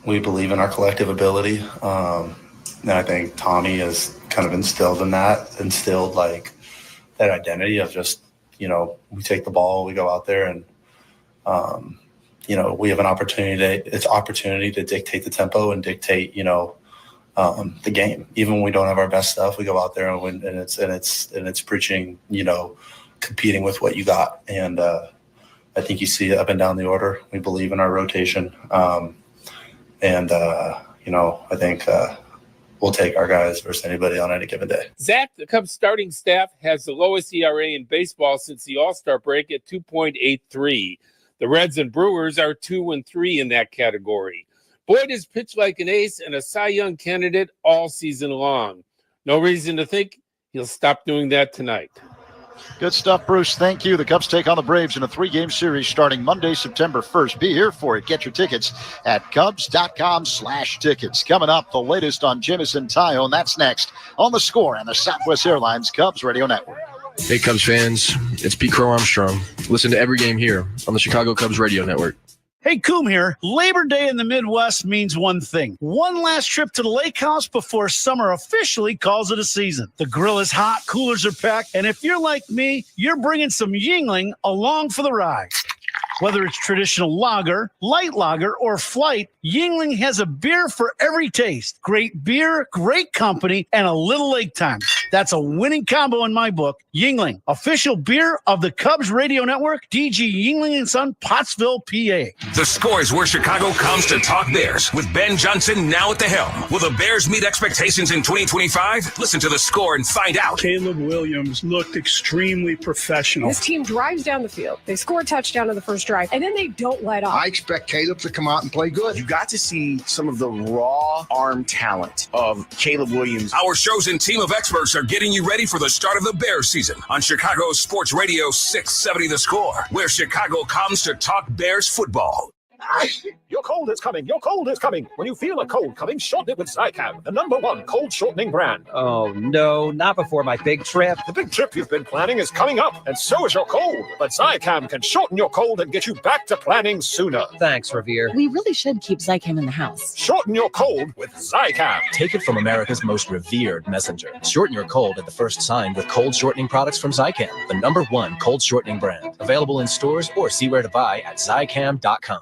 We believe in our collective ability. And I think Tommy has kind of instilled like that identity of just, we take the ball, we go out there and, we have an opportunity to dictate the tempo and dictate, the game. Even when we don't have our best stuff, we go out there and win, and it's preaching, competing with what you got. And I think you see it up and down the order. We believe in our rotation. I think we'll take our guys versus anybody on any given day. Zach, the Cubs starting staff has the lowest ERA in baseball since the All-Star break at 2.83. The Reds and Brewers are 2-3 in that category. Boyd has pitched like an ace and a Cy Young candidate all season long. No reason to think he'll stop doing that tonight. Good stuff, Bruce. Thank you. The Cubs take on the Braves in a 3-game series starting Monday, September 1st. Be here for it. Get your tickets at Cubs.com/tickets. Coming up, the latest on Jameson Taillon. That's next on The Score and the Southwest Airlines Cubs Radio Network. Hey, Cubs fans. It's Pete Crow Armstrong. Listen to every game here on the Chicago Cubs Radio Network. Hey, Coom here. Labor Day in the Midwest means one thing. One last trip to the lake house before summer officially calls it a season. The grill is hot, coolers are packed, and if you're like me, you're bringing some Yuengling along for the ride. Whether it's traditional lager, light lager, or flight, Yuengling has a beer for every taste. Great beer, great company, and a little lake time. That's a winning combo in my book. Yuengling, official beer of the Cubs Radio Network, DG Yuengling & Son, Pottsville, PA. The Score is where Chicago comes to talk Bears with Ben Johnson now at the helm. Will the Bears meet expectations in 2025? Listen to The Score and find out. Caleb Williams looked extremely professional. This team drives down the field. They score a touchdown on the first drive, and then they don't let up. I expect Caleb to come out and play good. You got to see some of the raw arm talent of Caleb Williams. Our chosen team of experts are getting you ready for the start of the Bears season on Chicago Sports Radio 670 The Score, where Chicago comes to talk Bears football. Your cold is coming. Your cold is coming. When you feel a cold coming, shorten it with Zicam, the #1 cold shortening brand. Oh, no, not before my big trip. The big trip you've been planning is coming up, and so is your cold. But Zicam can shorten your cold and get you back to planning sooner. Thanks, Revere. We really should keep Zicam in the house. Shorten your cold with Zicam. Take it from America's most revered messenger. Shorten your cold at the first sign with cold shortening products from Zicam, the #1 cold shortening brand. Available in stores or see where to buy at Zicam.com.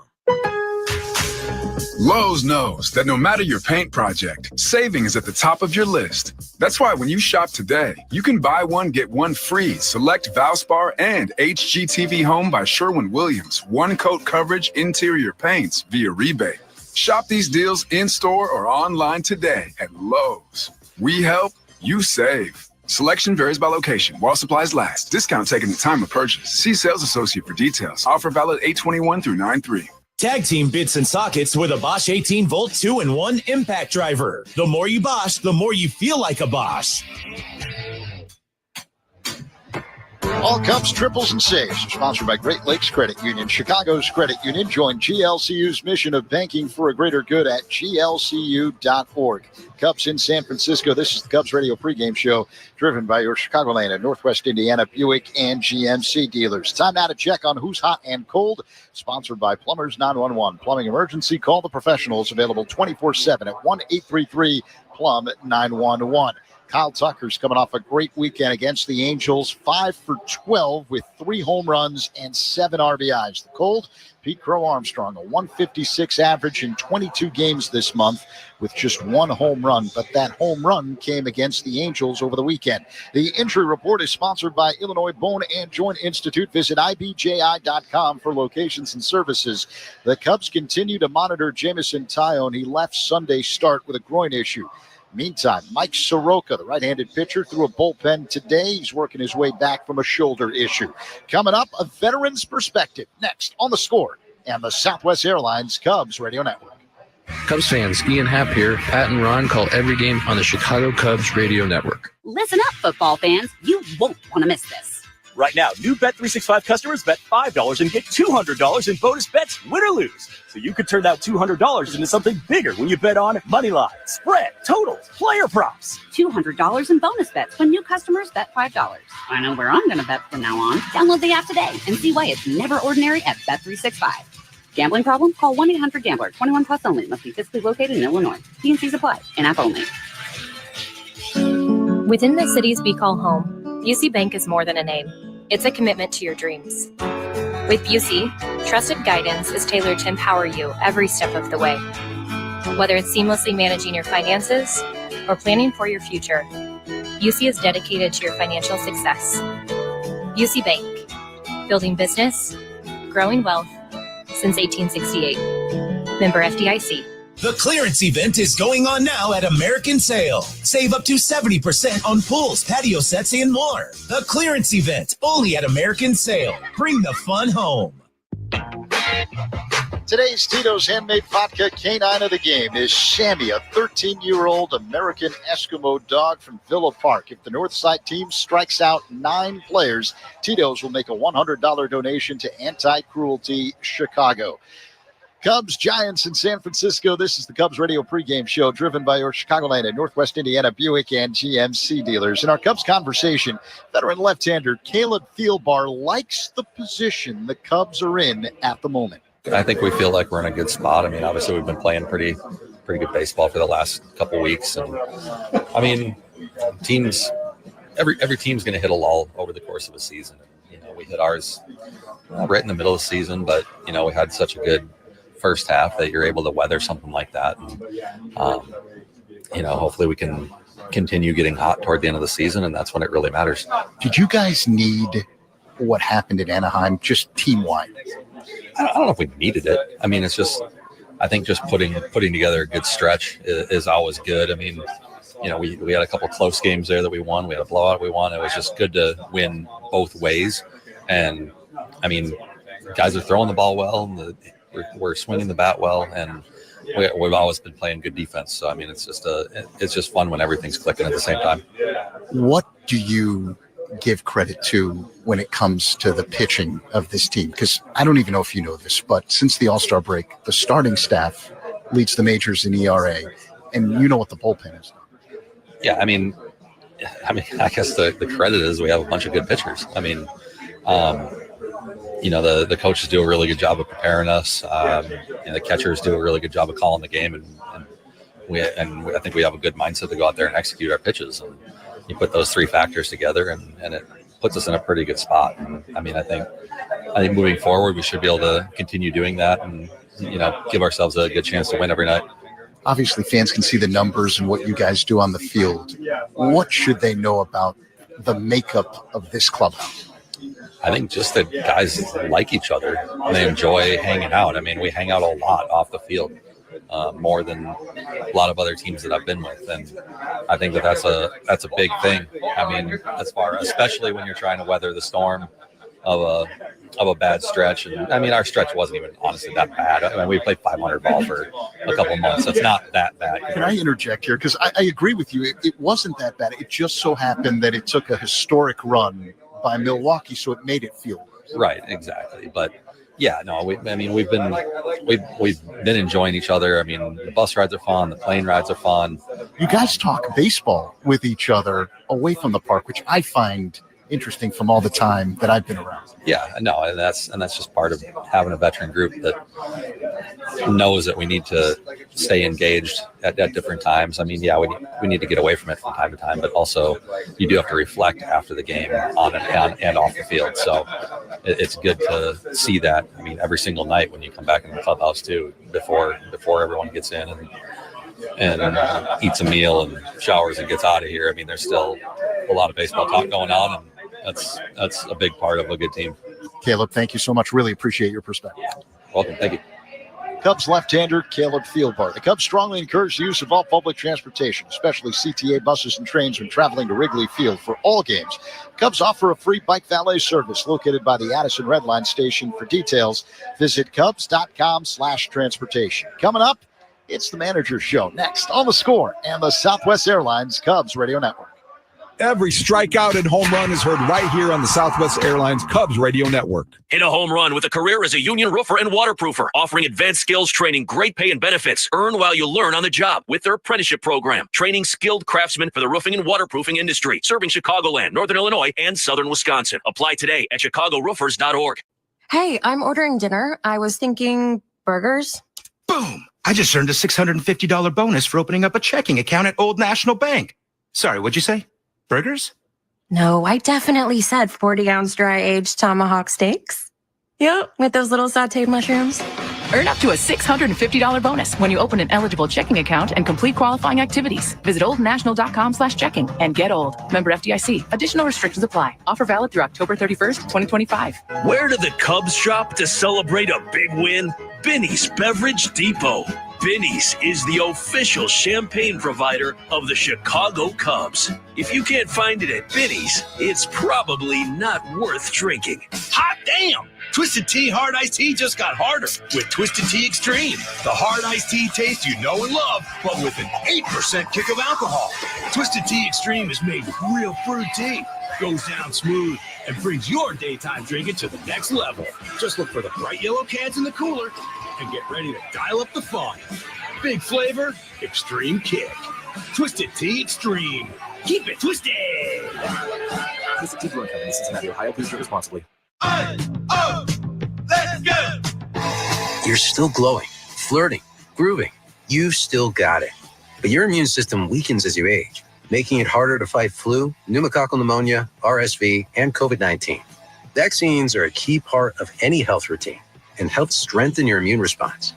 Lowe's knows that no matter your paint project, saving is at the top of your list. That's why when you shop today, you can buy one, get one free. Select Valspar and HGTV Home by Sherwin-Williams. One coat coverage interior paints via rebate. Shop these deals in-store or online today at Lowe's. We help, you save. Selection varies by location. While supplies last. Discount taken at the time of purchase. See sales associate for details. Offer valid 8/21 through 9/3. Tag team bits and sockets with a Bosch 18-volt 2-in-1 impact driver. The more you Bosch, the more you feel like a Bosch. All Cubs triples and saves are sponsored by Great Lakes Credit Union. Chicago's Credit Union. Join GLCU's mission of banking for a greater good at glcu.org. Cubs in San Francisco. This is the Cubs Radio pregame show driven by your Chicagoland and Northwest Indiana Buick and GMC dealers. Time now to check on who's hot and cold. Sponsored by Plumbers 911. Plumbing emergency. Call the professionals. Available 24/7 at 1-833-PLUM-911. Kyle Tucker's coming off a great weekend against the Angels, 5 for 12 with 3 home runs and 7 RBIs. The cold, Pete Crow Armstrong, a 156 average in 22 games this month with just 1 home run. But that home run came against the Angels over the weekend. The injury report is sponsored by Illinois Bone and Joint Institute. Visit ibji.com for locations and services. The Cubs continue to monitor Jameson Taillon. He left Sunday's start with a groin issue. Meantime, Mike Soroka, the right-handed pitcher, threw a bullpen today. He's working his way back from a shoulder issue. Coming up, a veteran's perspective next on The Score and the Southwest Airlines Cubs Radio Network. Cubs fans, Ian Happ here. Pat and Ron call every game on the Chicago Cubs Radio Network. Listen up, football fans. You won't want to miss this. Right now, new Bet365 customers bet $5 and get $200 in bonus bets, win or lose. So you could turn that $200 into something bigger when you bet on money line, spread, totals, player props. $200 in bonus bets when new customers bet $5. I know where I'm going to bet from now on. Download the app today and see why it's never ordinary at Bet365. Gambling problem? Call 1-800-GAMBLER. 21 plus only. Must be physically located in Illinois. T&Cs apply. In-app only. Within the cities we call home, Busey Bank is more than a name. It's a commitment to your dreams. With Busey, trusted guidance is tailored to empower you every step of the way. Whether it's seamlessly managing your finances or planning for your future, Busey is dedicated to your financial success. Busey Bank, building business, growing wealth since 1868. Member FDIC. The clearance event is going on now at American Sale. Save up to 70% on pools, patio sets, and more. The clearance event, only at American Sale. Bring the fun home. Today's Tito's Handmade Vodka canine of the game is Shammy, a 13-year-old American Eskimo dog from Villa Park. If the Northside team strikes out 9 players, Tito's will make a $100 donation to Anti-Cruelty Chicago. Cubs, Giants in San Francisco. This is the Cubs radio pregame show driven by your Chicagoland and Northwest Indiana Buick and GMC dealers. In our Cubs conversation, veteran left-hander Caleb Thielbar likes the position the Cubs are in at the moment. I think we feel like we're in a good spot. I mean, obviously we've been playing pretty good baseball for the last couple weeks. And I mean, every team's going to hit a lull over the course of a season. You know, we hit ours right in the middle of the season, but you know, we had such a good first half that you're able to weather something like that. And, you know, hopefully we can continue getting hot toward the end of the season, and that's when it really matters. Did you guys need what happened in Anaheim just team-wide? I don't know if we needed it. I mean, it's just, I think just putting together a good stretch is always good. I mean, you know, we had a couple close games there that we won. We had a blowout we won. It was just good to win both ways. And, I mean, guys are throwing the ball well, and we're swinging the bat well, and we've always been playing good defense. So I mean, it's just fun when everything's clicking at the same time. What do you give credit to when it comes to the pitching of this team? Because I don't even know if you know this, but since the All-Star break, the starting staff leads the majors in ERA, and you know what the bullpen is. Yeah, I mean, I guess the credit is we have a bunch of good pitchers. I mean, you know, the coaches do a really good job of preparing us. And the catchers do a really good job of calling the game, and I think we have a good mindset to go out there and execute our pitches. And you put those 3 factors together, and it puts us in a pretty good spot. And I mean, I think moving forward, we should be able to continue doing that, and you know, give ourselves a good chance to win every night. Obviously, fans can see the numbers and what you guys do on the field. What should they know about the makeup of this clubhouse? I think just that guys like each other and they enjoy hanging out. I mean, we hang out a lot off the field, more than a lot of other teams that I've been with. And I think that's a big thing. I mean, especially when you're trying to weather the storm of a bad stretch. And I mean, our stretch wasn't even honestly that bad. I mean, we played 500 ball for a couple months. So it's not that bad. Can I interject here? Because I agree with you. It wasn't that bad. It just so happened that it took a historic run by Milwaukee, so it made it feel worse. Right, exactly. But yeah, no, we've been enjoying each other. I mean, the bus rides are fun, the plane rides are fun. You guys talk baseball with each other away from the park, which I find interesting from all the time that I've been around. Yeah, no, and that's just part of having a veteran group that knows that we need to stay engaged at different times. I mean, yeah, we need to get away from it from time to time, but also you do have to reflect after the game on and off the field. So it's good to see that. I mean, every single night when you come back in the clubhouse too, before everyone gets in and eats a meal and showers and gets out of here. I mean, there's still a lot of baseball talk going on, and that's a big part of a good team. Caleb, thank you so much. Really appreciate your perspective. Welcome. Thank you. Cubs left-hander Caleb Thielbar. The Cubs strongly encourage the use of all public transportation, especially CTA buses and trains when traveling to Wrigley Field for all games. Cubs offer a free bike valet service located by the Addison Red Line station. For details, visit cubs.com/transportation. Coming up, it's the Manager's Show next on The Score and the Southwest Airlines Cubs Radio Network. Every strikeout and home run is heard right here on the Southwest Airlines Cubs Radio Network. Hit a home run with a career as a union roofer and waterproofer, offering advanced skills training, great pay and benefits. Earn while you learn on the job with their apprenticeship program, training skilled craftsmen for the roofing and waterproofing industry, serving Chicagoland, Northern Illinois, and Southern Wisconsin. Apply today at chicagoroofers.org. Hey, I'm ordering dinner. I was thinking Burgers? Boom! I just earned a $650 bonus for opening up a checking account at Old National Bank. Sorry, what'd you say? Burgers? No, I definitely said 40-ounce dry-aged tomahawk steaks. Yep, with those little sauteed mushrooms. Earn up to a $650 bonus when you open an eligible checking account and complete qualifying activities. Visit oldnational.com/checking and get old. Member FDIC. Additional restrictions apply. Offer valid through October 31st, 2025. Where do the Cubs shop to celebrate a big win? Binny's Beverage Depot. Binny's is the official champagne provider of the Chicago Cubs. If you can't find it at Binny's, it's probably not worth drinking. Hot damn! Twisted Tea Hard Iced Tea just got harder with Twisted Tea Extreme. The hard iced tea taste you know and love, but with an 8% kick of alcohol. Twisted Tea Extreme is made with real fruit tea, goes down smooth, and brings your daytime drinking to the next level. Just look for the bright yellow cans in the cooler and get ready to dial up the fun. Big flavor, extreme kick. Twisted Tea Extreme. Keep it twisted. Twisted Tea Brewing Company, Cincinnati, Ohio. Please drink responsibly. Let's go! You're still glowing, flirting, grooving. You've still got it. But your immune system weakens as you age, making it harder to fight flu, pneumococcal pneumonia, RSV, and COVID-19. Vaccines are a key part of any health routine and help strengthen your immune response.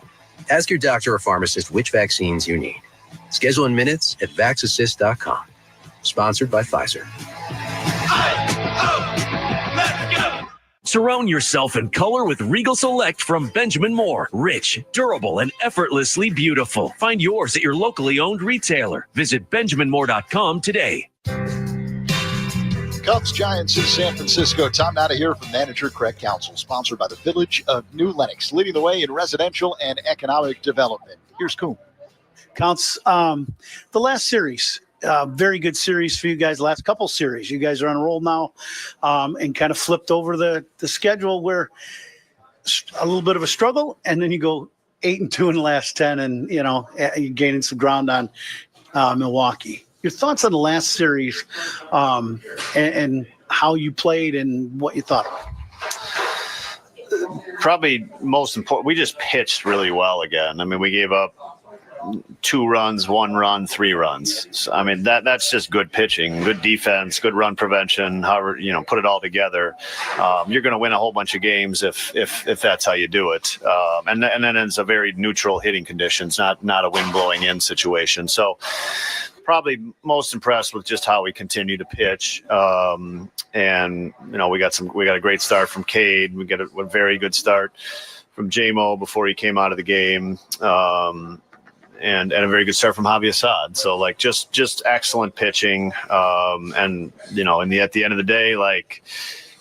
Ask your doctor or pharmacist which vaccines you need. Schedule in minutes at vaxassist.com. Sponsored by Pfizer. Surround yourself in color with Regal Select from Benjamin Moore. Rich, durable, and effortlessly beautiful. Find yours at your locally owned retailer. Visit benjaminmoore.com today. Cubs Giants in San Francisco. Time now to hear from manager Craig Counsell, sponsored by the Village of New Lenox, leading the way in residential and economic development. Here's Coon. Counts, the last series. Very good series for you guys. Last couple series, you guys are on a roll now, and kind of flipped over the schedule where a little bit of a struggle, and then you go 8-2 in the last 10, and you're gaining some ground on Milwaukee. Your thoughts on the last series, and how you played and what you thought of it? Probably most important, we just pitched really well again. I mean, we gave up 2 runs, 1 run, 3 runs. So, I mean, that's just good pitching, good defense, good run prevention. However, put it all together, you're going to win a whole bunch of games if that's how you do it. And then it's a very neutral hitting conditions, not a wind blowing in situation. So probably most impressed with just how we continue to pitch. And we got a great start from Cade. We get a very good start from J-Mo before he came out of the game. And a very good start from Javi Assad. So just excellent pitching. And at the end of the day,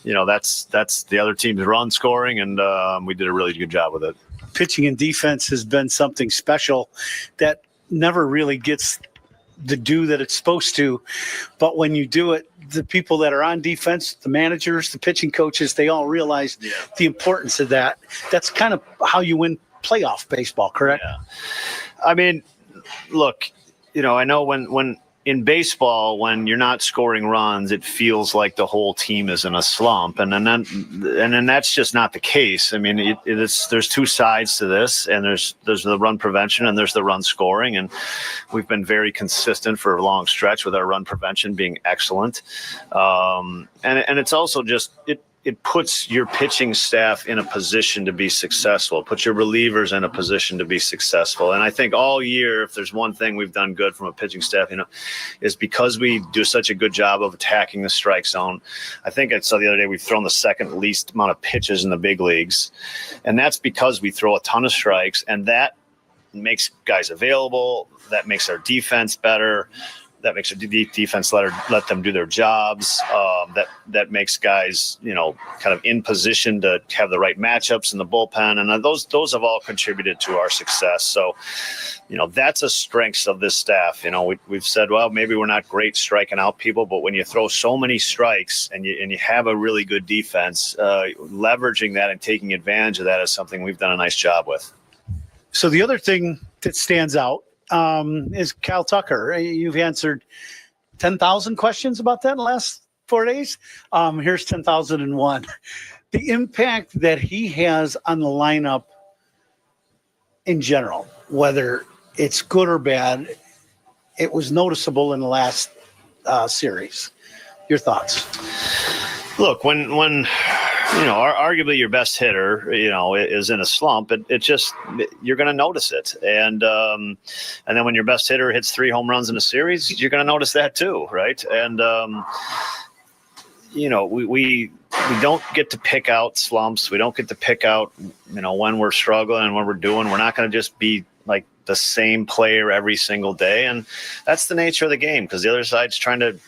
that's the other team's run scoring, and we did a really good job with it. Pitching and defense has been something special that never really gets the due that it's supposed to. But when you do it, the people that are on defense, the managers, the pitching coaches, they all realize the importance of that. That's kind of how you win playoff baseball, correct? Yeah. I mean, look, I know when in baseball, when you're not scoring runs, it feels like the whole team is in a slump, and then that's just not the case. I mean, there's 2 sides to this, and there's the run prevention and there's the run scoring, and we've been very consistent for a long stretch with our run prevention being excellent, and it's also just it puts your pitching staff in a position to be successful, puts your relievers in a position to be successful. And I think all year, if there's one thing we've done good from a pitching staff, is because we do such a good job of attacking the strike zone. I think I saw the other day we've thrown the second least amount of pitches in the big leagues. And that's because we throw a ton of strikes, and that makes guys available. That makes our defense better. That makes a defense let them do their jobs. That makes guys, kind of in position to have the right matchups in the bullpen, and those have all contributed to our success. So, that's a strength of this staff. We've said, well, maybe we're not great striking out people, but when you throw so many strikes and you have a really good defense, leveraging that and taking advantage of that is something we've done a nice job with. So the other thing that stands out is Kyle Tucker. You've answered 10,000 questions about that in the last 4 days. Here's 10,001. The impact that he has on the lineup in general, whether it's good or bad, it was noticeable in the last series. Your thoughts? Look, when arguably your best hitter, is in a slump, it just, you're going to notice it. And then when your best hitter hits 3 home runs in a series, you're going to notice that too, right? And we don't get to pick out slumps. We don't get to pick out, when we're struggling and when we're doing. We're not going to just be like the same player every single day, and that's the nature of the game, because the other side's trying to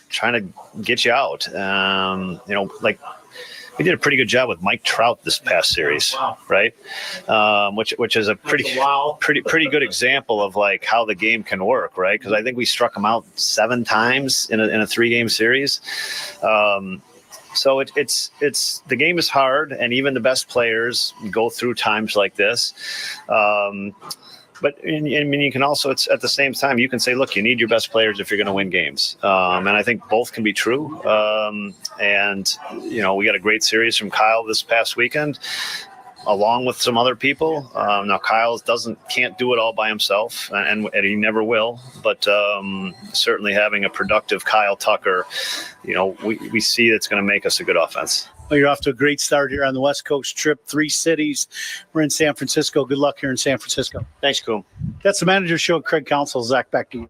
get you out. Like we did a pretty good job with Mike Trout this past series, right? Which is a pretty good example of like how the game can work, right? Because I think we struck him out 7 times in a 3-game series. So it's the game is hard, and even the best players go through times like this. But you can also, it's at the same time, you can say, look, you need your best players if you're going to win games. And I think both can be true. And we got a great series from Kyle this past weekend, along with some other people. Now Kyle can't do it all by himself, and he never will. But certainly having a productive Kyle Tucker, we see it's going to make us a good offense. Well, you're off to a great start here on the West Coast trip. 3 cities. We're in San Francisco. Good luck here in San Francisco. Thanks, Coom. That's the manager show. Craig Counsell, Zach, back to you.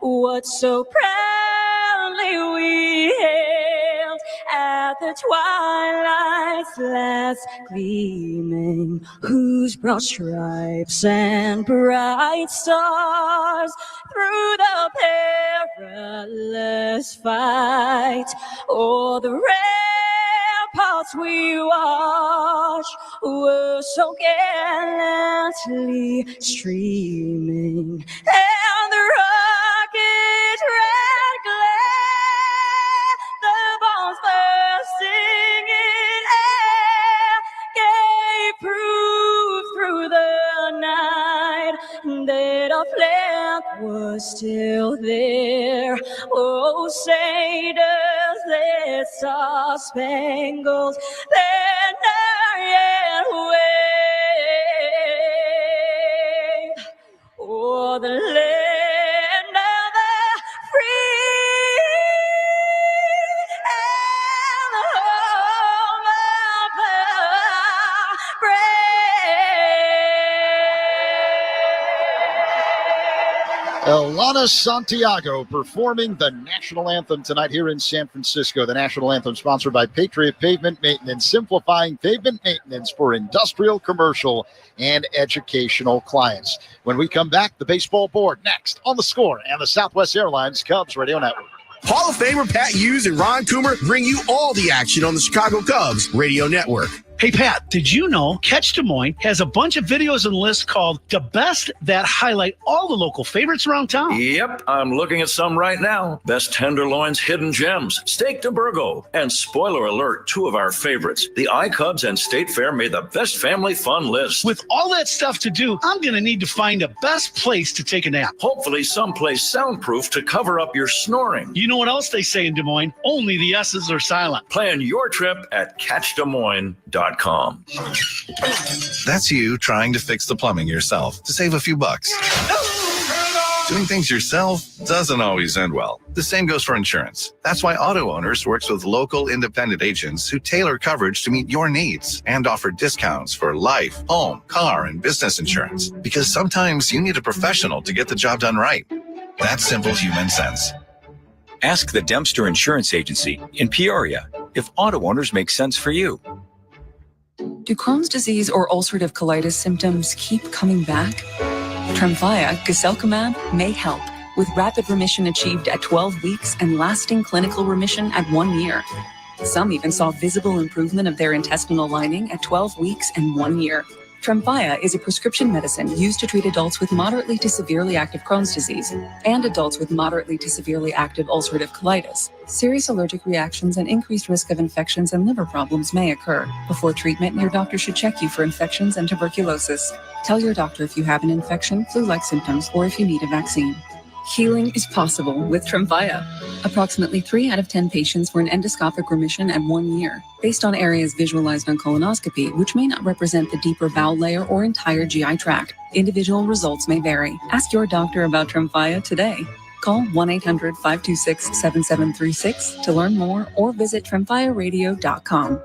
What so proudly we hailed at the twilight's last gleaming, whose broad stripes and bright stars through the perilous fight o'er the ramparts we watch were so gallantly streaming, and the rocket red glare, the bombs bursting in air, gave proof through the night that our flag was still there. Oh, say does that star-spangled banner yet wave o'er the land of the free and the home of the brave. Elana Santiago performing the national anthem tonight here in San Francisco. The national anthem sponsored by Patriot Pavement Maintenance, simplifying pavement maintenance for industrial, commercial, and educational clients. When we come back, the baseball board next on The Score and the Southwest Airlines Cubs Radio Network. Hall of Famer Pat Hughes and Ron Coomer bring you all the action on the Chicago Cubs Radio Network. Hey, Pat, did you know Catch Des Moines has a bunch of videos and lists called The Best that highlight all the local favorites around town? Yep, I'm looking at some right now. Best tenderloins, hidden gems, steak de Burgo, and spoiler alert, 2 of our favorites. The iCubs and State Fair made the best family fun list. With all that stuff to do, I'm going to need to find a best place to take a nap. Hopefully someplace soundproof to cover up your snoring. You know what else they say in Des Moines? Only the S's are silent. Plan your trip at catchdesmoines.com. That's you trying to fix the plumbing yourself to save a few bucks. Doing things yourself doesn't always end well. The same goes for insurance. That's why Auto Owners works with local independent agents who tailor coverage to meet your needs and offer discounts for life, home, car, and business insurance. Because sometimes you need a professional to get the job done right. That's simple human sense. Ask the Dempster Insurance Agency in Peoria if Auto Owners make sense for you. Do Crohn's disease or ulcerative colitis symptoms keep coming back? Tremfya, guselkumab, may help, with rapid remission achieved at 12 weeks and lasting clinical remission at 1 year. Some even saw visible improvement of their intestinal lining at 12 weeks and 1 year. Tremfya is a prescription medicine used to treat adults with moderately to severely active Crohn's disease and adults with moderately to severely active ulcerative colitis. Serious allergic reactions and increased risk of infections and liver problems may occur. Before treatment, your doctor should check you for infections and tuberculosis. Tell your doctor if you have an infection, flu-like symptoms, or if you need a vaccine. Healing is possible with Tremfya. Approximately 3 out of 10 patients were in endoscopic remission at 1 year, based on areas visualized on colonoscopy, which may not represent the deeper bowel layer or entire GI tract. Individual results may vary. Ask your doctor about Tremfya today. Call 1-800-526-7736 to learn more or visit TremfyaRadio.com.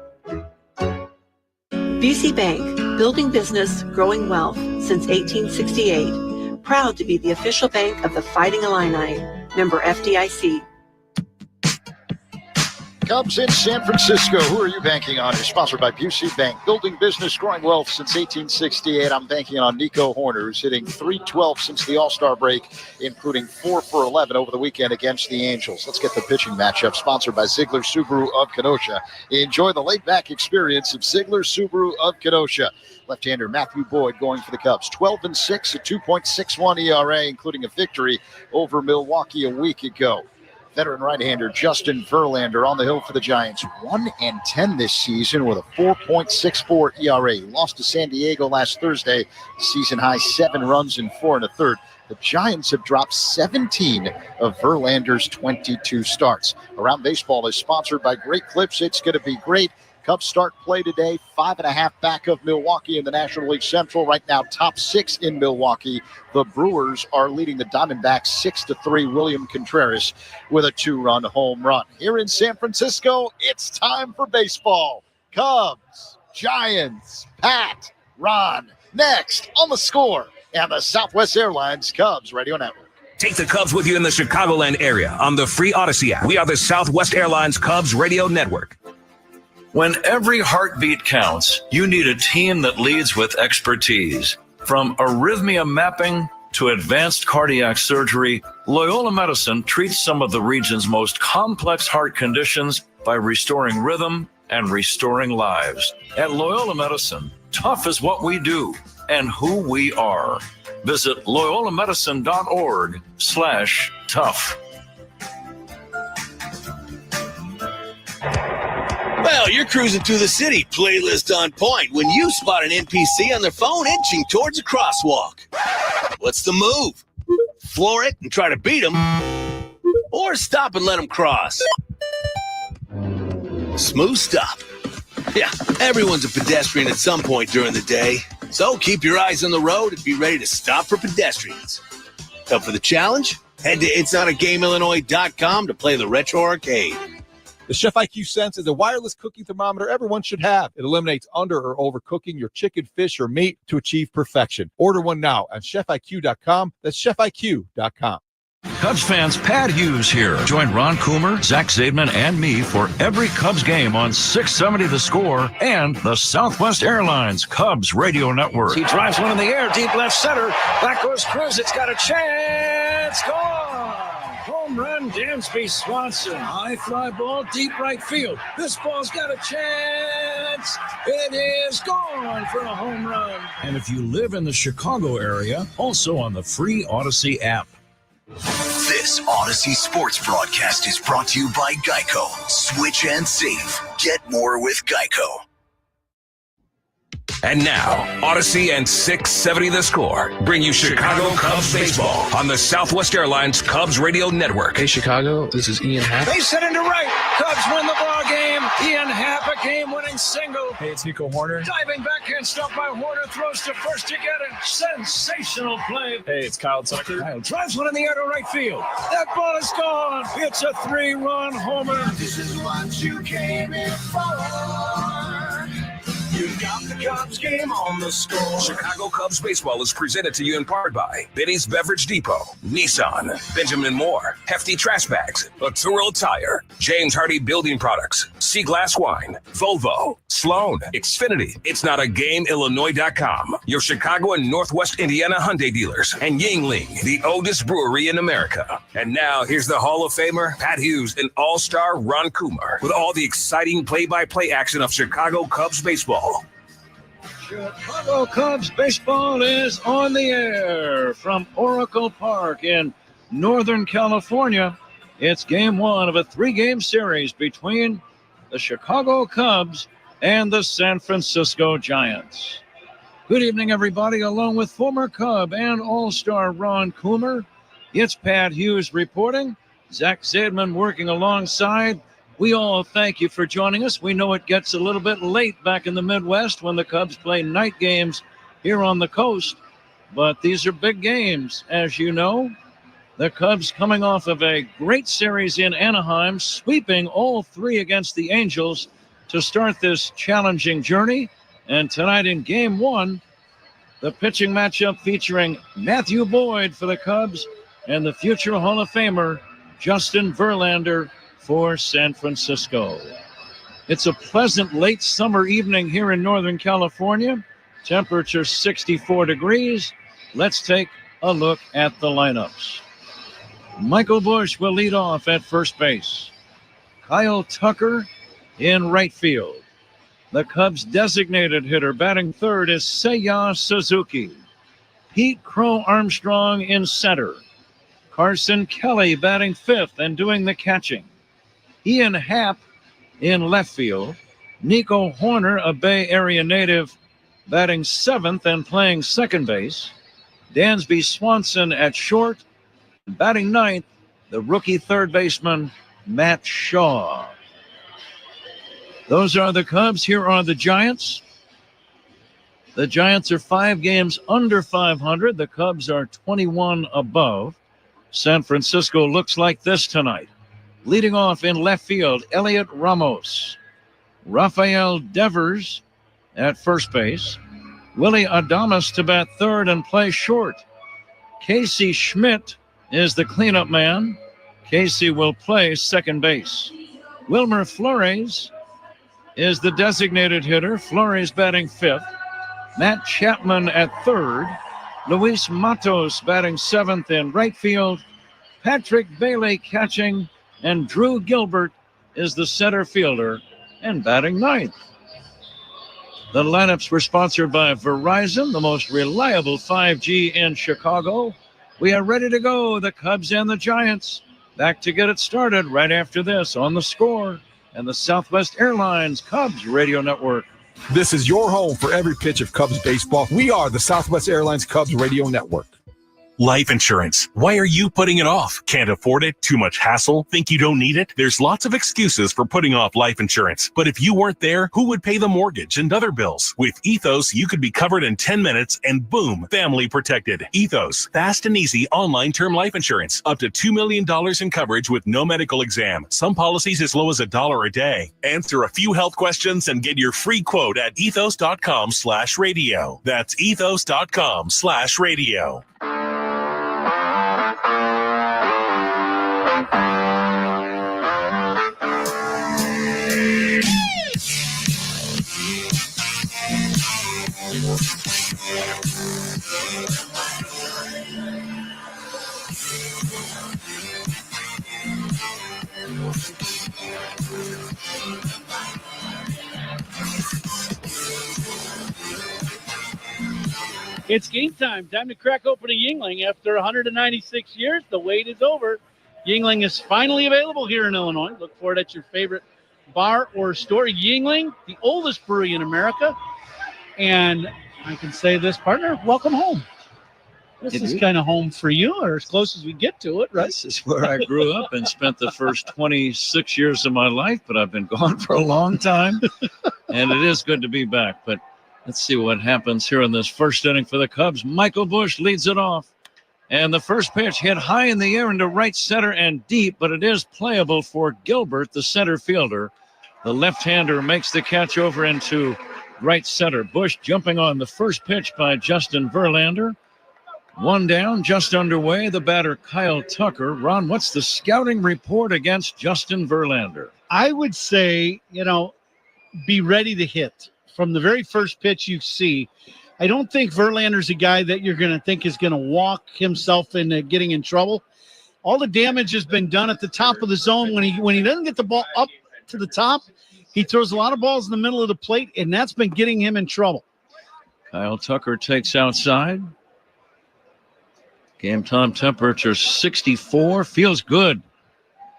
BC Bank, building business, growing wealth since 1868. Proud to be the official bank of the Fighting Illini. Member FDIC. Cubs in San Francisco. Who are you banking on? You're sponsored by Busey Bank. Building business, growing wealth since 1868. I'm banking on Nico Horner, who's hitting .312 since the All-Star break, including 4 for 11 over the weekend against the Angels. Let's get the pitching matchup, sponsored by Ziegler Subaru of Kenosha. Enjoy the laid-back experience of Ziegler Subaru of Kenosha. Left-hander Matthew Boyd going for the Cubs. 12-6, a 2.61 ERA, including a victory over Milwaukee a week ago. Veteran right-hander Justin Verlander on the hill for the Giants. 1-10 this season with a 4.64 ERA. Lost to San Diego last Thursday. Season high 7 runs in 4 1/3. The Giants have dropped 17 of Verlander's 22 starts. Around Baseball is sponsored by Great Clips. It's going to be great. Cubs start play today, 5.5 back of Milwaukee in the National League Central. Right now, top 6 in Milwaukee. The Brewers are leading the Diamondbacks 6-3. William Contreras with a 2-run home run. Here in San Francisco, it's time for baseball. Cubs, Giants, Pat, Ron, next on The Score and the Southwest Airlines Cubs Radio Network. Take the Cubs with you in the Chicagoland area on the free Odyssey app. We are the Southwest Airlines Cubs Radio Network. When every heartbeat counts, you need a team that leads with expertise. From arrhythmia mapping to advanced cardiac surgery, Loyola Medicine treats some of the region's most complex heart conditions by restoring rhythm and restoring lives. At Loyola Medicine, tough is what we do and who we are. Visit loyolamedicine.org/tough. Well, you're cruising through the city, playlist on point, when you spot an NPC on their phone inching towards a crosswalk. What's the move? Floor it and try to beat them, or stop and let them cross? Smooth stop. Yeah, everyone's a pedestrian at some point during the day, so keep your eyes on the road and be ready to stop for pedestrians. Up for the challenge? Head to itsnotagamillinois.com to play the Retro Arcade. The Chef IQ Sense is a wireless cooking thermometer everyone should have. It eliminates under or overcooking your chicken, fish, or meat to achieve perfection. Order one now on chefiq.com. That's chefiq.com. Cubs fans, Pat Hughes here. Join Ron Coomer, Zach Zaidman, and me for every Cubs game on 670 The Score and the Southwest Airlines Cubs Radio Network. He drives one in the air, deep left center. Back goes Cruz. It's got a chance. Gone. Home run, Dansby Swanson. High fly ball, deep right field. This ball's got a chance. It is gone for a home run. And if you live in the Chicago area, also on the free Odyssey app. This Odyssey Sports broadcast is brought to you by Geico. Switch and save. Get more with Geico. And now, Odyssey and 670 The Score bring you Chicago Cubs baseball on the Southwest Airlines Cubs Radio Network. Hey, Chicago, this is Ian Happ. Base hit into right. Cubs win the ball game. Ian Happ, a game-winning single. Hey, it's Nico Horner. Diving backhand stop by Horner, throws to first to get it. Sensational play. Hey, it's Kyle Tucker. Kyle drives one in the air to right field. That ball is gone. It's a 3-run homer. This is what you came in for. You got the Cubs game on The Score. Chicago Cubs baseball is presented to you in part by Benny's Beverage Depot, Nissan, Benjamin Moore, Hefty Trash Bags, Arturo Tire, James Hardy Building Products, Sea Glass Wine, Volvo, Sloan, Xfinity, It's Not a Game, Illinois.com, your Chicago and Northwest Indiana Hyundai dealers, and Yingling, the oldest brewery in America. And now here's the Hall of Famer, Pat Hughes, and All-Star Ron Coomer with all the exciting play-by-play action of Chicago Cubs baseball. Chicago Cubs baseball is on the air from Oracle Park in Northern California. It's game 1 of a 3-game series between the Chicago Cubs and the San Francisco Giants. Good evening, everybody, along with former Cub and All-Star Ron Coomer. It's Pat Hughes reporting. Zach Zedman working alongside. We all thank you for joining us. We know it gets a little bit late back in the Midwest when the Cubs play night games here on the coast, but these are big games, as you know. The Cubs coming off of a great series in Anaheim, sweeping all three against the Angels to start this challenging journey. And tonight in Game 1, the pitching matchup featuring Matthew Boyd for the Cubs and the future Hall of Famer Justin Verlander for San Francisco. It's a pleasant late summer evening here in Northern California. Temperature 64 degrees. Let's take a look at the lineups. Michael Busch will lead off at first base. Kyle Tucker in right field. The Cubs' designated hitter batting third is Seiya Suzuki. Pete Crow Armstrong in center. Carson Kelly batting fifth and doing the catching. Ian Happ in left field. Nico Horner, a Bay Area native, batting seventh and playing second base. Dansby Swanson at short. Batting ninth, the rookie third baseman, Matt Shaw. Those are the Cubs. Here are the Giants. The Giants are 5 games under 500. The Cubs are 21 above. San Francisco looks like this tonight. Leading off in left field, Elliot Ramos. Rafael Devers at first base. Willie Adames to bat third and play short. Casey Schmidt is the cleanup man. Casey will play second base. Wilmer Flores is the designated hitter. Flores batting fifth. Matt Chapman at third. Luis Matos batting seventh in right field. Patrick Bailey catching. And Drew Gilbert is the center fielder and batting ninth. The lineups were sponsored by Verizon, the most reliable 5G in Chicago. We are ready to go, the Cubs and the Giants. Back to get it started right after this on The Score and the Southwest Airlines Cubs Radio Network. This is your home for every pitch of Cubs baseball. We are the Southwest Airlines Cubs Radio Network. Life insurance. Why are you putting it off? Can't afford it? Too much hassle? Think you don't need it? There's lots of excuses for putting off life insurance. But if you weren't there, who would pay the mortgage and other bills? With Ethos, you could be covered in 10 minutes and boom, family protected. Ethos, fast and easy online term life insurance. Up to $2 million in coverage with no medical exam. Some policies as low as $1 a day. Answer a few health questions and get your free quote at ethos.com/radio. That's ethos.com/radio. It's game time. Time to crack open a Yingling. After 196 years, the wait is over. Yingling is finally available here in Illinois. Look for it at your favorite bar or store. Yingling, the oldest brewery in America. And I can say this, partner, welcome home. This is kind of home for you, or as close as we get to it, right? This is where I grew up and spent the first 26 years of my life, but I've been gone for a long time, and it is good to be back. But let's see what happens here in this first inning for the Cubs. Michael Busch leads it off, and the first pitch hit high in the air into right center and deep, but it is playable for Gilbert, the center fielder. The left-hander makes the catch over into right center. Busch jumping on the first pitch by Justin Verlander. One down, just underway. The batter, Kyle Tucker. Ron, what's the scouting report against Justin Verlander? I would say, be ready to hit. From the very first pitch you see, I don't think Verlander's a guy that you're going to think is going to walk himself into getting in trouble. All the damage has been done at the top of the zone. When he doesn't get the ball up to the top, he throws a lot of balls in the middle of the plate, and that's been getting him in trouble. Kyle Tucker takes outside. Game time temperature 64. Feels good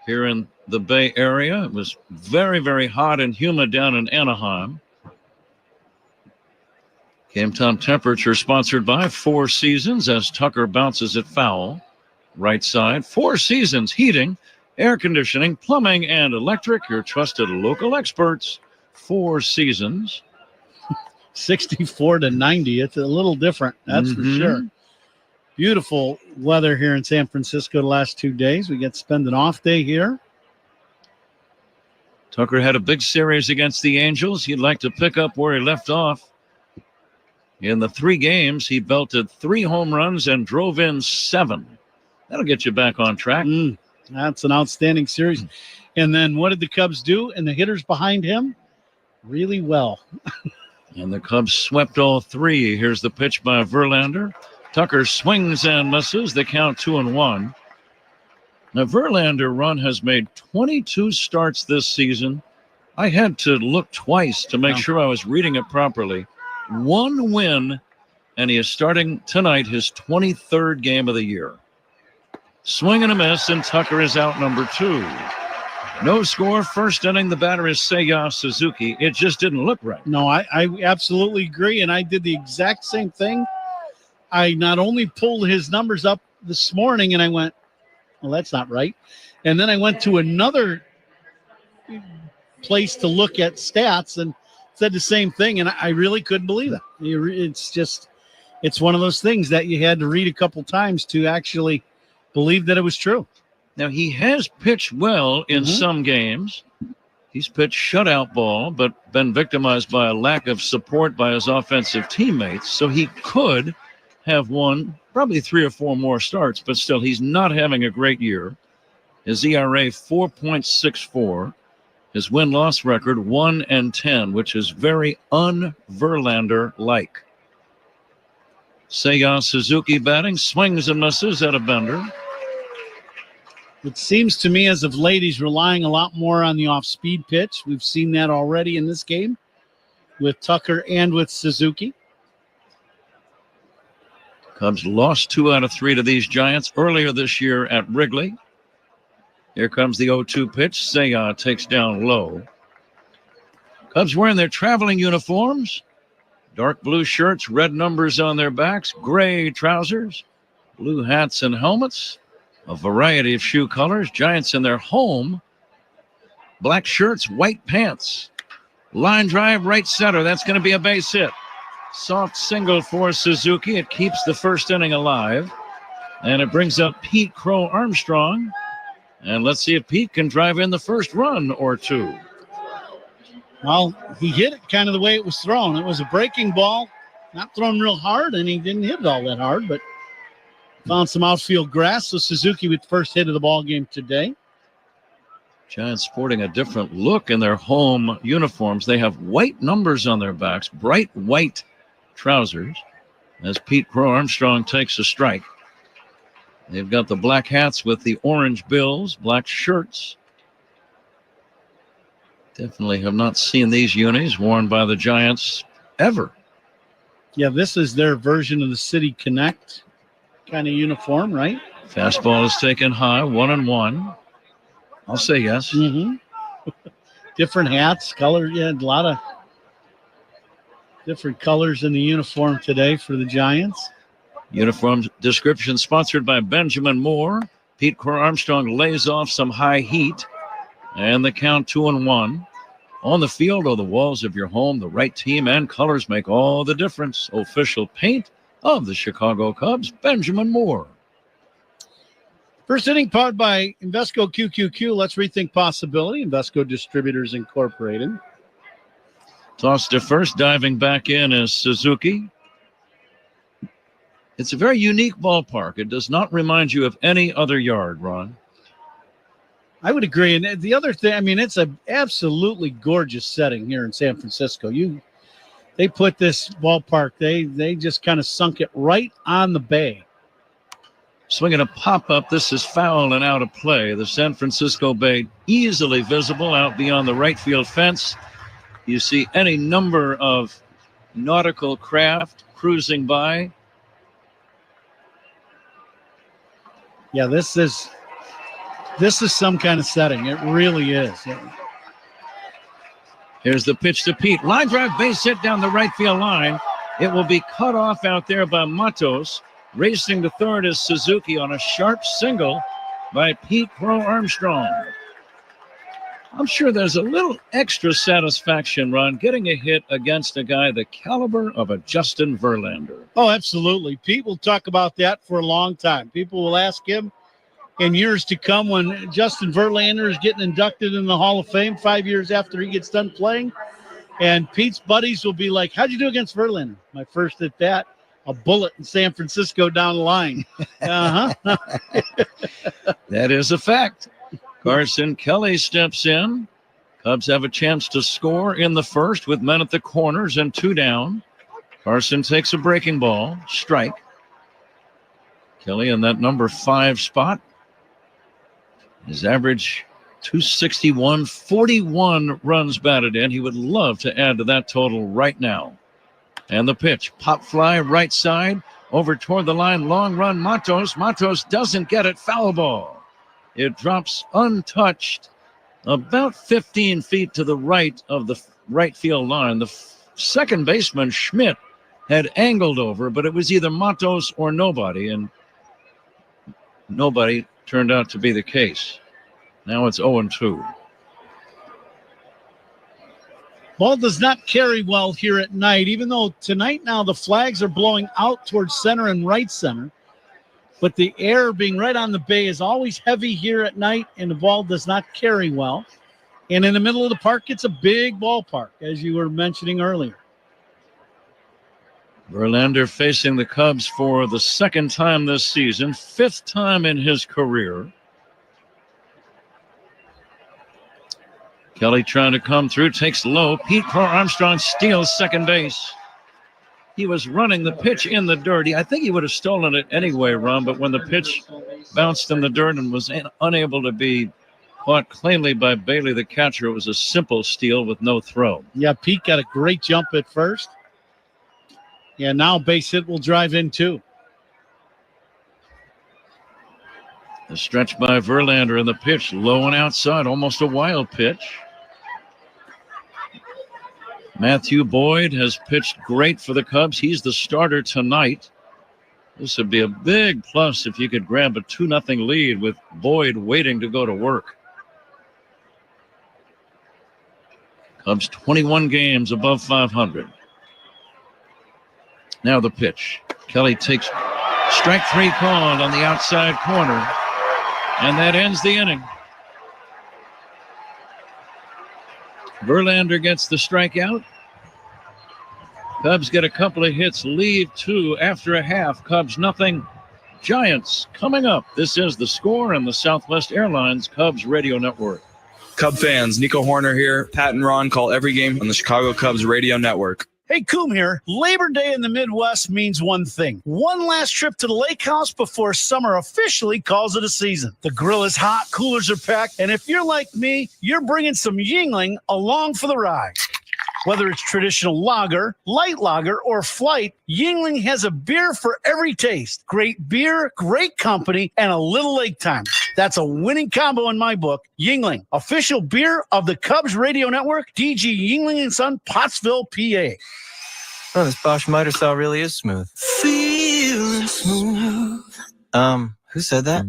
here in the Bay Area. It was very, very hot and humid down in Anaheim. Game time temperature sponsored by Four Seasons as Tucker bounces it foul. Right side, Four Seasons Heating, Air Conditioning, Plumbing, and Electric. Your trusted local experts. Four Seasons. 64-90. It's a little different, that's for sure. Beautiful weather here in San Francisco the last 2 days. We get to spend an off day here. Tucker had a big series against the Angels. He'd like to pick up where he left off. In the 3 games, he belted 3 home runs and drove in 7. That'll get you back on track. That's an outstanding series. And then what did the Cubs do? And the hitters behind him? Really well. And the Cubs swept all 3. Here's the pitch by Verlander. Tucker swings and misses. The count 2-1. Now, Verlander run has made 22 starts this season. I had to look twice to make sure I was reading it properly. 1 win, and he is starting tonight his 23rd game of the year. Swing and a miss, and Tucker is out number 2. No score, first inning. The batter is Seiya Suzuki. It just didn't look right. No, I absolutely agree, and I did the exact same thing. I not only pulled his numbers up this morning, and I went, well, that's not right. And then I went to another place to look at stats and said the same thing, and I really couldn't believe it. It's one of those things that you had to read a couple times to actually believe that it was true. Now, he has pitched well in some games. He's pitched shutout ball, but been victimized by a lack of support by his offensive teammates. So he could have won probably 3 or 4 more starts, but still, he's not having a great year. His ERA 4.64. His win-loss record 1-10, which is very un-Verlander-like. Seiya Suzuki batting, swings and misses at a bender. It seems to me as of late he's relying a lot more on the off-speed pitch. We've seen that already in this game with Tucker and with Suzuki. Cubs lost 2 out of 3 to these Giants earlier this year at Wrigley. Here comes the 0-2 pitch. Seiya takes down low. Cubs wearing their traveling uniforms. Dark blue shirts, red numbers on their backs, gray trousers, blue hats and helmets. A variety of shoe colors. Giants in their home. Black shirts, white pants. Line drive, right center. That's going to be a base hit. Soft single for Suzuki. It keeps the first inning alive. And it brings up Pete Crow Armstrong. And let's see if Pete can drive in the first run or 2. Well, he hit it kind of the way it was thrown. It was a breaking ball, not thrown real hard, and he didn't hit it all that hard, but found some outfield grass. So Suzuki with the first hit of the ball game today. Giants sporting a different look in their home uniforms. They have white numbers on their backs, bright white trousers, as Pete Crow Armstrong takes a strike. They've got the black hats with the orange bills, black shirts. Definitely have not seen these unis worn by the Giants ever. Yeah, this is their version of the City Connect kind of uniform, right? Fastball is taken high, 1-1. I'll say yes. Different hats, color. Yeah, a lot of different colors in the uniform today for the Giants. Uniform description sponsored by Benjamin Moore. Pete Crow Armstrong lays off some high heat. And the count 2-1. On the field or the walls of your home, the right team and colors make all the difference. Official paint of the Chicago Cubs, Benjamin Moore. First inning powered by Invesco QQQ. Let's rethink possibility. Invesco Distributors Incorporated. Toss to first, diving back in is Suzuki. It's a very unique ballpark. It does not remind you of any other yard, Ron. I would agree. And the other thing, I mean, it's an absolutely gorgeous setting here in San Francisco. They put this ballpark, they just kind of sunk it right on the bay. Swinging a pop-up. This is foul and out of play. The San Francisco Bay easily visible out beyond the right field fence. You see any number of nautical craft cruising by. Yeah, this is some kind of setting. It really is. Here's the pitch to Pete. Line drive, base hit down the right field line. It will be cut off out there by Matos. Racing to third is Suzuki on a sharp single by Pete Crow Armstrong. I'm sure there's a little extra satisfaction, Ron, getting a hit against a guy the caliber of a Justin Verlander. Oh, absolutely. Pete will talk about that for a long time. People will ask him in years to come when Justin Verlander is getting inducted in the Hall of Fame 5 years after he gets done playing. And Pete's buddies will be like, how'd you do against Verlander? My first at bat, a bullet in San Francisco down the line. Uh-huh. That is a fact. Carson Kelly steps in. Cubs have a chance to score in the first with men at the corners and 2 down. Carson takes a breaking ball, strike. Kelly in that number 5 spot. His average 261, 41 runs batted in. He would love to add to that total right now. And the pitch, pop fly right side, over toward the line, long run, Matos. Matos doesn't get it, foul ball. It drops untouched about 15 feet to the right of the right field line. The second baseman, Schmidt, had angled over, but it was either Matos or nobody, and nobody turned out to be the case. Now it's 0-2. Ball does not carry well here at night, even though tonight now the flags are blowing out towards center and right center. But the air being right on the bay is always heavy here at night, and the ball does not carry well. And in the middle of the park, it's a big ballpark, as you were mentioning earlier. Verlander facing the Cubs for the second time this season, 5th time in his career. Kelly trying to come through, takes low. Pete Crow Armstrong steals second base. He was running the pitch in the dirt. I think he would have stolen it anyway, Ron, but when the pitch bounced in the dirt and was unable to be caught cleanly by Bailey, the catcher, it was a simple steal with no throw. Yeah, Pete got a great jump at first. Yeah, now base hit will drive in too. The stretch by Verlander and the pitch low and outside, almost a wild pitch. Matthew Boyd has pitched great for the Cubs. He's the starter tonight. This would be a big plus if you could grab a 2-0 lead with Boyd waiting to go to work. Cubs 21 games above 500. Now the pitch. Kelly takes strike 3 called on the outside corner, and that ends the inning. Verlander gets the strikeout. Cubs get a couple of hits, lead 2 after a half. Cubs nothing. Giants coming up. This is The Score and the Southwest Airlines Cubs Radio Network. Cub fans, Nico Horner here. Pat and Ron call every game on the Chicago Cubs Radio Network. Hey, Coom here. Labor Day in the Midwest means one thing. One last trip to the lake house before summer officially calls it a season. The grill is hot, coolers are packed, and if you're like me, you're bringing some Yingling along for the ride. Whether it's traditional lager, light lager, or flight, Yingling has a beer for every taste. Great beer, great company, and a little lake time. That's a winning combo in my book. Yingling, official beer of the Cubs Radio Network, DG Yingling & Son, Pottsville, PA. Oh, this Bosch miter saw really is smooth. Feeling smooth. Who said that?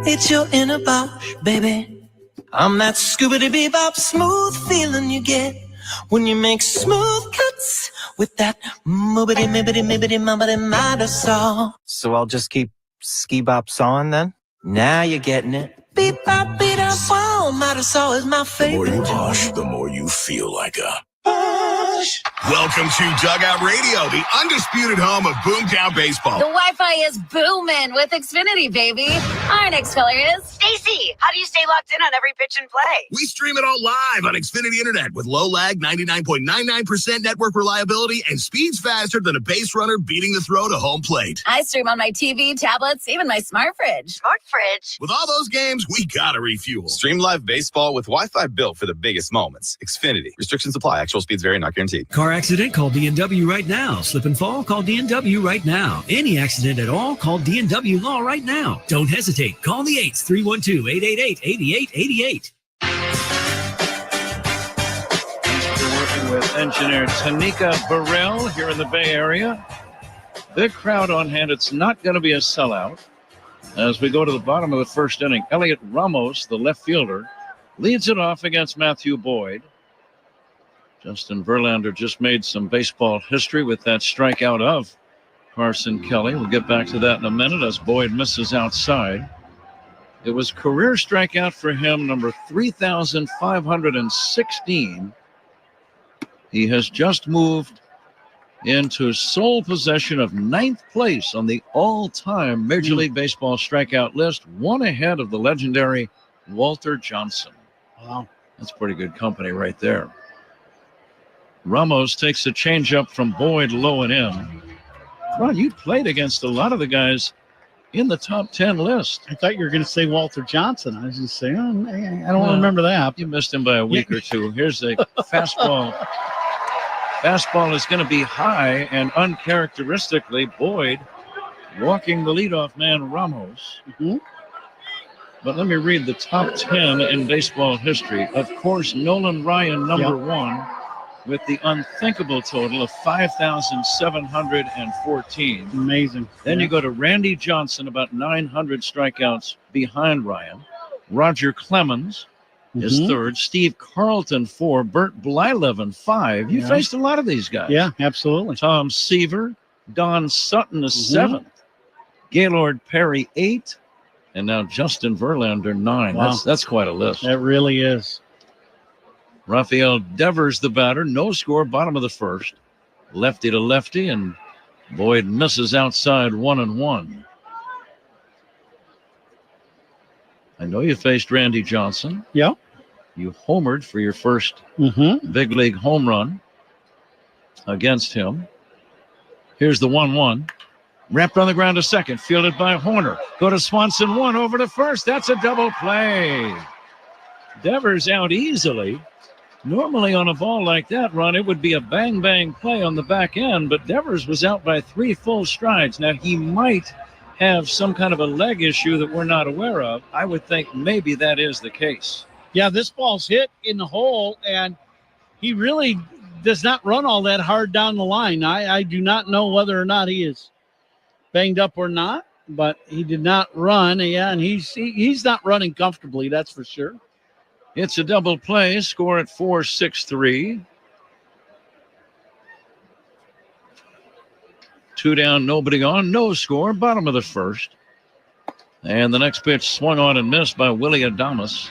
It's your inner Bosch, baby. I'm that scoobity-bebop smooth feeling you get when you make smooth cuts with that moobity-mibbity-mibbity-mubbity-miter saw. So I'll just keep ski-bop sawing then? Now you're getting it. Beep-bop, beat-up, wow, miter saw is my favorite. The more you Bosch, the more you feel like a Bosch. Welcome to Dugout Radio, the undisputed home of Boomtown Baseball. The Wi-Fi is booming with Xfinity, baby. Our next caller is Stacy. How do you stay locked in on every pitch and play? We stream it all live on Xfinity Internet with low lag, 99.99% network reliability, and speeds faster than a base runner beating the throw to home plate. I stream on my TV, tablets, even my smart fridge. Smart fridge. With all those games, we gotta refuel. Stream live baseball with Wi-Fi built for the biggest moments. Xfinity. Restrictions apply. Actual speeds vary, not guaranteed. Car accident? Call D&W right now. Slip and fall? Call D&W right now. Any accident at all? Call D&W Law right now. Don't hesitate. Call the 8s, 312-888-8888. We're working with engineer Tanika Burrell here in the Bay Area. Big crowd on hand. It's not going to be a sellout. As we go to the bottom of the first inning, Elliot Ramos, the left fielder, leads it off against Matthew Boyd. Justin Verlander just made some baseball history with that strikeout of Carson Kelly. We'll get back to that in a minute as Boyd misses outside. It was career strikeout for him, number 3,516. He has just moved into sole possession of 9th place on the all-time Major League Baseball strikeout list, one ahead of the legendary Walter Johnson. Wow. That's pretty good company right there. Ramos takes a changeup from Boyd low and in. Ron, you played against a lot of the guys in the top 10 list. I thought you were going to say Walter Johnson. I was just saying, I don't remember that. You missed him by a week or two. Here's a fastball. Fastball is going to be high, and uncharacteristically, Boyd walking the leadoff man, Ramos. Mm-hmm. But let me read the top 10 in baseball history. Of course, Nolan Ryan, number one, with the unthinkable total of 5,714. Amazing. Then you go to Randy Johnson, about 900 strikeouts behind Ryan. Roger Clemens is third. Steve Carlton, 4. Bert Blyleven, 5. You faced a lot of these guys. Yeah, absolutely. Tom Seaver. Don Sutton is 7th. Gaylord Perry, 8. And now Justin Verlander, 9. Wow. That's quite a list. That really is. Rafael Devers, the batter. No score, bottom of the first. Lefty to lefty, and Boyd misses outside 1-1. I know you faced Randy Johnson. Yeah. You homered for your first big league home run against him. Here's the 1-1. Wrapped on the ground to second. Fielded by Horner. Go to Swanson, 1 over to first. That's a double play. Devers out easily. Normally on a ball like that, Ron, it would be a bang-bang play on the back end, but Devers was out by 3 full strides. Now, he might have some kind of a leg issue that we're not aware of. I would think maybe that is the case. Yeah, this ball's hit in the hole, and he really does not run all that hard down the line. I do not know whether or not he is banged up or not, but he did not run. Yeah, and he's not running comfortably, that's for sure. It's a double play. Score at 4-6-3. 2 down, nobody on. No score. Bottom of the first. And the next pitch swung on and missed by Willie Adames.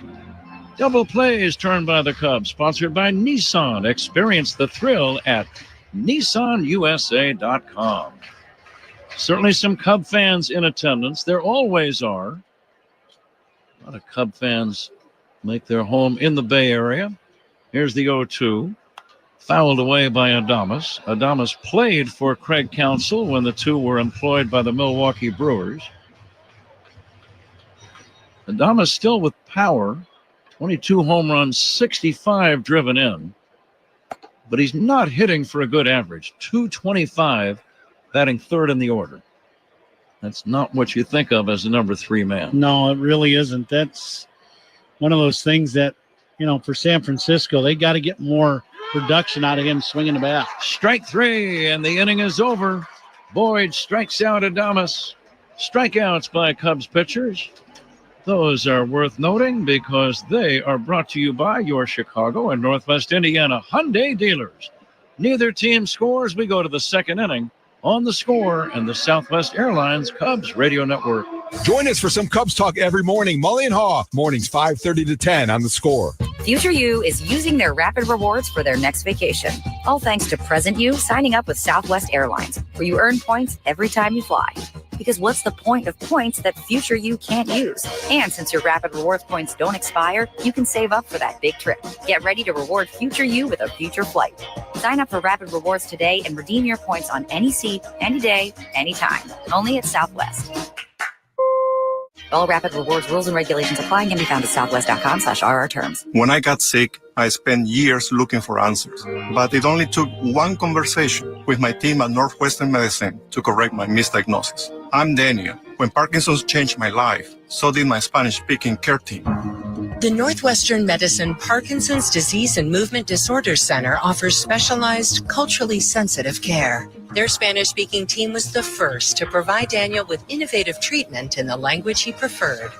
Double plays turned by the Cubs. Sponsored by Nissan. Experience the thrill at NissanUSA.com. Certainly some Cub fans in attendance. There always are. A lot of Cub fans make their home in the Bay Area. Here's the 0-2. Fouled away by Adames. Adames played for Craig Counsell when the two were employed by the Milwaukee Brewers. Adames still with power. 22 home runs, 65 driven in. But he's not hitting for a good average. .225, batting third in the order. That's not what you think of as a number 3 man. No, it really isn't. That's one of those things that, for San Francisco, they got to get more production out of him swinging the bat. Strike 3, and the inning is over. Boyd strikes out Adames. Strikeouts by Cubs pitchers. Those are worth noting because they are brought to you by your Chicago and Northwest Indiana Hyundai dealers. Neither team scores. We go to the second inning on The Score and the Southwest Airlines Cubs Radio Network. Join us for some Cubs talk every morning. Mully and Haw, mornings 5:30 to 10 on The Score. Future You is using their rapid rewards for their next vacation. All thanks to present you signing up with Southwest Airlines, where you earn points every time you fly. Because what's the point of points that future you can't use? And since your rapid rewards points don't expire, you can save up for that big trip. Get ready to reward future you with a future flight. Sign up for rapid rewards today and redeem your points on any seat, any day, anytime. Only at Southwest. All rapid rewards rules and regulations apply and can be found at southwest.com/RR terms. When I got sick, I spent years looking for answers, but it only took one conversation with my team at Northwestern Medicine to correct my misdiagnosis. I'm Daniel. When Parkinson's changed my life, so did my Spanish-speaking care team. The Northwestern Medicine Parkinson's Disease and Movement Disorders Center offers specialized, culturally sensitive care. Their Spanish-speaking team was the first to provide Daniel with innovative treatment in the language he preferred.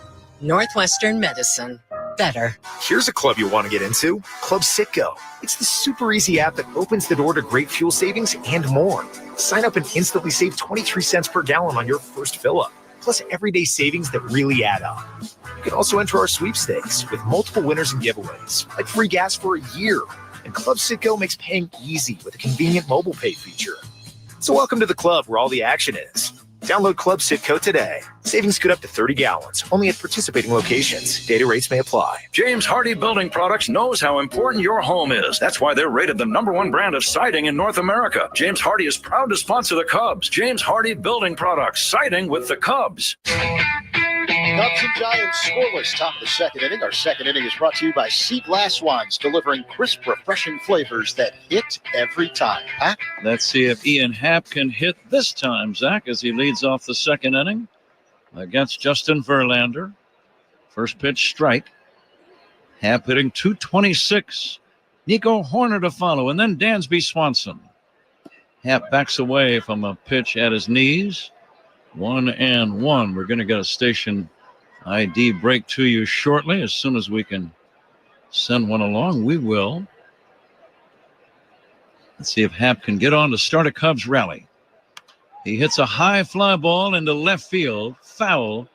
Northwestern Medicine. Better. Here's a club you want to get into, Club Citgo. It's the super easy app that opens the door to great fuel savings and more. Sign up and instantly save 23 cents per gallon on your first fill-up, plus everyday savings that really add up. You can also enter our sweepstakes with multiple winners and giveaways, like free gas for a year. And Club Citgo makes paying easy with a convenient mobile pay feature. So welcome to the club where all the action is. Download Club Citgo today. Savings good up to 30 gallons, only at participating locations. Data rates may apply. James Hardie Building Products knows how important your home is. That's why they're rated the #1 brand of siding in North America. James Hardie is proud to sponsor the Cubs. James Hardie Building Products, siding with the Cubs. Cubs and Giants scoreless, top of the second inning. Our second inning is brought to you by Sea Glass Wines, delivering crisp, refreshing flavors that hit every time. Huh? Let's see if Ian Happ can hit this time, Zach, as he leads off the second inning against Justin Verlander. First pitch, strike. Happ hitting .226. Nico Horner to follow, and then Dansby Swanson. Happ backs away from a pitch at his knees. 1-1. We're going to get a station ID break to you shortly. As soon as we can send one along, we will. Let's see if Happ can get on to start a Cubs rally. He hits a high fly ball into left field, foul,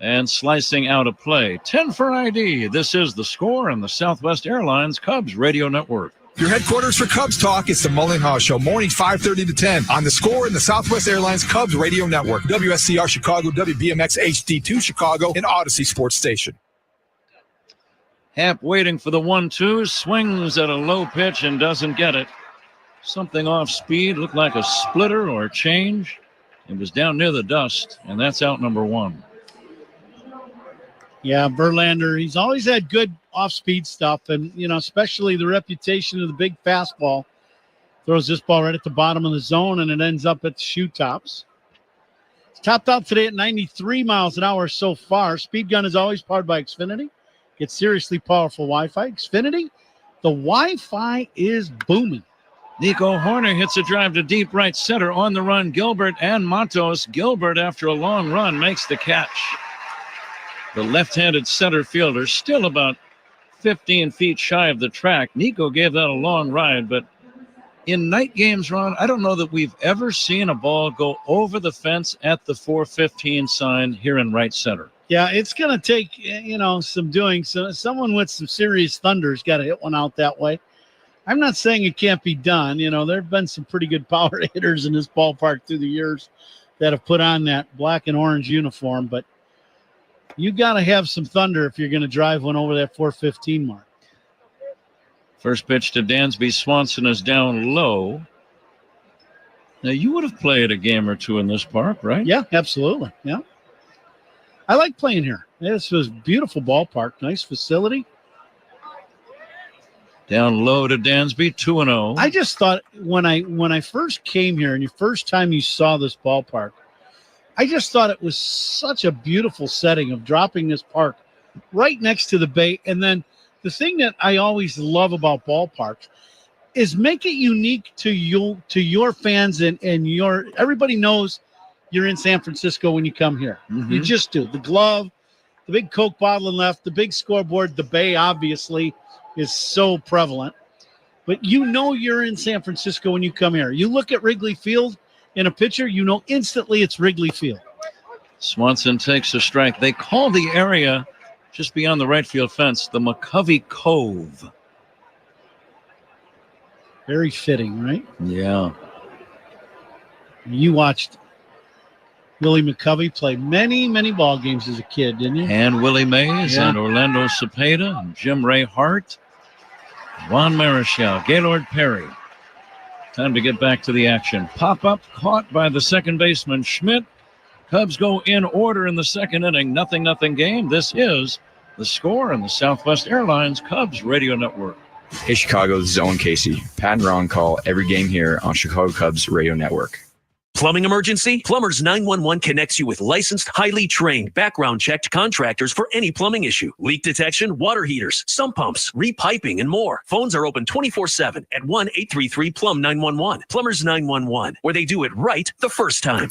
and slicing out of play. 10 for ID. This is The Score on the Southwest Airlines Cubs Radio Network. Your headquarters for Cubs Talk is the Mullen Haw Show, morning 5:30 to 10 on The Score and the Southwest Airlines Cubs Radio Network, WSCR Chicago, WBMX HD2 Chicago, and Odyssey Sports Station. Happ waiting for the 1-2, swings at a low pitch and doesn't get it. Something off speed, looked like a splitter or a change. It was down near the dust, and that's out number 1. Yeah, Verlander, he's always had good off-speed stuff, and, especially the reputation of the big fastball. Throws this ball right at the bottom of the zone, and it ends up at the shoe tops. It's topped out today at 93 miles an hour so far. Speed gun is always powered by Xfinity. Gets seriously powerful Wi-Fi. Xfinity, the Wi-Fi is booming. Nico Horner hits a drive to deep right center. On the run, Gilbert and Matos. Gilbert, after a long run, makes the catch. The left-handed center fielder still about 15 feet shy of the track. Nico gave that a long ride, but in night games, Ron, I don't know that we've ever seen a ball go over the fence at the 415 sign here in right center. Yeah, it's going to take, some doing. So someone with some serious thunder's got to hit one out that way. I'm not saying it can't be done. There have been some pretty good power hitters in this ballpark through the years that have put on that black and orange uniform, but you got to have some thunder if you're going to drive one over that 415 mark. First pitch to Dansby Swanson is down low. Now, you would have played a game or two in this park, right? Yeah, absolutely. Yeah. I like playing here. This was a beautiful ballpark. Nice facility. Down low to Dansby, 2-0. I just thought when I first came here and the first time you saw this ballpark, I just thought it was such a beautiful setting of dropping this park right next to the bay. And then the thing that I always love about ballparks is make it unique to your fans and everybody knows you're in San Francisco when you come here. Mm-hmm. You just do. The glove, the big Coke bottle in left, the big scoreboard, the bay obviously is so prevalent. But you're in San Francisco when you come here. You look at Wrigley Field in a picture, instantly it's Wrigley Field. Swanson takes a strike. They call the area just beyond the right field fence the McCovey Cove. Very fitting, right? Yeah. You watched Willie McCovey play many, many ball games as a kid, didn't you? And Willie Mays and Orlando Cepeda and Jim Ray Hart, Juan Marichal, Gaylord Perry. Time to get back to the action. Pop-up caught by the second baseman, Schmidt. Cubs go in order in the second inning. 0-0 game. This is The Score on the Southwest Airlines Cubs Radio Network. Hey, Chicago, this is Owen Casey. Pat and Ron call every game here on Chicago Cubs Radio Network. Plumbing emergency? Plumbers 911 connects you with licensed, highly trained, background-checked contractors for any plumbing issue. Leak detection, water heaters, sump pumps, repiping, and more. Phones are open 24/7 at 1-833-PLUM-911. Plumbers 911, where they do it right the first time.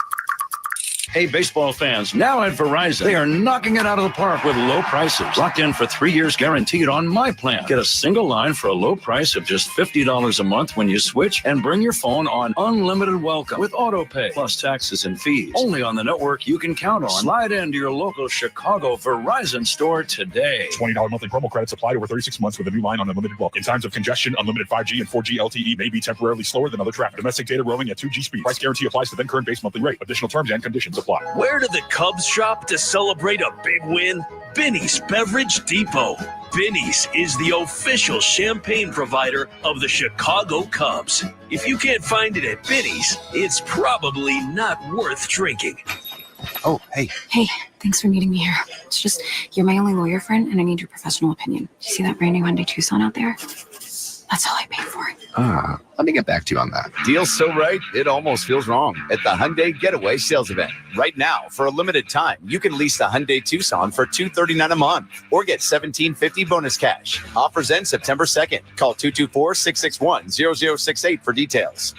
Hey, baseball fans, now at Verizon, they are knocking it out of the park with low prices. Locked in for 3 years guaranteed on my plan. Get a single line for a low price of just $50 a month when you switch, and bring your phone on unlimited welcome with auto pay, plus taxes and fees. Only on the network you can count on. Slide into your local Chicago Verizon store today. $20 monthly promo credits applied over 36 months with a new line on unlimited welcome. In times of congestion, unlimited 5G and 4G LTE may be temporarily slower than other traffic. Domestic data roaming at 2G speed. Price guarantee applies to then current base monthly rate. Additional terms and conditions apply. Where do the Cubs shop to celebrate a big win? Binny's Beverage Depot. Binny's is the official champagne provider of the Chicago Cubs. If you can't find it at Binny's, it's probably not worth drinking. Oh, hey. Hey, thanks for meeting me here. It's just, you're my only lawyer friend, and I need your professional opinion. Do you see that brand new Hyundai Tucson out there? That's all I paid for it. Let me get back to you on that. Deal's so right, it almost feels wrong. At the Hyundai Getaway Sales Event. Right now, for a limited time, you can lease the Hyundai Tucson for $239 a month or get $1,750 bonus cash. Offers end September 2nd. Call 224-661-0068 for details.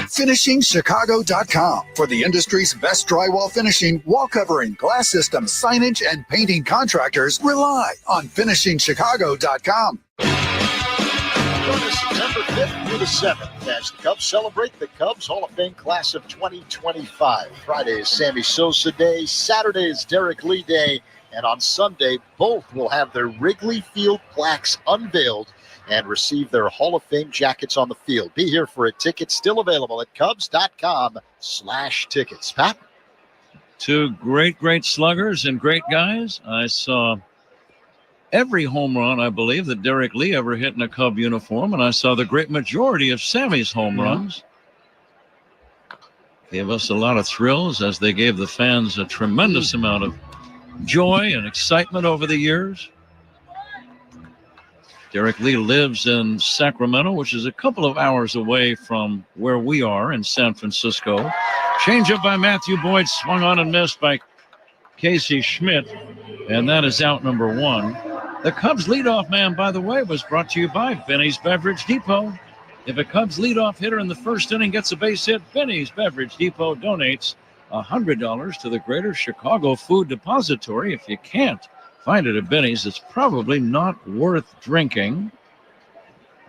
FinishingChicago.com for the industry's best drywall finishing, wall covering, glass systems, signage, and painting contractors. Rely on FinishingChicago.com. Join us September 5th through the 7th as the Cubs celebrate the Cubs Hall of Fame class of 2025. Friday is Sammy Sosa Day, Saturday is Derek Lee Day, and on Sunday, both will have their Wrigley Field plaques unveiled and receive their Hall of Fame jackets on the field. Be here for a ticket, still available at Cubs.com/tickets. Pat? Two great sluggers and great guys. I saw every home run, I believe, that Derek Lee ever hit in a Cub uniform, and I saw the great majority of Sammy's home runs. Gave us a lot of thrills as they gave the fans a tremendous amount of joy and excitement over the years. Derek Lee lives in Sacramento, which is a couple of hours away from where we are in San Francisco. Changeup by Matthew Boyd, swung on and missed by Casey Schmidt, and that is out number one. The Cubs leadoff man, by the way, was brought to you by Binny's Beverage Depot. If a Cubs leadoff hitter in the first inning gets a base hit, Binny's Beverage Depot donates $100 to the Greater Chicago Food Depository. If you can't find it at Binny's, it's probably not worth drinking.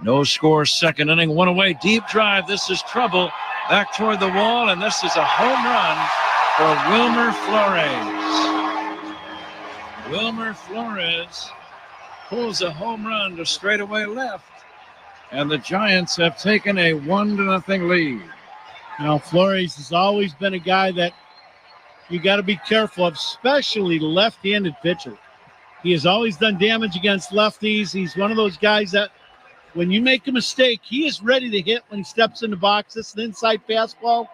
No score, second inning, one away, deep drive. This is trouble. Back toward the wall, and this is a home run for Wilmer Flores. Wilmer Flores pulls a home run to straightaway left, and the Giants have taken a 1-0 lead. Now, Flores has always been a guy that you got to be careful of, especially left-handed pitcher. He has always done damage against lefties. He's one of those guys that when you make a mistake, he is ready to hit when he steps in the box. This is an inside fastball,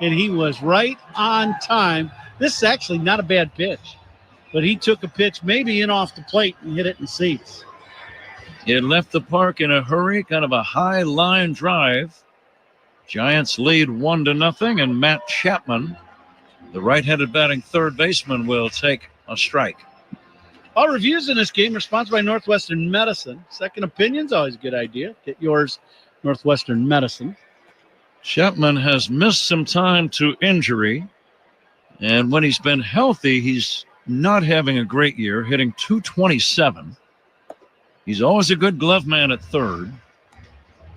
and he was right on time. This is actually not a bad pitch, but he took a pitch maybe in off the plate and hit it in seats. It left the park in a hurry, kind of a high line drive. Giants lead 1-0, and Matt Chapman, the right-handed batting third baseman, will take a strike. All reviews in this game are sponsored by Northwestern Medicine. Second opinion's always a good idea. Get yours, Northwestern Medicine. Chapman has missed some time to injury, and when he's been healthy, he's not having a great year, hitting .227. He's always a good glove man at third.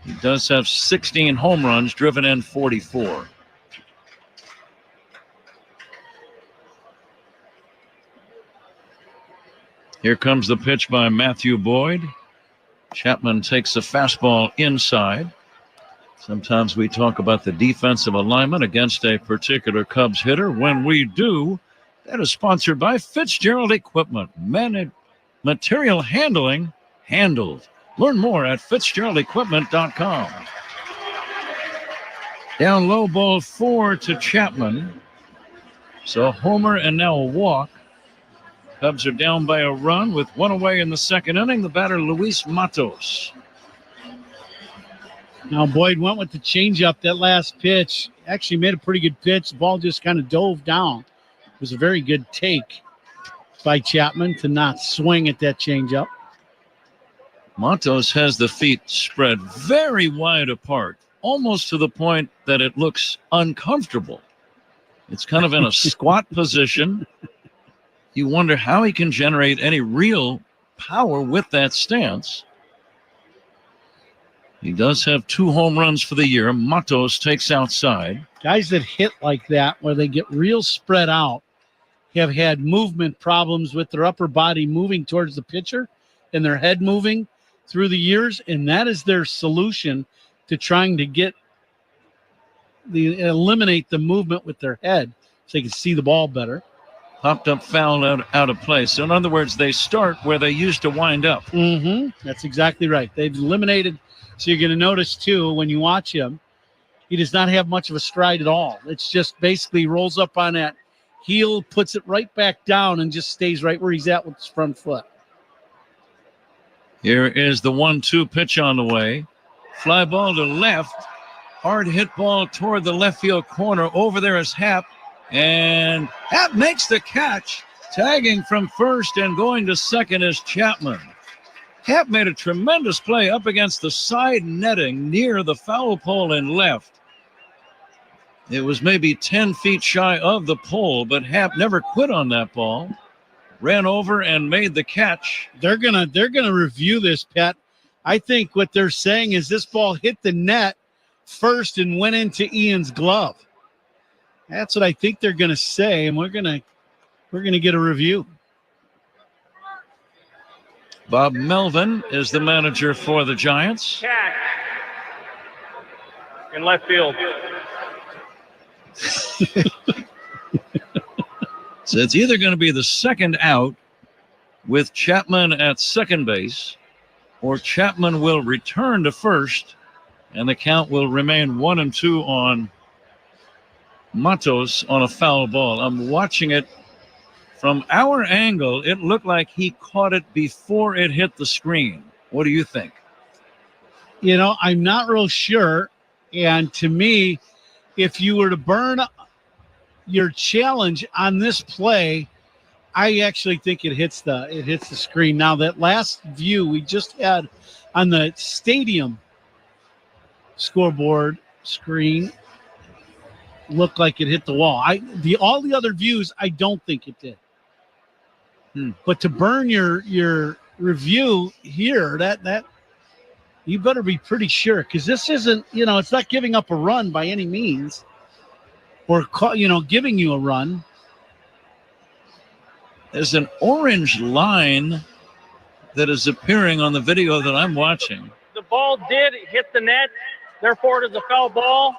He does have 16 home runs, driven in 44. Here comes the pitch by Matthew Boyd. Chapman takes a fastball inside. Sometimes we talk about the defensive alignment against a particular Cubs hitter. When we do, that is sponsored by Fitzgerald Equipment. Material handling handled. Learn more at FitzgeraldEquipment.com. Down low, ball 4 to Chapman. So a homer and now a walk. Cubs are down by a run with one away in the second inning. The batter, Luis Matos. Now Boyd went with the changeup that last pitch. Actually made a pretty good pitch. The ball just kind of dove down. It was a very good take by Chapman to not swing at that changeup. Matos has the feet spread very wide apart, almost to the point that it looks uncomfortable. It's kind of in a squat position. You wonder how he can generate any real power with that stance. He does have 2 home runs for the year. Matos takes outside. Guys that hit like that, where they get real spread out, have had movement problems with their upper body moving towards the pitcher and their head moving through the years, and that is their solution to trying to eliminate the movement with their head so they can see the ball better. Popped up foul out of place. So in other words, they start where they used to wind up. Mm-hmm. That's exactly right. They've eliminated. So you're going to notice, too, when you watch him, he does not have much of a stride at all. It's just basically rolls up on that heel, puts it right back down, and just stays right where he's at with his front foot. Here is the 1-2 pitch on the way. Fly ball to left. Hard hit ball toward the left field corner. Over there is Happ. And Happ makes the catch. Tagging from first and going to second is Chapman. Happ made a tremendous play up against the side netting near the foul pole in left. It was maybe 10 feet shy of the pole, but Happ never quit on that ball. Ran over and made the catch. They're gonna review this, Pat. I think what they're saying is this ball hit the net first and went into Ian's glove. That's what I think they're gonna say, and we're gonna get a review. Bob Melvin is the manager for the Giants. Catch in left field. So it's either going to be the second out with Chapman at second base, or Chapman will return to first, and the count will remain 1-2 on Matos on a foul ball. I'm watching it from our angle. It looked like he caught it before it hit the screen. What do you think? You know, I'm not real sure. And to me, if you were to burn your challenge on this play, I actually think it hits the screen. Now, that last view we just had on the stadium scoreboard screen looked like it hit the wall. All the other views, I don't think it did. But to burn your review here, that you better be pretty sure, because this isn't, it's not giving up a run by any means, or giving you a run. There's an orange line that is appearing on the video that I'm watching. The ball did hit the net, therefore it is a foul ball.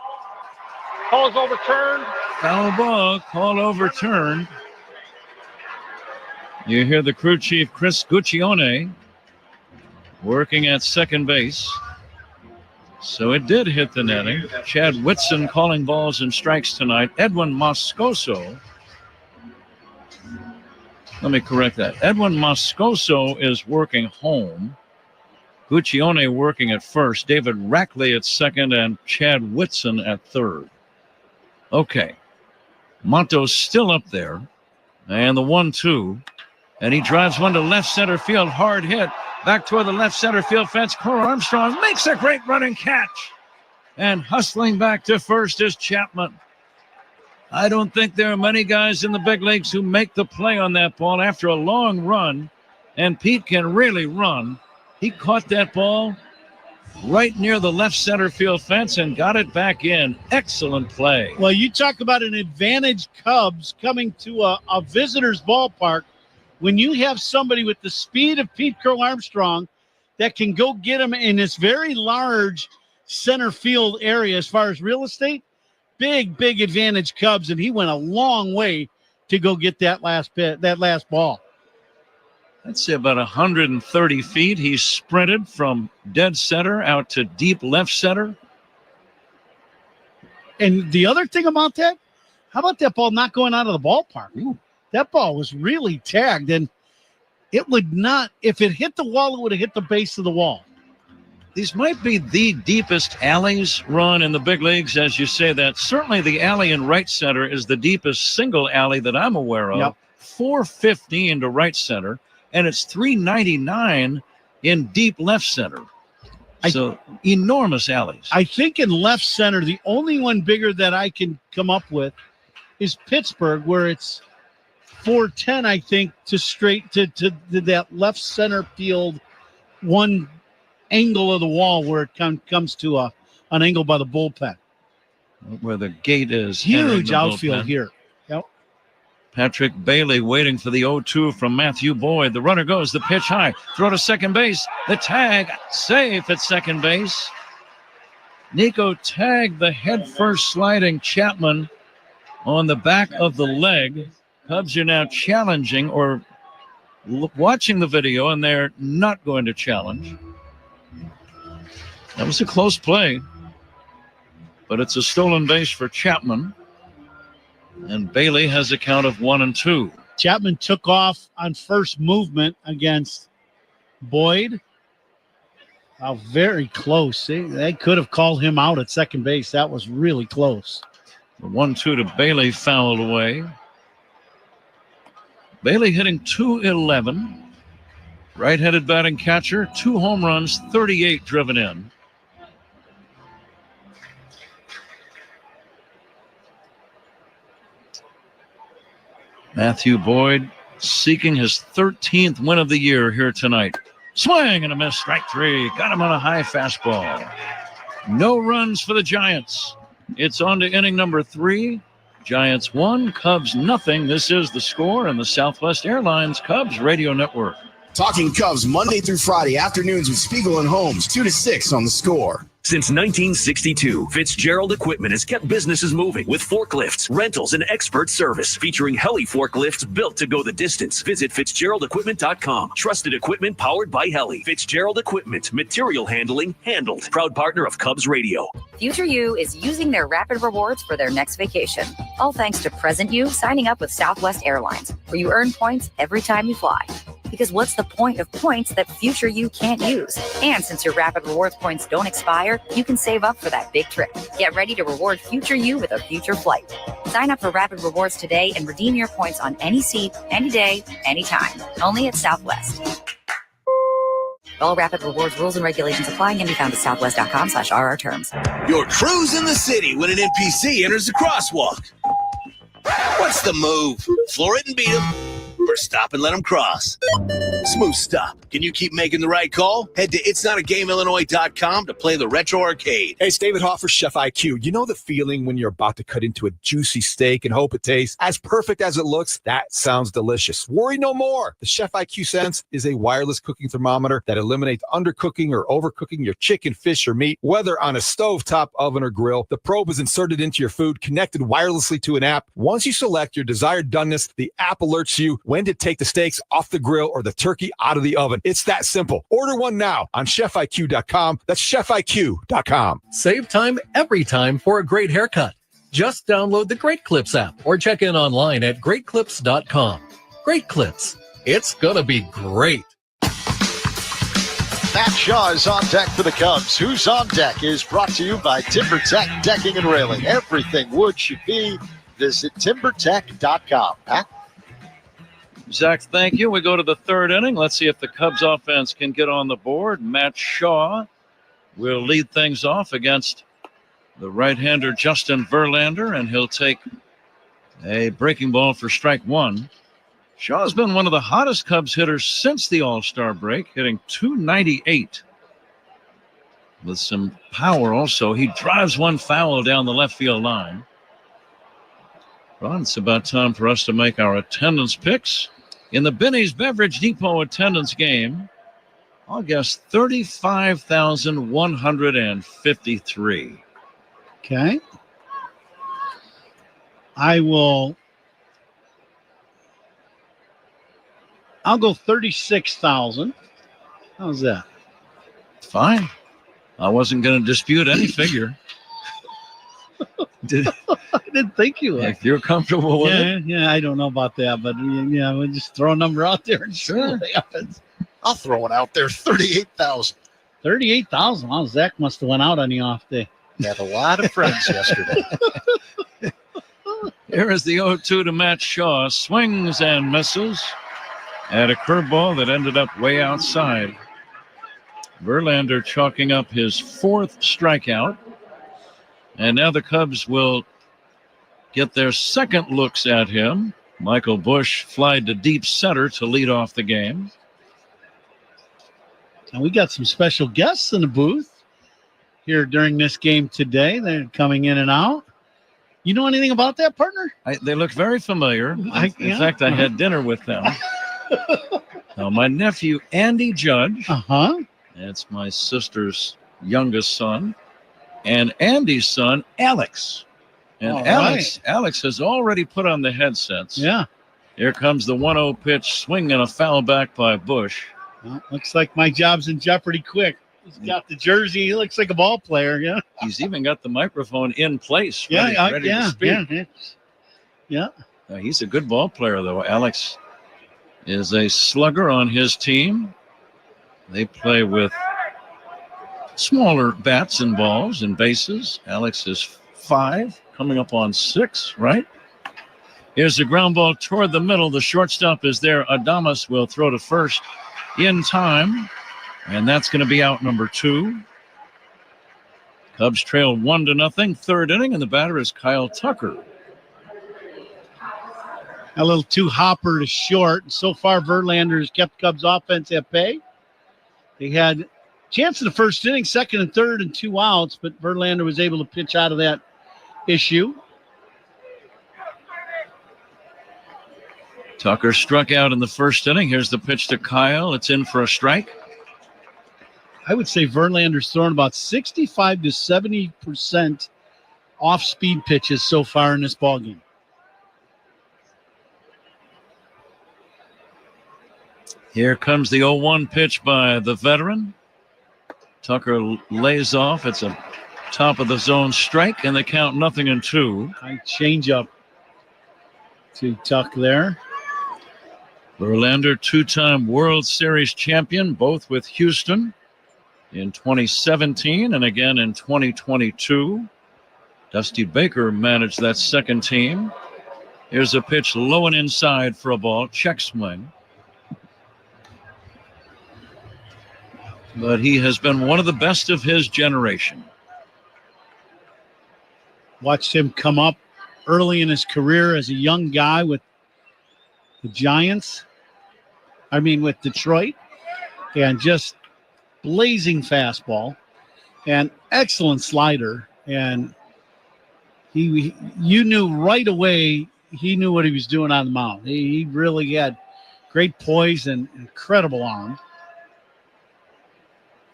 Call is overturned. Foul ball, call overturned. You hear the crew chief, Chris Guccione, working at second base. So it did hit the netting. Chad Whitson calling balls and strikes tonight. Edwin Moscoso. Let me correct that. Edwin Moscoso is working home. Guccione working at first. David Rackley at second, and Chad Whitson at third. Okay. Monto's still up there. And the 1-2. And he drives one to left center field. Hard hit. Back toward the left center field fence. Cole Armstrong makes a great running catch. And hustling back to first is Chapman. I don't think there are many guys in the big leagues who make the play on that ball after a long run. And Pete can really run. He caught that ball right near the left center field fence and got it back in. Excellent play. Well, you talk about an advantage Cubs coming to a visitor's ballpark. When you have somebody with the speed of Pete Crow Armstrong that can go get him in this very large center field area as far as real estate, big advantage Cubs, and he went a long way to go get that last ball. I'd say about 130 feet. He sprinted from dead center out to deep left center. And the other thing about that, how about that ball not going out of the ballpark? Ooh. That ball was really tagged, and it would not, if it hit the wall, it would have hit the base of the wall. these might be the deepest alleys run in the big leagues, as you say that. Certainly the alley in right center is the deepest single alley that I'm aware of. Yep. 415 to right center, and it's 399 in deep left center. So enormous alleys. I think in left center, the only one bigger that I can come up with is Pittsburgh, where it's 410, I think, to that left center field, one angle of the wall where it comes to an angle by the bullpen. Where the gate is. Huge outfield here. Yep. Patrick Bailey waiting for the 0-2 from Matthew Boyd. The runner goes, the pitch high. Throw to second base. The tag, safe at second base. Nico tagged the head-first sliding Chapman on the back of the leg. Cubs are now challenging or watching the video, and they're not going to challenge. That was a close play, but it's a stolen base for Chapman. And Bailey has a count of 1-2. Chapman took off on first movement against Boyd. Very close. They could have called him out at second base. That was really close. The 1-2 to Bailey fouled away. Bailey hitting .211. Right-handed batting catcher, 2 home runs, 38 driven in. Matthew Boyd seeking his 13th win of the year here tonight. Swing and a miss, strike 3. Got him on a high fastball. No runs for the Giants. It's on to inning number 3. Giants 1, Cubs nothing. This is The Score and the Southwest Airlines Cubs Radio Network. Talking Cubs Monday through Friday afternoons with Spiegel and Holmes, 2 to 6 on The Score. Since 1962, Fitzgerald Equipment has kept businesses moving with forklifts, rentals, and expert service, featuring heli forklifts built to go the distance. Visit FitzgeraldEquipment.com. Trusted equipment powered by Heli. Fitzgerald Equipment, material handling handled. Proud partner of Cubs Radio. Future You is using their rapid rewards for their next vacation. All thanks to present you signing up with Southwest Airlines, where you earn points every time you fly. Because what's the point of points that future you can't use? And since your rapid rewards points don't expire, you can save up for that big trip. Get ready to reward future you with a future flight. Sign up for rapid rewards today and redeem your points on any seat, any day, anytime. Only at Southwest. All rapid rewards rules and regulations apply and can be found at southwest.com/RR terms. You're cruising the city when an NPC enters the crosswalk. What's the move? Floor it and beat him. Or stop and let them cross. Smooth stop. Can you keep making the right call? Head to itsnotagameillinois.com to play the retro arcade. Hey, it's David Hoffer, Chef IQ. You know the feeling when you're about to cut into a juicy steak and hope it tastes as perfect as it looks? That sounds delicious. Worry no more. The Chef IQ Sense is a wireless cooking thermometer that eliminates undercooking or overcooking your chicken, fish, or meat, whether on a stovetop, oven, or grill. The probe is inserted into your food, connected wirelessly to an app. Once you select your desired doneness, the app alerts you when to take the steaks off the grill or the turkey out of the oven. It's that simple. Order one now on chefiq.com. That's chefiq.com. Save time every time for a great haircut. Just download the Great Clips app or check in online at greatclips.com. Great Clips. It's gonna be great. Matt Shaw is on deck for the Cubs. Who's on deck is brought to you by TimberTech Decking and Railing. Everything wood should be. Visit timbertech.com. Pat? Zach, thank you. We go to the 3rd inning. Let's see if the Cubs offense can get on the board. Matt Shaw will lead things off against the right-hander Justin Verlander, and he'll take a breaking ball for strike 1. Shaw's been one of the hottest Cubs hitters since the All-Star break, hitting .298 with some power also. He drives one foul down the left field line. Well, it's about time for us to make our attendance picks. In the Benny's Beverage Depot attendance game, I'll guess 35,153. Okay. I'll go 36,000. How's that? Fine. I wasn't going to dispute any figure. I didn't think you would. If you're comfortable with it. Yeah, I don't know about that, but yeah, we'll just throw a number out there and see what happens. I'll throw one out there, 38,000. 38,000. Wow, Zach must have went out on the off day. Had a lot of friends yesterday. Here is the 0-2 to Matt Shaw. Swings and misses at a curveball that ended up way outside. Verlander chalking up his 4th strikeout. And now the Cubs will get their second looks at him. Michael Busch flied to deep center to lead off the game. And we got some special guests in the booth here during this game today. They're coming in and out. You know anything about that, partner? They look very familiar. In fact, I had dinner with them. Now, my nephew, Andy Judge. That's my sister's youngest son. And Andy's son, Alex. And Alex has already put on the headsets. Yeah. Here comes the 1-0 pitch, swing and a foul back by Busch. Well, looks like my job's in jeopardy quick. He's got the jersey. He looks like a ball player, yeah. He's even got the microphone in place, ready to speak. Yeah. He's a good ball player, though. Alex is a slugger on his team. They play with smaller bats and balls and bases. Alex is 5, coming up on 6, right? Here's a ground ball toward the middle. The shortstop is there. Adames will throw to first in time, and that's going to be out number 2. Cubs trail 1-0, 3rd inning, and the batter is Kyle Tucker. A little too hopper to short. So far, Verlander has kept Cubs offense at bay. They had chance in the first inning, 2nd and 3rd, and 2 outs, but Verlander was able to pitch out of that issue. Tucker struck out in the first inning. Here's the pitch to Kyle. It's in for a strike. I would say Verlander's thrown about 65 to 70% off-speed pitches so far in this ballgame. Here comes the 0-1 pitch by the veteran. Tucker lays off. It's a top of the zone strike, and they count 0-2. High changeup to Tuck there. Verlander, 2-time World Series champion, both with Houston in 2017 and again in 2022. Dusty Baker managed that second team. Here's a pitch low and inside for a ball, check swing. But he has been one of the best of his generation. Watched him come up early in his career as a young guy with the Giants. With Detroit. And just blazing fastball and excellent slider. And you knew right away he knew what he was doing on the mound. He really had great poise and incredible arm.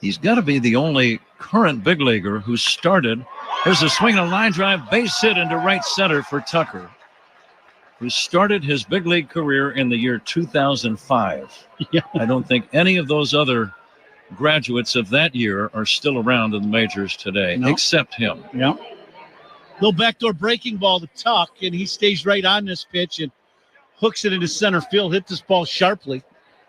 He's got to be the only current big leaguer who started. Here's a swing and a line drive, base hit into right center for Tucker, who started his big league career in the year 2005. Yeah. I don't think any of those other graduates of that year are still around in the majors today, except him. Yeah. Little backdoor breaking ball to Tuck, and he stays right on this pitch and hooks it into center field, hit this ball sharply,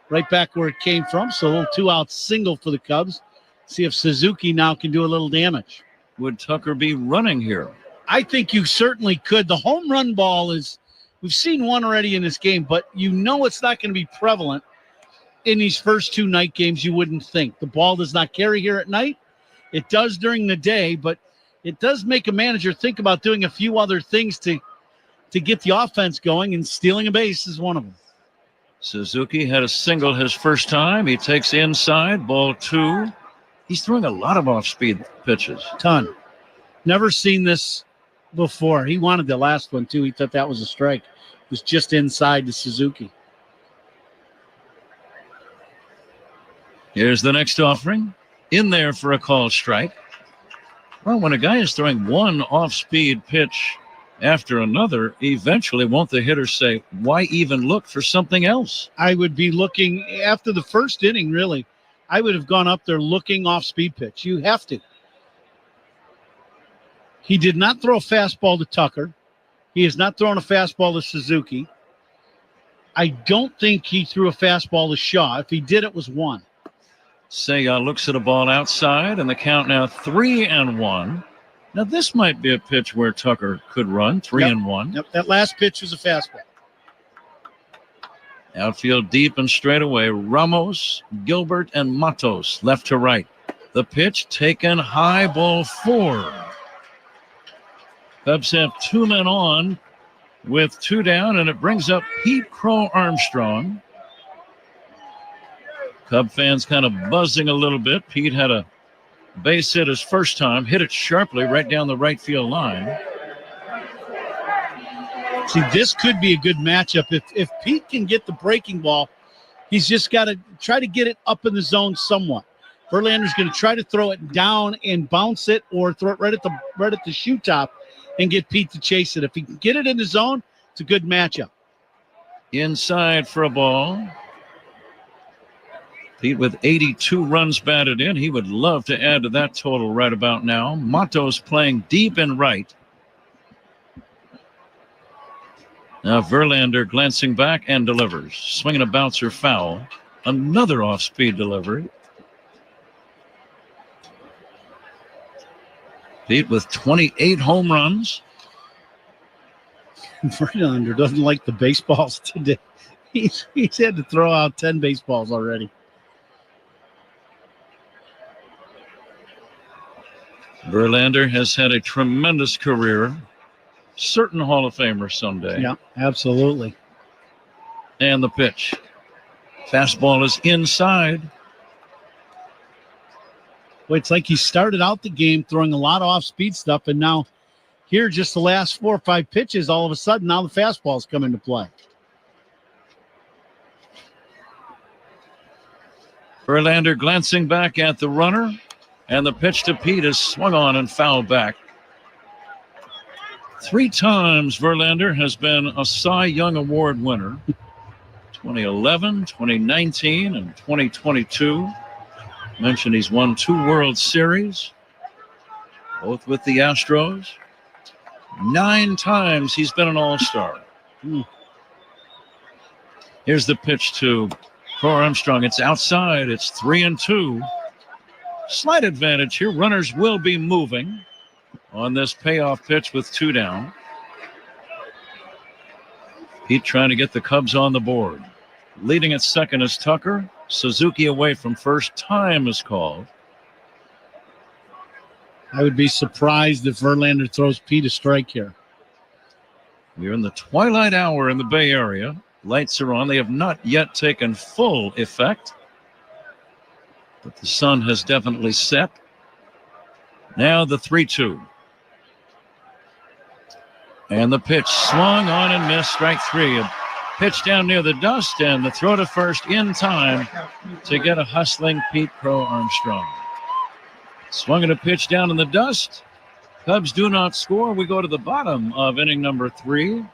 right back where it came from. So a little 2-out single for the Cubs. See if Suzuki now can do a little damage. Would Tucker be running here? I think you certainly could. The home run ball is, we've seen one already in this game, but you know it's not going to be prevalent in these first 2 night games. You wouldn't think. The ball does not carry here at night. It does during the day, but it does make a manager think about doing a few other things to get the offense going, and stealing a base is one of them. Suzuki had a single his first time. He takes inside, ball 2. He's throwing a lot of off-speed pitches. Ton. Never seen this before. He wanted the last one, too. He thought that was a strike. It was just inside to Suzuki. Here's the next offering. In there for a call strike. Well, when a guy is throwing one off-speed pitch after another, eventually won't the hitter say, why even look for something else? I would be looking, after the first inning, really, I would have gone up there looking off-speed pitch. You have to. He did not throw a fastball to Tucker. He has not thrown a fastball to Suzuki. I don't think he threw a fastball to Shaw. If he did, it was one. Seiya looks at a ball outside, and the count now 3-1. Now, this might be a pitch where Tucker could run, 3-1. Yep, that last pitch was a fastball. Outfield deep and straight away. Ramos, Gilbert, and Matos left to right. The pitch taken high, ball 4. Cubs have 2 men on with 2 down, and it brings up Pete Crow Armstrong. Cub fans kind of buzzing a little bit. Pete had a base hit his first time, hit it sharply right down the right field line. See, this could be a good matchup. If Pete can get the breaking ball, he's just got to try to get it up in the zone somewhat. Verlander's going to try to throw it down and bounce it, or throw it right at the shoe top and get Pete to chase it. If he can get it in the zone, it's a good matchup. Inside for a ball. Pete with 82 runs batted in. He would love to add to that total right about now. Matos playing deep and right. Now Verlander glancing back and delivers. Swinging a bouncer foul. Another off-speed delivery. Pete with 28 home runs. Verlander doesn't like the baseballs today. He's had to throw out 10 baseballs already. Verlander has had a tremendous career. Certain Hall of Famer someday. Yeah, absolutely. And the pitch. Fastball is inside. Well, it's like he started out the game throwing a lot of off-speed stuff, and now here just the last 4 or 5 pitches, all of a sudden now the fastballs come into play. Verlander glancing back at the runner. And the pitch to Pete is swung on and fouled back. 3 times Verlander has been a Cy Young Award winner. 2011, 2019, and 2022. Mentioned he's won 2 World Series, both with the Astros. 9 times he's been an All-Star. Here's the pitch to Crow Armstrong. It's outside. It's 3-2. Slight advantage here. Runners will be moving on this payoff pitch with 2 down. Pete trying to get the Cubs on the board. Leading at second is Tucker. Suzuki away from first. Time is called. I would be surprised if Verlander throws Pete a strike here. We're in the twilight hour in the Bay Area. Lights are on. They have not yet taken full effect, but the sun has definitely set. Now the 3-2. And the pitch swung on and missed. Strike 3. A pitch down near the dust, and the throw to first in time to get a hustling Pete Crow Armstrong. Swung at a pitch down in the dust. Cubs do not score. We go to the bottom of inning number 3.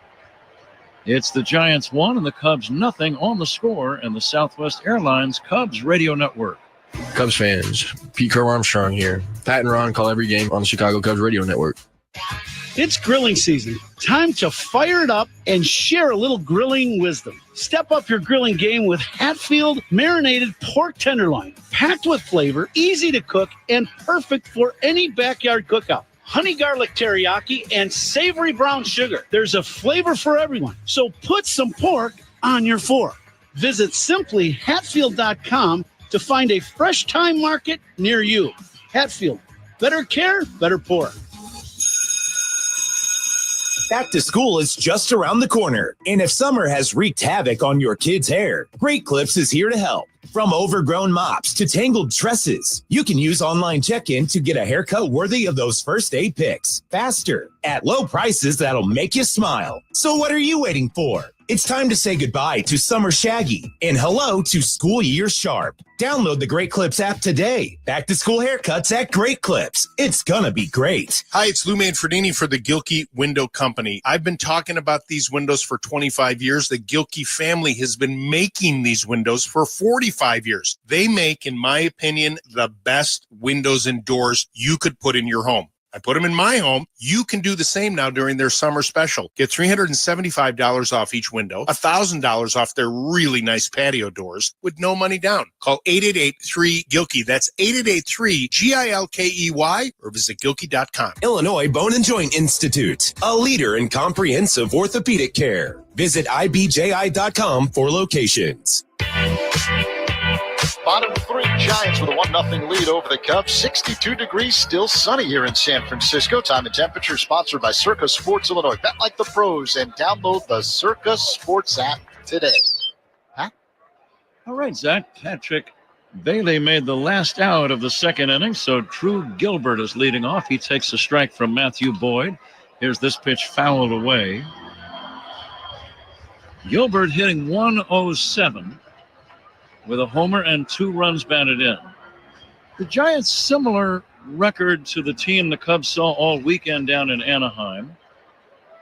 It's the Giants 1 and the Cubs nothing on the score and the Southwest Airlines Cubs Radio Network. Cubs fans, Pete Crow Armstrong here. Pat and Ron call every game on the Chicago Cubs Radio Network. It's grilling season. Time to fire it up and share a little grilling wisdom. Step up your grilling game with Hatfield marinated pork tenderloin. Packed with flavor, easy to cook, and perfect for any backyard cookout. Honey garlic teriyaki and savory brown sugar. There's a flavor for everyone. So put some pork on your fork. Visit simplyhatfield.com to find a fresh time market near you. Hatfield, better care, better pork. Back to school is just around the corner. And if summer has wreaked havoc on your kids' hair, Great Clips is here to help. From overgrown mops to tangled tresses, you can use online check-in to get a haircut worthy of those first day picks. Faster, at low prices that'll make you smile. So what are you waiting for? It's time to say goodbye to summer shaggy and hello to school year sharp. Download the Great Clips app today. Back to school haircuts at Great Clips. It's gonna be great. Hi, it's Lou Manfredini for the Gilkey Window Company. I've been talking about these windows for 25 years. The Gilkey family has been making these windows for 45 years. They make, in my opinion, the best windows and doors you could put in your home. I put them in my home. You can do the same now during their summer special. Get $375 off each window, $1,000 off their really nice patio doors with no money down. Call 888-3-GILKEY. That's 888-3-GILKEY or visit Gilkey.com. Illinois Bone and Joint Institute, a leader in comprehensive orthopedic care. Visit IBJI.com for locations. Bottom three, Giants with a 1-0 lead over the Cubs. 62 degrees, still sunny here in San Francisco. Time and temperature sponsored by Circa Sports Illinois. Bet like the pros and download the Circa Sports app today. All right, Zach. Patrick Bailey made the last out of the second inning, so Drew Gilbert is leading off. He takes a strike from Matthew Boyd. Here's this pitch fouled away. Gilbert hitting 107 with a homer and 2 runs batted in. The Giants' similar record to the team the Cubs saw all weekend down in Anaheim.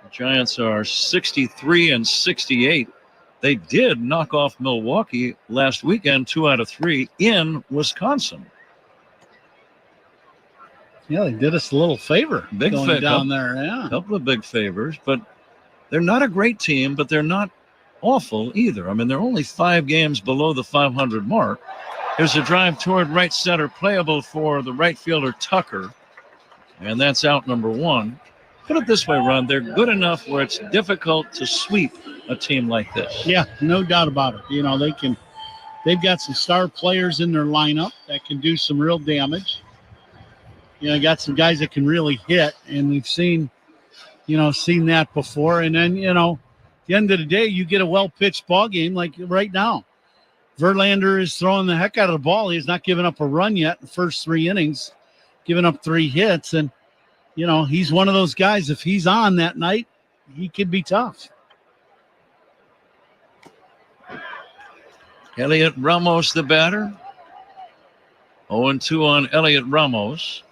The Giants are 63-68. They did knock off Milwaukee last weekend, 2 out of 3 in Wisconsin. Yeah, they did us a little favor. Big going down there, yeah. A couple of big favors, but they're not a great team, but they're not awful either. I mean, they're only 5 games below the 500 mark. Here's a drive toward right center, playable for the right fielder Tucker, and that's out number 1. Put it this way, Ron, they're good enough where it's difficult to sweep a team like this. Yeah, no doubt about it. You know, they've got some star players in their lineup that can do some real damage. You know, got some guys that can really hit, and we've seen that before. And then, at the end of the day, you get a well-pitched ball game like right now. Verlander is throwing the heck out of the ball. He's not given up a run yet in the first 3 innings, giving up 3 hits. And, he's one of those guys. If he's on that night, he could be tough. Elliot Ramos, the batter. 0-2 on Elliot Ramos.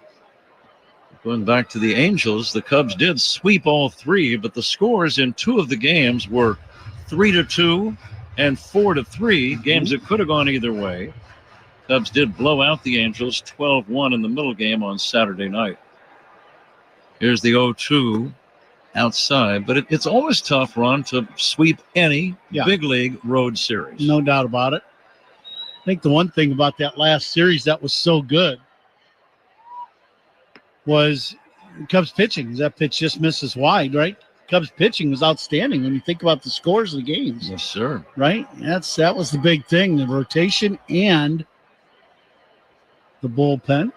Going back to the Angels, the Cubs did sweep all 3, but the scores in 2 of the games were 3-2 and 4-3, games that could have gone either way. Cubs did blow out the Angels 12-1 in the middle game on Saturday night. Here's the 0-2 outside, but it's always tough, Ron, to sweep any big league road series. No doubt about it. I think the one thing about that last series that was so good was Cubs pitching. That pitch just misses wide, right? Cubs pitching was outstanding when you think about the scores of the games. Yes, sir. Right? That was the big thing, the rotation and the bullpen.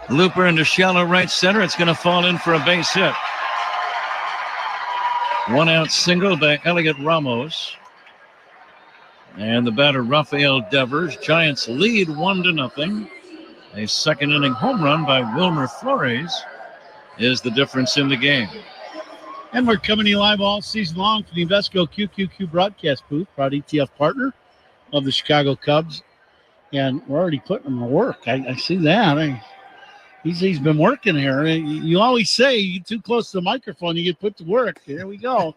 Looper into shallow right center. It's going to fall in for a base hit. 1-out single by Elliot Ramos. And the batter, Rafael Devers. Giants lead 1-0. A second inning home run by Wilmer Flores is the difference in the game. And we're coming to you live all season long from the Invesco QQQ broadcast booth, proud ETF partner of the Chicago Cubs. And we're already putting him to work. I see that. He's been working here. You always say you get too close to the microphone, you get put to work. Here we go.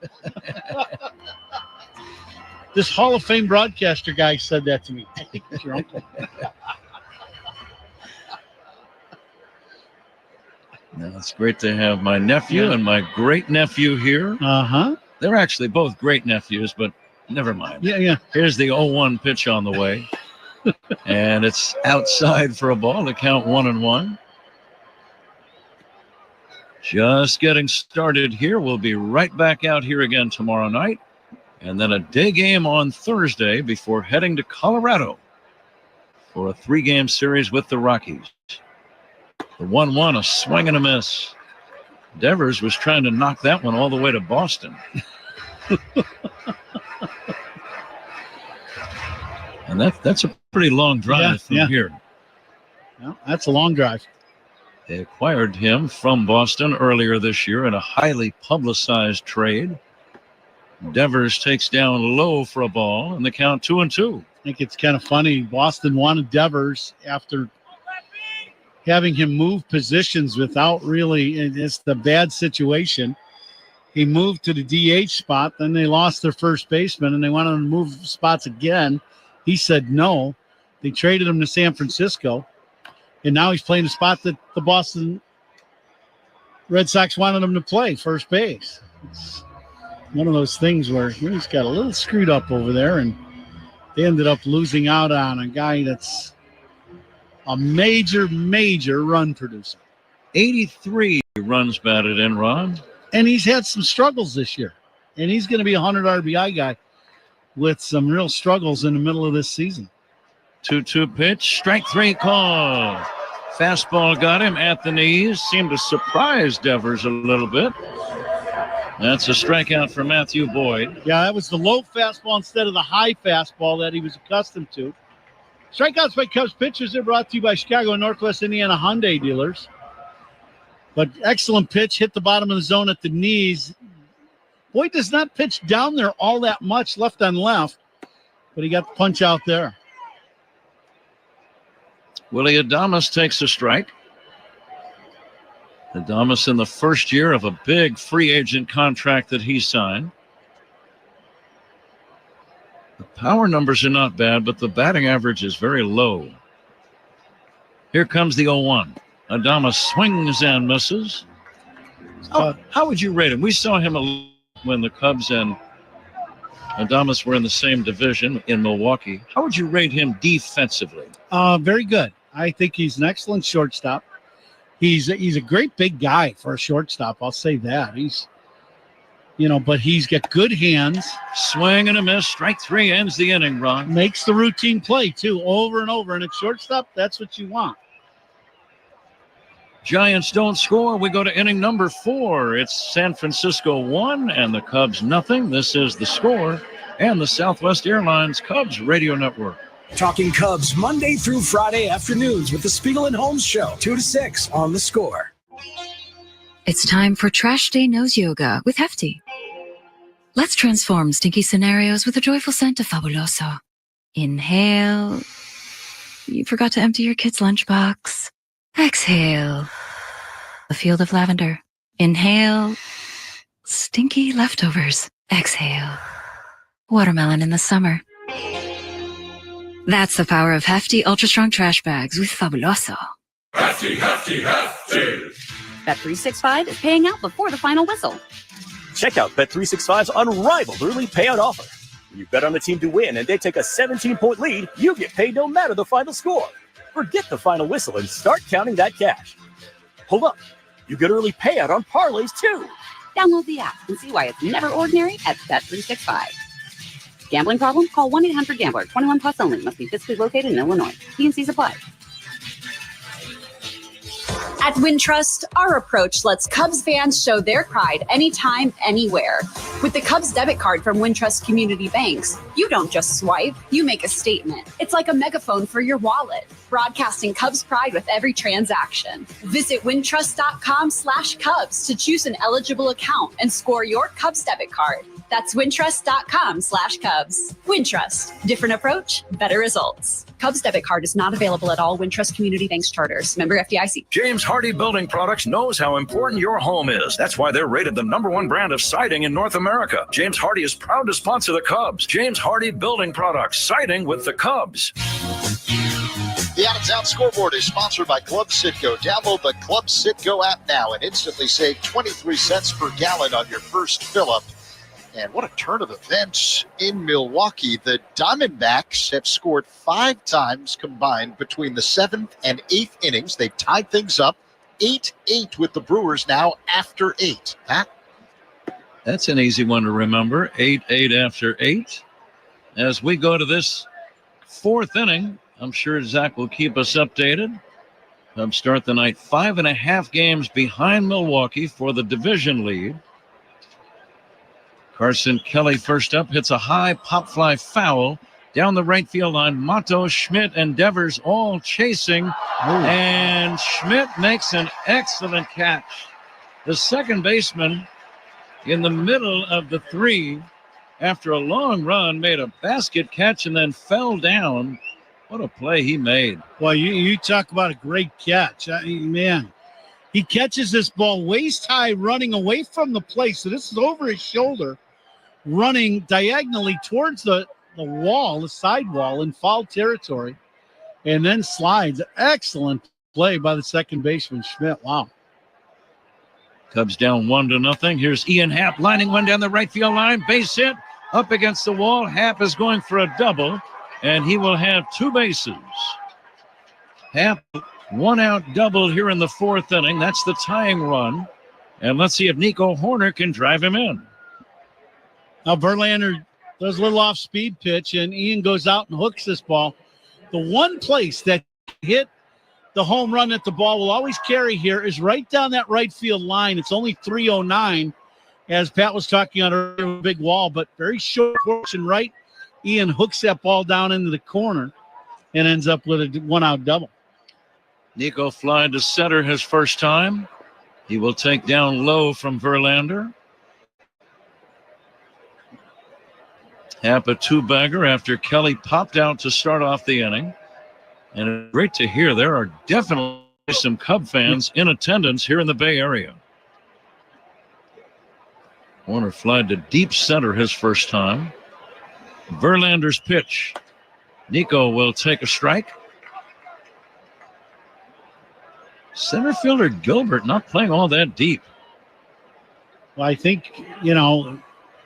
This Hall of Fame broadcaster guy said that to me. I think it's your uncle. Now, it's great to have my nephew and my great-nephew here. Uh-huh. They're actually both great-nephews, but never mind. Yeah. Here's the 0-1 pitch on the way. And it's outside for a ball to count 1-1. Just getting started here. We'll be right back out here again tomorrow night. And then a day game on Thursday before heading to Colorado for a 3-game series with the Rockies. The 1-1, a swing and a miss. Devers was trying to knock that one all the way to Boston. And that's a pretty long drive from here. Well, that's a long drive. They acquired him from Boston earlier this year in a highly publicized trade. Devers takes down low for a ball, and the count 2-2. I think it's kind of funny. Boston wanted Devers after having him move positions without really, it's the bad situation. He moved to the DH spot, then they lost their first baseman, and they wanted him to move spots again. He said no. They traded him to San Francisco, and now he's playing a spot that the Boston Red Sox wanted him to play first base. It's one of those things where he's got a little screwed up over there, and they ended up losing out on a guy that's a major run producer. 83 runs batted in, Ron. And he's had some struggles this year. And he's going to be a 100 RBI guy with some real struggles in the middle of this season. 2-2 pitch, strike three call. Fastball got him at the knees. Seemed to surprise Devers a little bit. That's a strikeout for Matthew Boyd. Yeah, that was the low fastball instead of the high fastball that he was accustomed to. Strikeouts by Cubs pitchers are brought to you by Chicago and Northwest Indiana Hyundai dealers. But excellent pitch, hit the bottom of the zone at the knees. Boyd does not pitch down there all that much, left on left, but he got the punch out there. Willie Adames takes a strike. Adames in the first year of a big free agent contract that he signed. The power numbers are not bad, but the batting average is very low. Here comes the 0-1. Adames swings and misses. How would you rate him? We saw him when the Cubs and Adames were in the same division in Milwaukee. How would you rate him defensively? Very good. I think he's an excellent shortstop. He's a great big guy for a shortstop. I'll say that. But he's got good hands. Swing and a miss. Strike three ends the inning, Ron. Makes the routine play, too, over and over. And at shortstop, that's what you want. Giants don't score. We go to inning number 4. It's San Francisco 1 and the Cubs nothing. This is The Score and the Southwest Airlines Cubs Radio Network. Talking Cubs Monday through Friday afternoons with the Spiegel and Holmes Show, 2 to 6 on The Score. It's time for Trash Day Nose Yoga with Hefty. Let's transform stinky scenarios with a joyful scent of Fabuloso. Inhale. You forgot to empty your kid's lunchbox. Exhale. A field of lavender. Inhale. Stinky leftovers. Exhale. Watermelon in the summer. That's the power of Hefty Ultra Strong Trash Bags with Fabuloso. Hefty, hefty, hefty. Bet365 is paying out before the final whistle. Check out Bet365's unrivaled early payout offer. When you bet on the team to win and they take a 17-point lead, you get paid no matter the final score. Forget the final whistle and start counting that cash. Hold up. You get early payout on parlays, too. Download the app and see why it's never ordinary at Bet365. Gambling problem? Call 1-800-GAMBLER. 21 plus only. Must be physically located in Illinois. T&Cs apply. At Wintrust, our approach lets Cubs fans show their pride anytime, anywhere. With the Cubs debit card from Wintrust Community Banks, you don't just swipe, you make a statement. It's like a megaphone for your wallet, broadcasting Cubs pride with every transaction. Visit wintrust.com/Cubs to choose an eligible account and score your Cubs debit card. That's wintrust.com/Cubs. Wintrust. Different approach, better results. Cubs debit card is not available at all Wintrust Community Banks charters. Member FDIC. James Hardy Building Products knows how important your home is. That's why they're rated the #1 brand of siding in North America. James Hardy is proud to sponsor the Cubs. James Hardy Building Products, siding with the Cubs. The out-of-town scoreboard is sponsored by Club Citgo. Download the Club Citgo app now and instantly save 23 cents per gallon on your first fill-up. And what a turn of events in Milwaukee. The Diamondbacks have scored 5 times combined between the 7th and 8th innings. They've tied things up 8-8 with the Brewers now after 8. Pat? That's an easy one to remember. 8-8 after 8. As we go to this 4th inning, I'm sure Zach will keep us updated. Cubs start the night 5.5 games behind Milwaukee for the division lead. Carson Kelly first up, hits a high pop fly foul down the right field line. Mato, Schmidt, and Devers all chasing. And Schmidt makes an excellent catch. The second baseman in the middle of the 3 after a long run made a basket catch and then fell down. What a play he made. Well, you talk about a great catch. Man, he catches this ball waist high running away from the plate. So this is over his shoulder, running diagonally towards the wall, the side wall in foul territory, and then slides. Excellent play by the second baseman, Schmidt. Wow. Cubs down 1-0. Here's Ian Happ lining one down the right field line. Base hit up against the wall. Happ is going for a double, and he will have 2 bases. Happ, 1-out double here in the 4th inning. That's the tying run. And let's see if Nico Horner can drive him in. Now Verlander does a little off-speed pitch, and Ian goes out and hooks this ball. The one place that hit the home run that the ball will always carry here is right down that right field line. It's only 309, as Pat was talking on a big wall, but very short portion right. Ian hooks that ball down into the corner and ends up with a 1-out double. Nico flying to center his first time. He will take down low from Verlander. Happ a 2-bagger after Kelly popped out to start off the inning. And it's great to hear there are definitely some Cub fans in attendance here in the Bay Area. Warner flied to deep center his first time. Verlander's pitch. Nico will take a strike. Center fielder Gilbert not playing all that deep. Well, I think,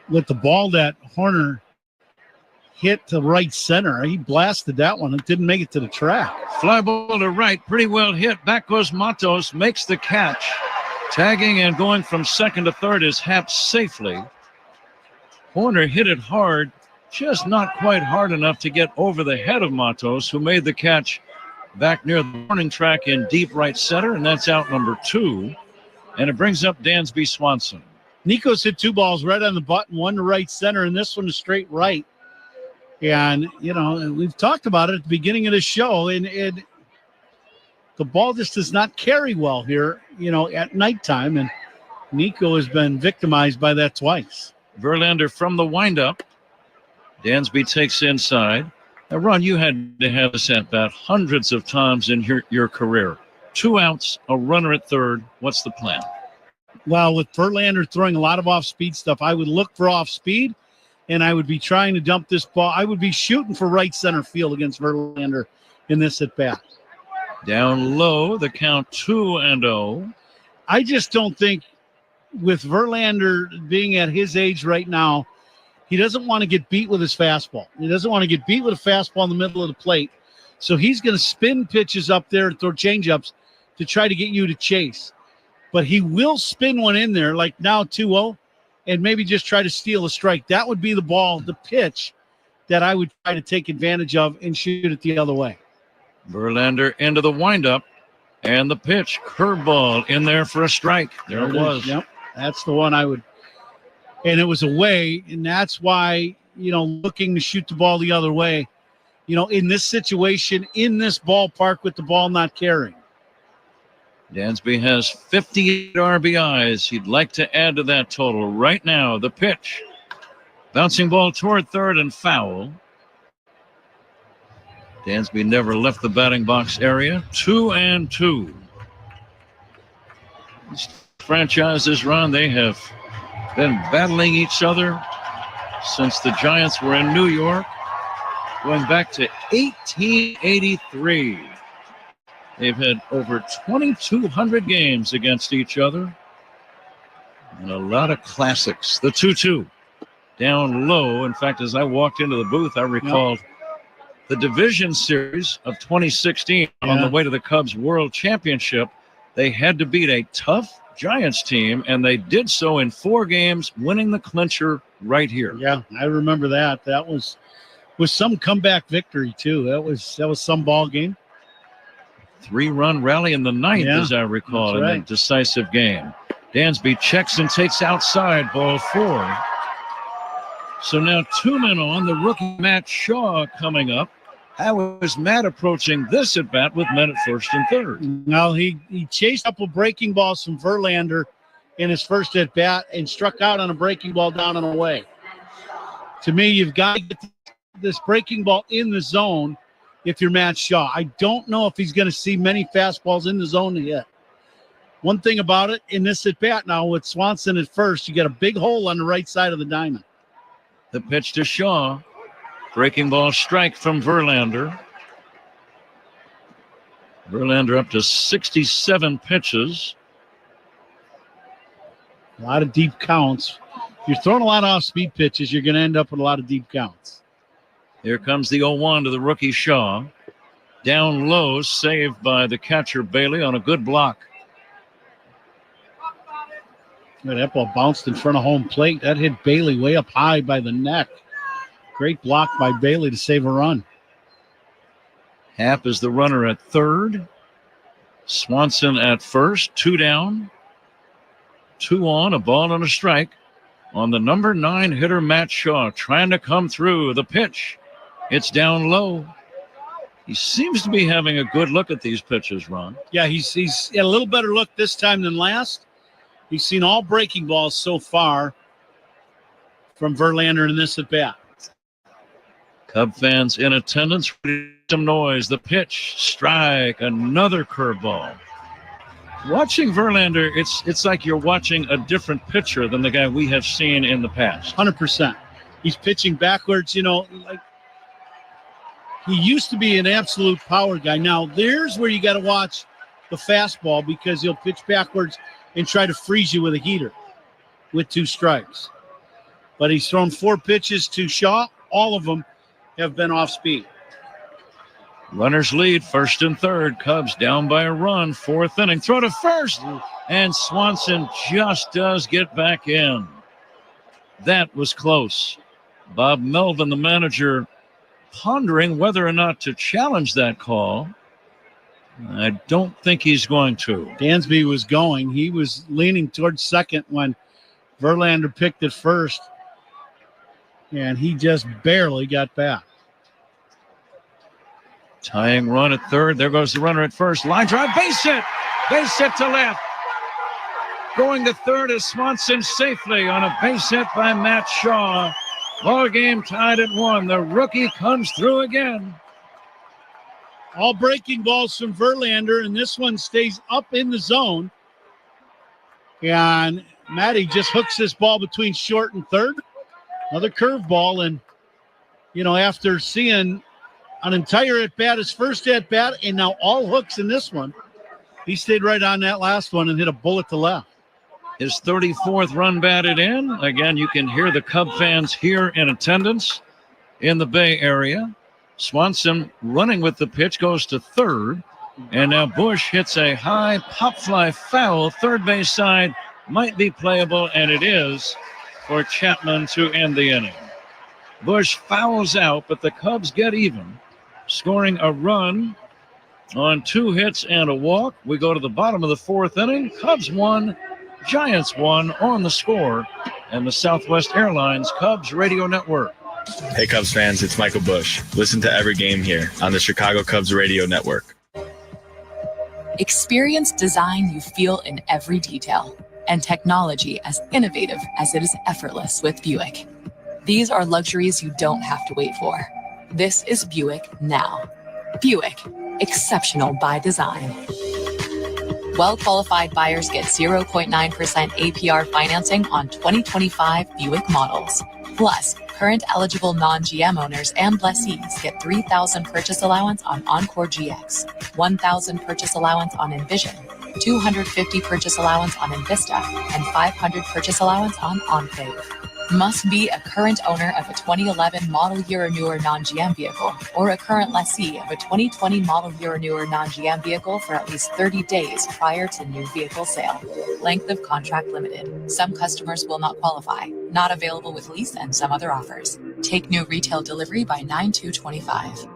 with the ball that Horner hit to right center, he blasted that one. It didn't make it to the track. Fly ball to right, pretty well hit. Back goes Matos, makes the catch. Tagging and going from second to third is Happ safely. Horner hit it hard, just not quite hard enough to get over the head of Matos, who made the catch back near the warning track in deep right center, and that's out number 2. And it brings up Dansby Swanson. Nico's hit 2 balls right on the button, one to right center, and this one to straight right. And, we've talked about it at the beginning of the show, and the ball just does not carry well here, at nighttime, and Nico has been victimized by that twice. Verlander from the windup. Dansby takes inside. Now, Ron, you had to have this at bat hundreds of times in your career. 2 outs, a runner at third. What's the plan? Well, with Verlander throwing a lot of off-speed stuff, I would look for off-speed, and I would be trying to dump this ball. I would be shooting for right center field against Verlander in this at-bat. Down low, the count 2-0. I just don't think with Verlander being at his age right now, he doesn't want to get beat with his fastball. He doesn't want to get beat with a fastball in the middle of the plate. So he's going to spin pitches up there and throw changeups to try to get you to chase. But he will spin one in there, like now 2-0, and maybe just try to steal a strike. That would be the ball, the pitch, that I would try to take advantage of and shoot it the other way. Verlander into the windup, and the pitch, curveball in there for a strike. There it was. Yep, that's the one I would. And it was away, and that's why, looking to shoot the ball the other way, in this situation, in this ballpark with the ball not carrying. Dansby has 58 RBIs. He'd like to add to that total right now. The pitch. Bouncing ball toward third and foul. Dansby never left the batting box area. 2-2. These franchises, Ron, they have been battling each other since the Giants were in New York, going back to 1883. They've had over 2,200 games against each other and a lot of classics. The 2-2 down low. In fact, as I walked into the booth, I recalled the division series of 2016 on the way to the Cubs World Championship. They had to beat a tough Giants team, and they did so in 4 games, winning the clincher right here. Yeah, I remember that. That was some comeback victory, too. That was some ball game. 3-run rally in the 9th, as I recall, in the decisive game. Dansby checks and takes outside, ball 4. So now 2 men on, the rookie Matt Shaw coming up. How is Matt approaching this at-bat with men at first and third? Now, he chased up a breaking ball from Verlander in his first at-bat and struck out on a breaking ball down and away. To me, you've got to get this breaking ball in the zone if you're Matt Shaw. I don't know if he's going to see many fastballs in the zone yet. One thing about it, in this at-bat now with Swanson at first, you got a big hole on the right side of the diamond. The pitch to Shaw. Breaking ball strike from Verlander. Verlander up to 67 pitches. A lot of deep counts. If you're throwing a lot of off-speed pitches, you're going to end up with a lot of deep counts. Here comes the 0-1 to the rookie Shaw. Down low, saved by the catcher Bailey on a good block. That ball bounced in front of home plate. That hit Bailey way up high by the neck. Great block by Bailey to save a run. Happ is the runner at third. Swanson at first. 2 down. 2 on, a ball and a strike on the number 9 hitter, Matt Shaw, trying to come through. The pitch. It's down low. He seems to be having a good look at these pitches, Ron. Yeah, he's got a little better look this time than last. He's seen all breaking balls so far from Verlander in this at bat. Cub fans in attendance, some noise. The pitch, strike, another curveball. Watching Verlander, it's like you're watching a different pitcher than the guy we have seen in the past. 100%. He's pitching backwards, like he used to be an absolute power guy. Now, there's where you got to watch the fastball because he'll pitch backwards and try to freeze you with a heater with 2 strikes. But he's thrown 4 pitches to Shaw. All of them have been off speed. Runners lead, first and third. Cubs down by a run, 4th inning. Throw to first, and Swanson just does get back in. That was close. Bob Melvin, the manager, pondering whether or not to challenge that call. I don't think he's going to. Dansby was going. He was leaning towards second when Verlander picked it first, and he just barely got back. Tying run at third. There goes the runner at first. Line drive, base hit. Base hit to left. Going to third is Swanson safely on a base hit by Matt Shaw. Ball game tied at 1. The rookie comes through again. All breaking balls from Verlander, and this one stays up in the zone. And Matty just hooks this ball between short and third. Another curveball, and, after seeing an entire at-bat, his first at-bat, and now all hooks in this one, he stayed right on that last one and hit a bullet to left. His 34th run batted in. Again, you can hear the Cub fans here in attendance in the Bay Area. Swanson running with the pitch goes to third. And now Bush hits a high pop fly foul. Third base side might be playable, and it is for Chapman to end the inning. Bush fouls out, but the Cubs get even, scoring a run on 2 hits and a walk. We go to the bottom of the 4th inning. Cubs 1, Giants 1 on the score, and the Southwest Airlines Cubs Radio Network. Hey Cubs fans, it's Michael Bush. Listen to every game here on the Chicago Cubs Radio Network. Experience design you feel in every detail, and technology as innovative as it is effortless with Buick. These are luxuries you don't have to wait for. This is Buick now. Buick, exceptional by design. Well-qualified buyers get 0.9% APR financing on 2025 Buick models. Plus, current eligible non-GM owners and lessees get $3,000 purchase allowance on Encore GX, $1,000 purchase allowance on Envision, $250 purchase allowance on Envista, and $500 purchase allowance on Enclave. Must be a current owner of a 2011 model year or newer non-GM vehicle, or a current lessee of a 2020 model year or newer non-GM vehicle for at least 30 days prior to new vehicle sale. Length of contract limited. Some customers will not qualify. Not available with lease and some other offers. Take new retail delivery by 9/2/25.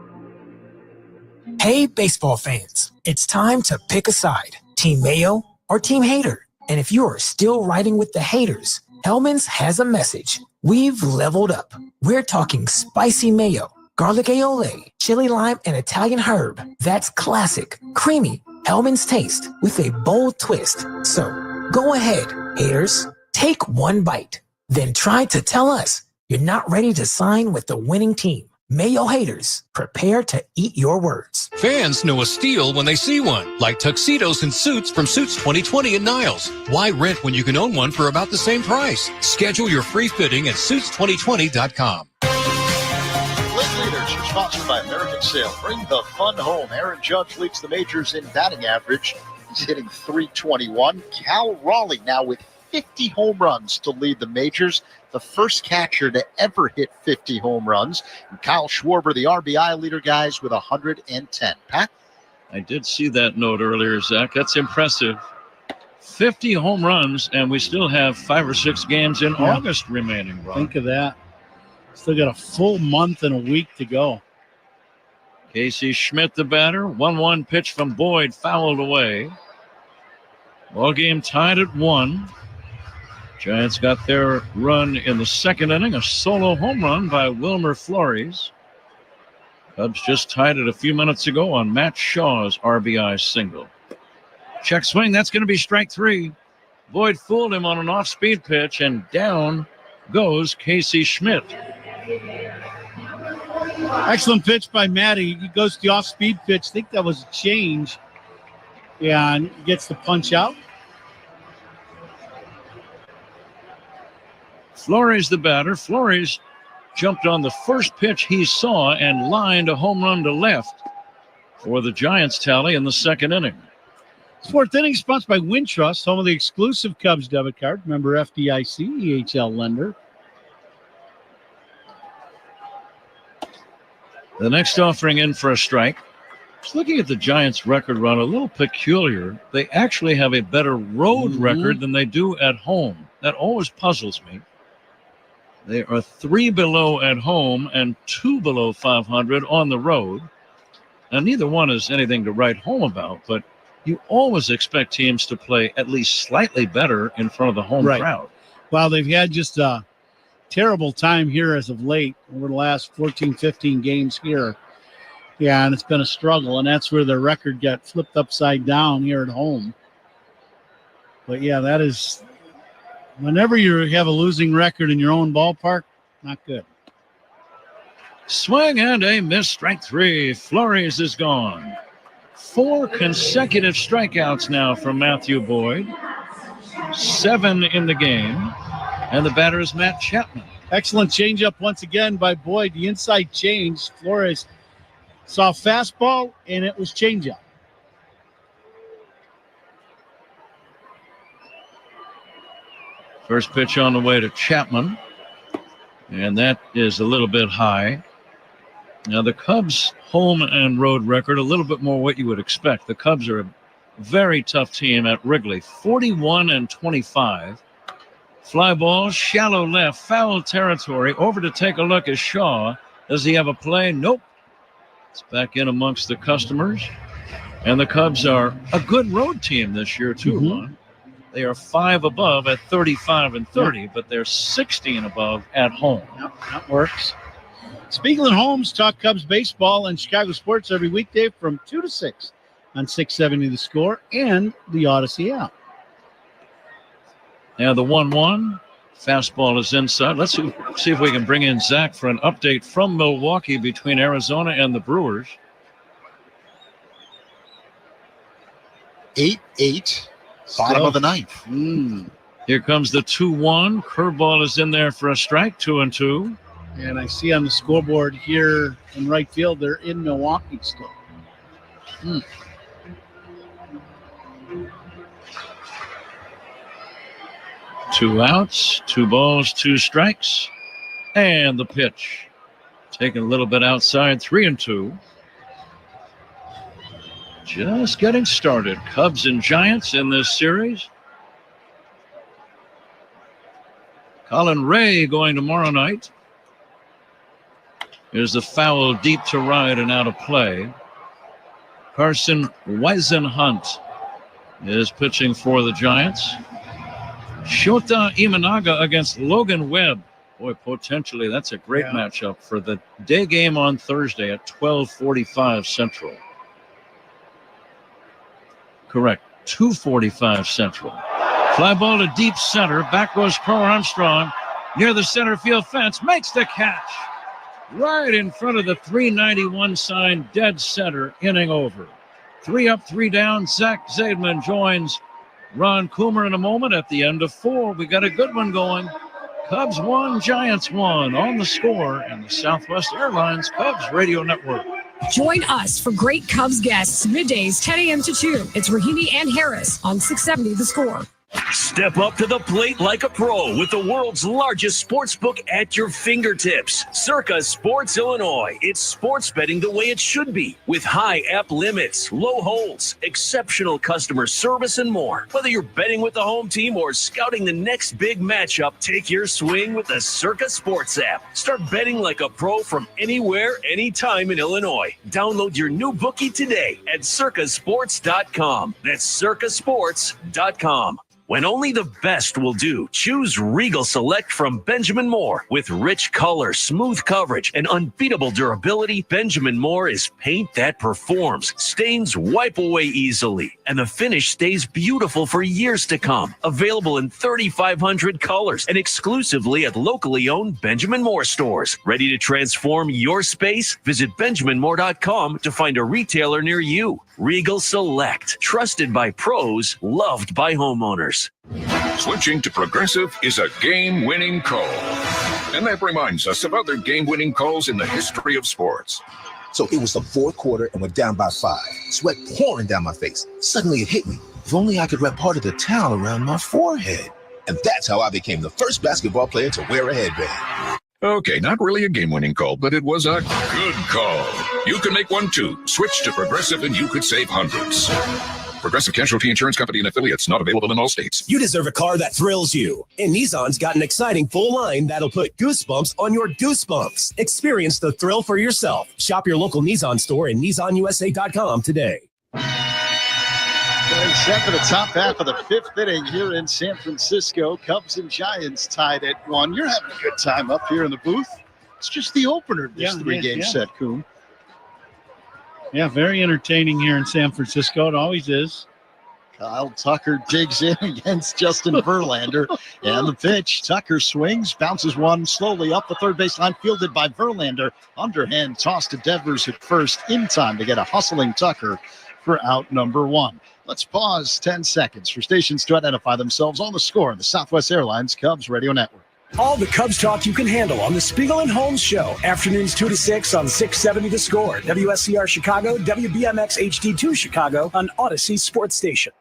Hey, baseball fans, it's time to pick a side. Team Mayo or Team Hater. And if you are still riding with the haters, Hellman's has a message. We've leveled up. We're talking spicy mayo, garlic aioli, chili lime, and Italian herb. That's classic, creamy Hellman's taste with a bold twist. So go ahead, haters. Take one bite. Then try to tell us you're not ready to sign with the winning team. Mayo haters, prepare to eat your words. Fans know a steal when they see one, like tuxedos and suits from Suits 2020 and Niles. Why rent when you can own one for about the same price? Schedule your free fitting at Suits2020.com. League Leaders are sponsored by American Sail. Bring the fun home. Aaron Judge leads the majors in batting average. He's hitting .321. Cal Raleigh now with 50 home runs to lead the majors. The first catcher to ever hit 50 home runs. And Kyle Schwarber, the RBI leader, guys, with 110. Pat? I did see that note earlier, Zach. That's impressive. 50 home runs, and we still have 5 or 6 games in August remaining, Ron. Think of that. Still got a full month and a week to go. Casey Schmidt, the batter. 1-1 pitch from Boyd, fouled away. Ball game tied at 1. Giants got their run in the second inning, a solo home run by Wilmer Flores. Cubs just tied it a few minutes ago on Matt Shaw's RBI single. Check swing, that's going to be strike 3. Boyd fooled him on an off-speed pitch, and down goes Casey Schmidt. Excellent pitch by Matty. He goes to the off-speed pitch. I think that was a change. And gets the punch out. Flores, the batter. Flores jumped on the first pitch he saw and lined a home run to left for the Giants tally in the second inning. Fourth inning sponsored by Wintrust, home of the exclusive Cubs debit card. Member FDIC, EHL lender. The next offering in for a strike. Just looking at the Giants' record run, a little peculiar. They actually have a better road record than they do at home. That always puzzles me. They are 3 below at home and 2 below 500 on the road. Now, neither one is anything to write home about, but you always expect teams to play at least slightly better in front of the home crowd. Well, they've had just a terrible time here as of late over the last 14, 15 games here. Yeah, and it's been a struggle, and that's where their record got flipped upside down here at home. But, yeah, that is – whenever you have a losing record in your own ballpark, not good. Swing and a miss, strike 3. Flores is gone. 4 consecutive strikeouts now from Matthew Boyd. 7 in the game. And the batter is Matt Chapman. Excellent changeup once again by Boyd. The inside change. Flores saw fastball, and it was changeup. First pitch on the way to Chapman. And that is a little bit high. Now, the Cubs' home and road record, a little bit more what you would expect. The Cubs are a very tough team at Wrigley, 41-25. Fly ball, shallow left, foul territory. Over to take a look is Shaw. Does he have a play? Nope. It's back in amongst the customers. And the Cubs are a good road team this year, too, Ron. They are 5 above at 35-30, but they're 16 above at home. Yep, that works. Spiegel and Holmes talk Cubs baseball and Chicago sports every weekday from 2 to 6 on 670 The Score and the Odyssey app. Now the 1-1. Fastball is inside. Let's see if we can bring in Zach for an update from Milwaukee between Arizona and the Brewers. 8-8. Bottom of the ninth. Here comes the 2-1. Curveball is in there for a strike, 2-2. And I see on the scoreboard here in right field, they're in Milwaukee still. 2 outs, 2 balls, 2 strikes. And the pitch. Taking a little bit outside, 3-2. Just getting started. Cubs and Giants in this series. Colin Ray going tomorrow night. Here's the foul deep to right and out of play. Carson Weisenhunt is pitching for the Giants. Shota Imanaga against Logan Webb. Boy, potentially that's a great matchup for the day game on Thursday at 12:45 Central. Correct, 2:45 Central. Fly ball to deep center. Back goes Crow Armstrong near the center field fence. Makes the catch. Right in front of the 391 sign, dead center, inning over. 3 up, 3 down. Zach Zaidman joins Ron Coomer in a moment at the end of 4. We got a good one going. Cubs 1, Giants 1 on The Score and the Southwest Airlines Cubs Radio Network. Join us for great Cubs guests, middays 10 a.m. to 2. It's Rahimi and Harris on 670 The Score. Step up to the plate like a pro with the world's largest sports book at your fingertips. Circa Sports Illinois. It's sports betting the way it should be, with high app limits, low holds, exceptional customer service, and more. Whether you're betting with the home team or scouting the next big matchup, take your swing with the Circa Sports app. Start betting like a pro from anywhere, anytime in Illinois. Download your new bookie today at circasports.com. That's circasports.com. When only the best will do, choose Regal Select from Benjamin Moore. With rich color, smooth coverage, and unbeatable durability, Benjamin Moore is paint that performs. Stains wipe away easily, and the finish stays beautiful for years to come. Available in 3,500 colors and exclusively at locally owned Benjamin Moore stores. Ready to transform your space? Visit BenjaminMoore.com to find a retailer near you. Regal Select, trusted by pros, loved by homeowners. Switching to Progressive is a game-winning call. And that reminds us of other game-winning calls in the history of sports. So it was the fourth quarter and we're down by 5. Sweat pouring down my face. Suddenly it hit me. If only I could wrap part of the towel around my forehead. And that's how I became the first basketball player to wear a headband. Okay, not really a game-winning call, but it was a good call. You can make one too. Switch to Progressive and you could save hundreds. Progressive Casualty Insurance Company and affiliates, not available in all states. You deserve a car that thrills you. And Nissan's got an exciting full line that'll put goosebumps on your goosebumps. Experience the thrill for yourself. Shop your local Nissan store and nissanusa.com today. Getting set for the top half of the 5th inning here in San Francisco. Cubs and Giants tied at 1. You're having a good time up here in the booth. It's just the opener of this three-game set, Coom. Yeah, very entertaining here in San Francisco. It always is. Kyle Tucker digs in against Justin Verlander. And the pitch, Tucker swings, bounces one slowly up the third baseline, fielded by Verlander. Underhand toss to Devers at first, in time to get a hustling Tucker for out number 1. Let's pause 10 seconds for stations to identify themselves on the score of the Southwest Airlines Cubs Radio Network. All the Cubs talk you can handle on the Spiegel and Holmes Show. Afternoons 2 to 6 on 670 The Score. WSCR Chicago, WBMX HD2 Chicago on Odyssey Sports Station.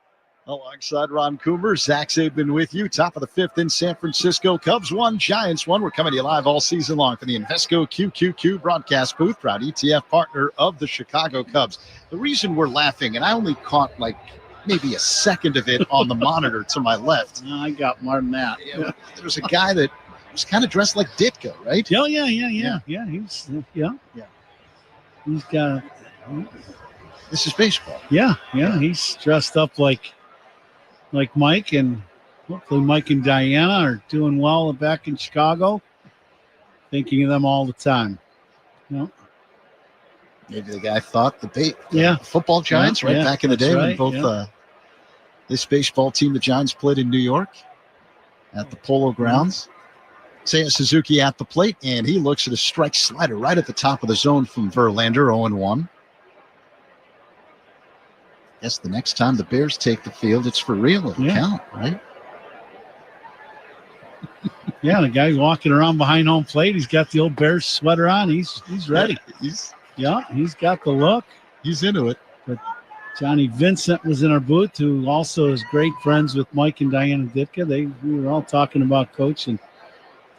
Alongside Ron Coomer, Zach Saban with you. Top of the 5th in San Francisco. Cubs 1, Giants 1. We're coming to you live all season long from the Invesco QQQ broadcast booth. Proud ETF partner of the Chicago Cubs. The reason we're laughing, and I only caught like maybe a second of it on the monitor to my left. No, I got more than that. Yeah, there was a guy that was kind of dressed like Ditka, right? Yeah. He's got. This is baseball. Yeah. He's dressed up like Mike, and hopefully Mike and Diana are doing well back in Chicago. Thinking of them all the time. Maybe the guy thought the football Giants back in the day when both this baseball team, the Giants, played in New York at the Polo Grounds. Seiya Suzuki at the plate, and he looks at a strike slider right at the top of the zone from Verlander, 0-1. Guess the next time the Bears take the field, it's for real. It'll count, right? Yeah, the guy walking around behind home plate, he's got the old Bears sweater on. He's ready. He's got the look. He's into it. But Johnny Vincent was in our booth, who also is great friends with Mike and Diana Ditka. We were all talking about Coach and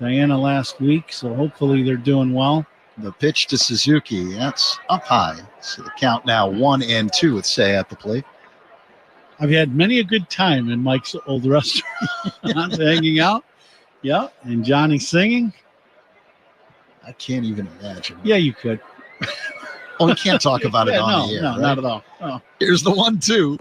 Diana last week, so hopefully they're doing well. The pitch to Suzuki, that's up high. So the count now 1-2 with Say at the plate. I've had many a good time in Mike's old restaurant, hanging out. Yeah, and Johnny singing. I can't even imagine. Yeah, you could. Oh, we can't talk about it on the air. No, right? not at all. Oh. Here's the 1-2.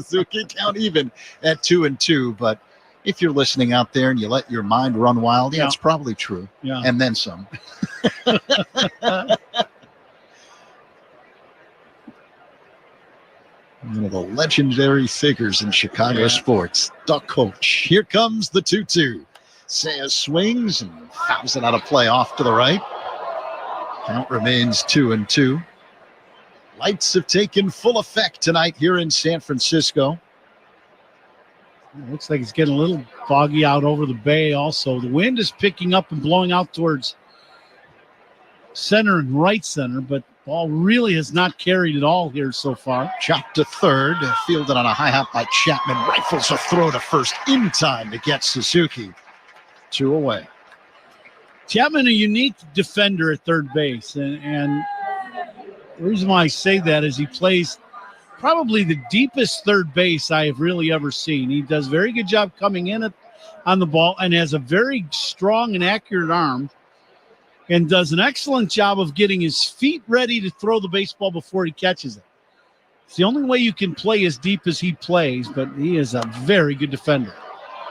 Suzuki count even at 2-2. But if you're listening out there and you let your mind run wild, it's probably true. Yeah. And then some. One of the legendary figures in Chicago sports, the Coach. Here comes the 2-2. Seiya swings and fouls it out of play off to the right. Count remains 2-2. Lights have taken full effect tonight here in San Francisco. It looks like it's getting a little foggy out over the bay also. The wind is picking up and blowing out towards center and right center, but Ball really has not carried at all here so far. Chopped to third, fielded on a high hop by Chapman. Rifles a throw to first in time to get Suzuki. 2 away. Chapman, a unique defender at third base. And the reason why I say that is he plays probably the deepest third base I have really ever seen. He does a very good job coming in on the ball and has a very strong and accurate arm and does an excellent job of getting his feet ready to throw the baseball before he catches it. It's the only way you can play as deep as he plays, but he is a very good defender.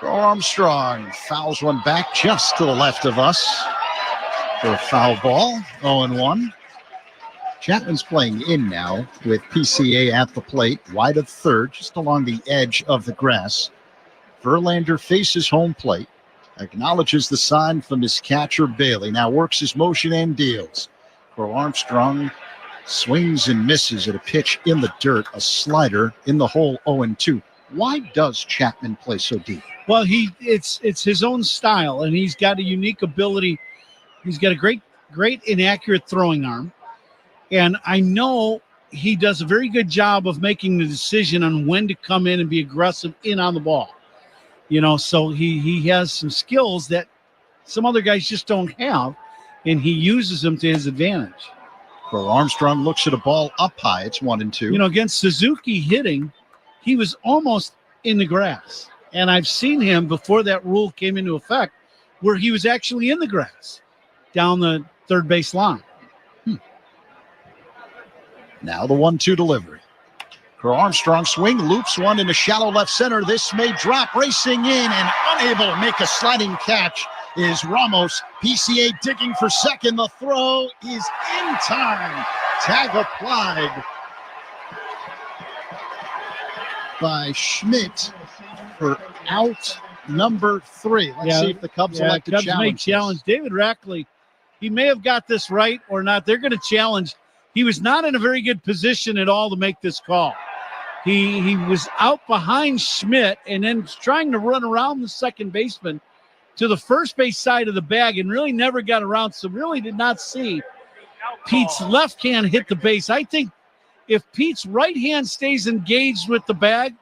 Armstrong fouls one back just to the left of us for a foul ball. 0-1. Chapman's playing in now with PCA at the plate, wide of third, just along the edge of the grass. Verlander faces home plate, acknowledges the sign from his catcher Bailey, now works his motion and deals. Crow Armstrong swings and misses at a pitch in the dirt, a slider in the hole. 0-2. Why does Chapman play so deep? Well, it's his own style, and he's got a unique ability. He's got a great and accurate throwing arm. And I know he does a very good job of making the decision on when to come in and be aggressive in on the ball. So he has some skills that some other guys just don't have, and he uses them to his advantage. Crow Armstrong looks at a ball up high. It's 1-2. Against Suzuki hitting, he was almost in the grass. And I've seen him before that rule came into effect where he was actually in the grass down the third base line. Now the 1-2 delivery. Crow Armstrong swing, loops one into shallow left center. This may drop, racing in and unable to make a sliding catch is Ramos. PCA digging for second. The throw is in time. Tag applied by Schmidt for out number 3. Let's see if the Cubs elect to challenge. David Rackley. He may have got this right or not. They're going to challenge. He was not in a very good position at all to make this call. He was out behind Schmidt and then trying to run around the second baseman to the first base side of the bag and really never got around, so really did not see Pete's left hand hit the base. I think if Pete's right hand stays engaged with the bag,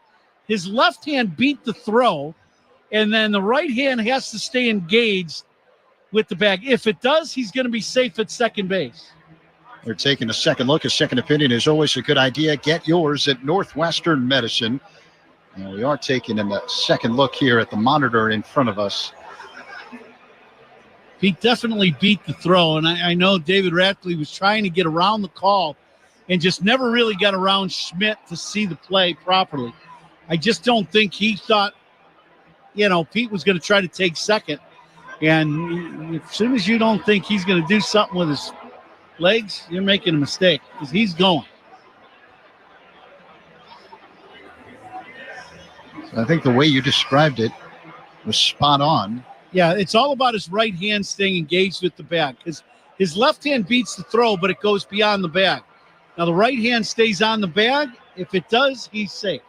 his left hand beat the throw, and then the right hand has to stay engaged with the bag. If it does, he's going to be safe at second base. They're taking a second look. A second opinion is always a good idea. Get yours at Northwestern Medicine. And we are taking a second look here at the monitor in front of us. He definitely beat the throw, and I know David Rackley was trying to get around the call and just never really got around Schmidt to see the play properly. I just don't think he thought, Pete was going to try to take second. And as soon as you don't think he's going to do something with his legs, you're making a mistake because he's going. So I think the way you described it was spot on. Yeah, it's all about his right hand staying engaged with the bag. His left hand beats the throw, but it goes beyond the bag. Now the right hand stays on the bag. If it does, he's safe.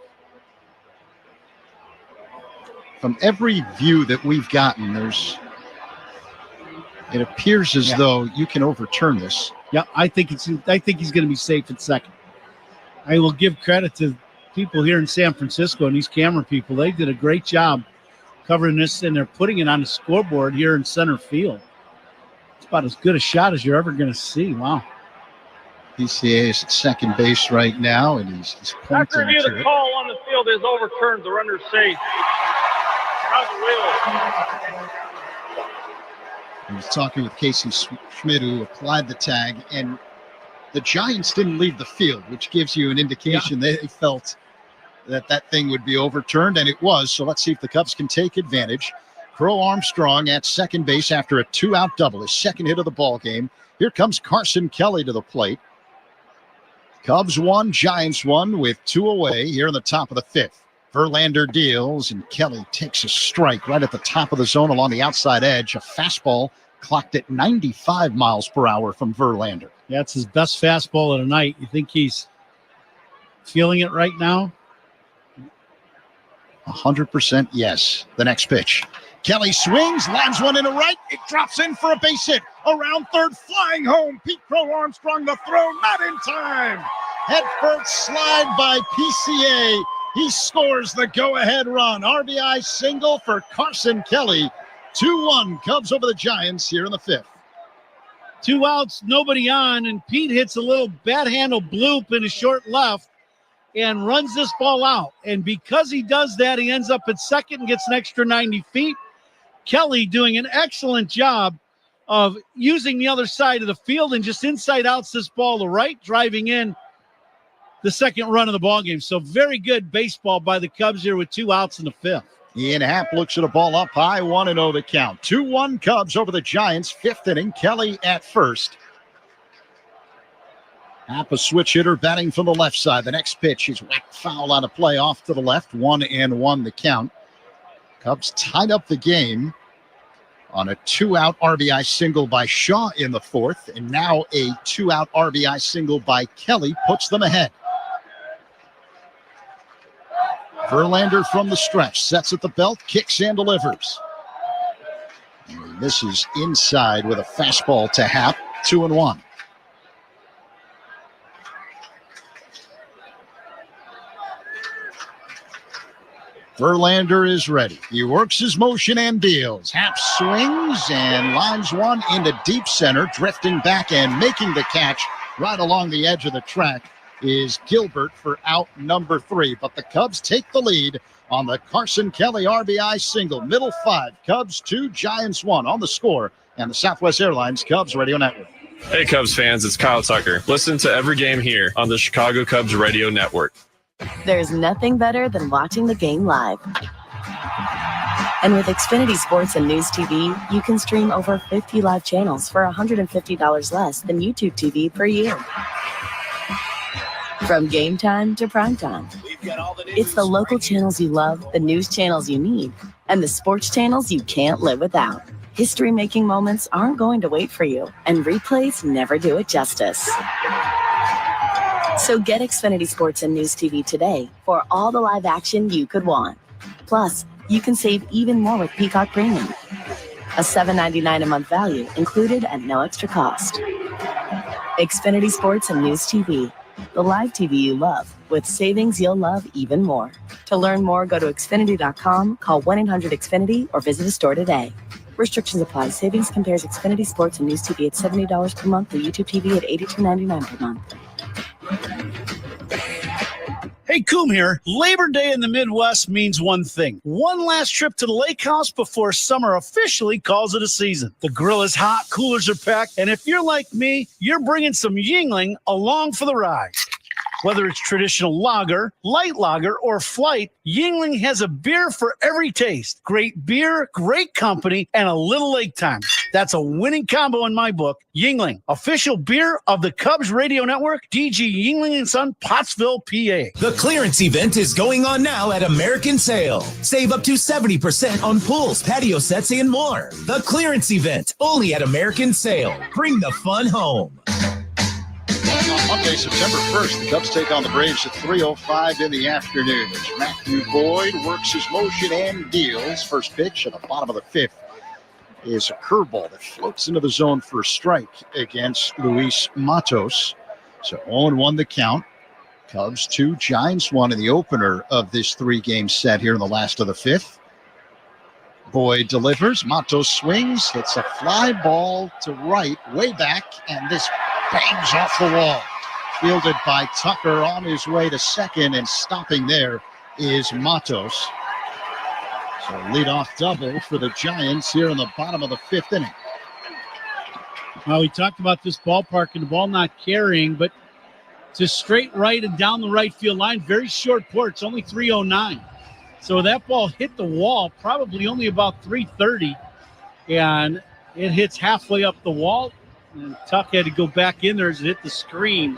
From every view that we've gotten, it appears as though you can overturn this. Yeah, I think he's going to be safe at second. I will give credit to people here in San Francisco and these camera people. They did a great job covering this, and they're putting it on the scoreboard here in center field. It's about as good a shot as you're ever going to see. Wow. PCA is at second base right now, and he's pointing After review, to the it. call on the field is overturned. The runner's safe. He was talking with Casey Schmidt, who applied the tag, and the Giants didn't leave the field, which gives you an indication they felt that thing would be overturned, and it was. So let's see if the Cubs can take advantage. Crow Armstrong at second base after a 2-out double, his second hit of the ball game. Here comes Carson Kelly to the plate. Cubs 1, Giants 1 with 2 away here in the top of the 5th. Verlander deals, and Kelly takes a strike right at the top of the zone along the outside edge. A fastball clocked at 95 miles per hour from Verlander. That's his best fastball of the night. You think he's feeling it right now? 100% yes. The next pitch. Kelly swings, lines one into right. It drops in for a base hit. Around third, flying home. Pete Crow Armstrong, the throw, not in time. Head first slide by PCA. He scores the go-ahead run. RBI single for Carson Kelly. 2-1 Cubs over the Giants here in the fifth. 2 outs, nobody on, and Pete hits a little bat handle bloop in his short left and runs this ball out. And because he does that, he ends up at second and gets an extra 90 feet. Kelly doing an excellent job of using the other side of the field and just inside outs this ball to right, driving in the second run of the ball game. So very good baseball by the Cubs here with 2 outs in the fifth. Ian Happ looks at a ball up high, 1-0 the count. 2-1 Cubs over the Giants. Fifth inning, Kelly at first. Happ, a switch hitter, batting from the left side. The next pitch is whacked foul on a play off to the left. 1-1 the count. Cubs tied up the game on a 2-out RBI single by Shaw in the fourth. And now a 2-out RBI single by Kelly puts them ahead. Verlander from the stretch, sets at the belt, kicks and delivers. And this is inside with a fastball to Happ, 2-1. Verlander is ready. He works his motion and deals. Happ swings and lines one into deep center, drifting back and making the catch right along the edge of the track is Gilbert for out number 3. But the Cubs take the lead on the Carson Kelly RBI single. Middle 5, Cubs 2, Giants 1 on the score. And the Southwest Airlines Cubs Radio Network. Hey, Cubs fans, it's Kyle Tucker. Listen to every game here on the Chicago Cubs Radio Network. There's nothing better than watching the game live. And with Xfinity Sports and News TV, you can stream over 50 live channels for $150 less than YouTube TV per year. From game time to prime time. It's the local channels you love, the news channels you need, and the sports channels you can't live without. History-making moments aren't going to wait for you, and replays never do it justice. So get Xfinity Sports and News TV today for all the live action you could want. Plus, you can save even more with Peacock Premium. A $7.99 a month value included at no extra cost. Xfinity Sports and News TV. The live TV you love, with savings you'll love even more. To learn more, go to Xfinity.com, call 1-800-XFINITY, or visit a store today. Restrictions apply. Savings compares Xfinity Sports and News TV at $70 per month, or YouTube TV at $82.99 per month. Hey, Coom here. Labor Day in the Midwest means one thing. One last trip to the lake house before summer officially calls it a season. The grill is hot, coolers are packed, and if you're like me, you're bringing some Yingling along for the ride. Whether it's traditional lager, light lager, or flight, Yingling has a beer for every taste. Great beer, great company, and a little lake time. That's a winning combo in my book. Yingling, official beer of the Cubs Radio Network, DG Yingling & Son, Pottsville, PA. The clearance event is going on now at American Sale. Save up to 70% on pools, patio sets, and more. The clearance event, only at American Sale. Bring the fun home. On Monday, September 1st, the Cubs take on the Braves at 3:05 in the afternoon. As Matthew Boyd works his motion and deals. First pitch at the bottom of the fifth is a curveball that floats into the zone for a strike against Luis Matos. So 0-1 the count. Cubs 2, Giants 1 in the opener of this 3-game set here in the last of the fifth. Boyd delivers. Matos swings. Hits a fly ball to right, way back, and this bangs off the wall. Fielded by Tucker on his way to second, and stopping there is Matos. So leadoff double for the Giants here in the bottom of the fifth inning. Well, we talked about this ballpark and the ball not carrying, but to straight right and down the right field line, very short porch, only 309. So that ball hit the wall, probably only about 330, and it hits halfway up the wall. And Tuck had to go back in there as it hit the screen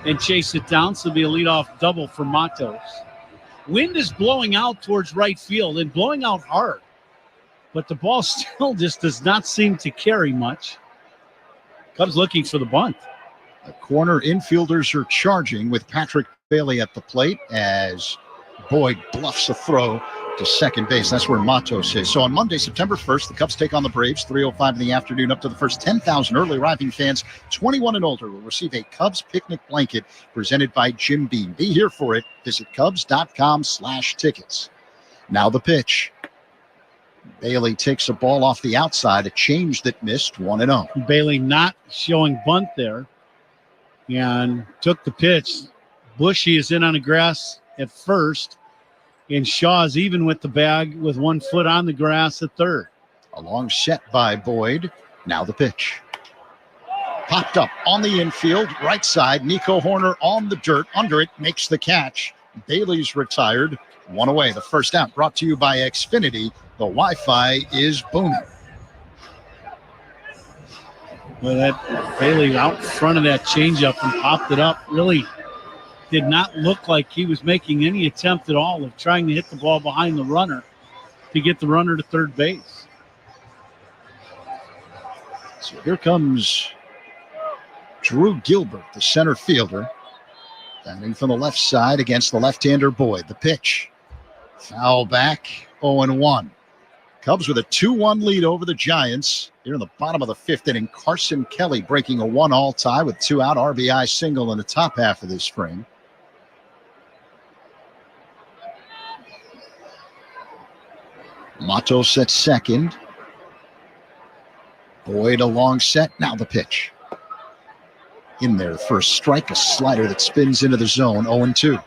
and chase it down. So it'll be a leadoff double for Matos. Wind is blowing out towards right field and blowing out hard, but the ball still just does not seem to carry much. Cubs looking for the bunt. The corner infielders are charging with Patrick Bailey at the plate as Boyd bluffs a throw to second base. That's where Matos is. So on Monday, September 1st, the Cubs take on the Braves, 3:05 in the afternoon. Up to the first 10,000 early arriving fans, 21 and older, will receive a Cubs picnic blanket presented by Jim Beam. Be here for it. Visit Cubs.com/tickets. Now the pitch. Bailey takes a ball off the outside, a change that missed 1-0. Bailey not showing bunt there and took the pitch. Bushy is in on the grass at first, and Shaw's even with the bag with 1 foot on the grass at third. A long set by Boyd. Now the pitch. Popped up on the infield, right side. Nico Horner on the dirt, under it, makes the catch. Bailey's retired. 1 away. The first out brought to you by Xfinity. The Wi-Fi is booming. Well, that Bailey out front of that changeup and popped it up. Really did not look like he was making any attempt at all of trying to hit the ball behind the runner to get the runner to third base. So here comes Drew Gilbert, the center fielder. Standing from the left side against the left-hander Boyd. The pitch. Foul back, 0-1. Cubs with a 2-1 lead over the Giants. Here in the bottom of the 5th inning, Carson Kelly breaking a 1-all tie with 2 out, RBI single in the top half of this frame. Matos at second. Boyd a long set. Now the pitch. In there, the first strike, a slider that spins into the zone, 0-2.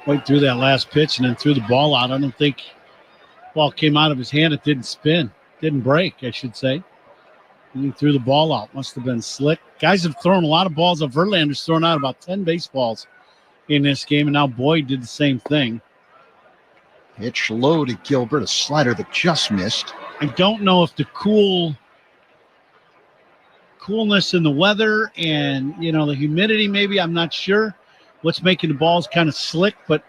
Went through that last pitch and then threw the ball out. I don't think the ball came out of his hand. It didn't spin. Didn't break, I should say. And he threw the ball out. Must have been slick. Guys have thrown a lot of balls. Verlander's thrown out about 10 baseballs in this game, and now Boyd did the same thing. Pitch low to Gilbert, a slider that just missed. I don't know if the coolness in the weather and, the humidity maybe, I'm not sure what's making the balls kind of slick, but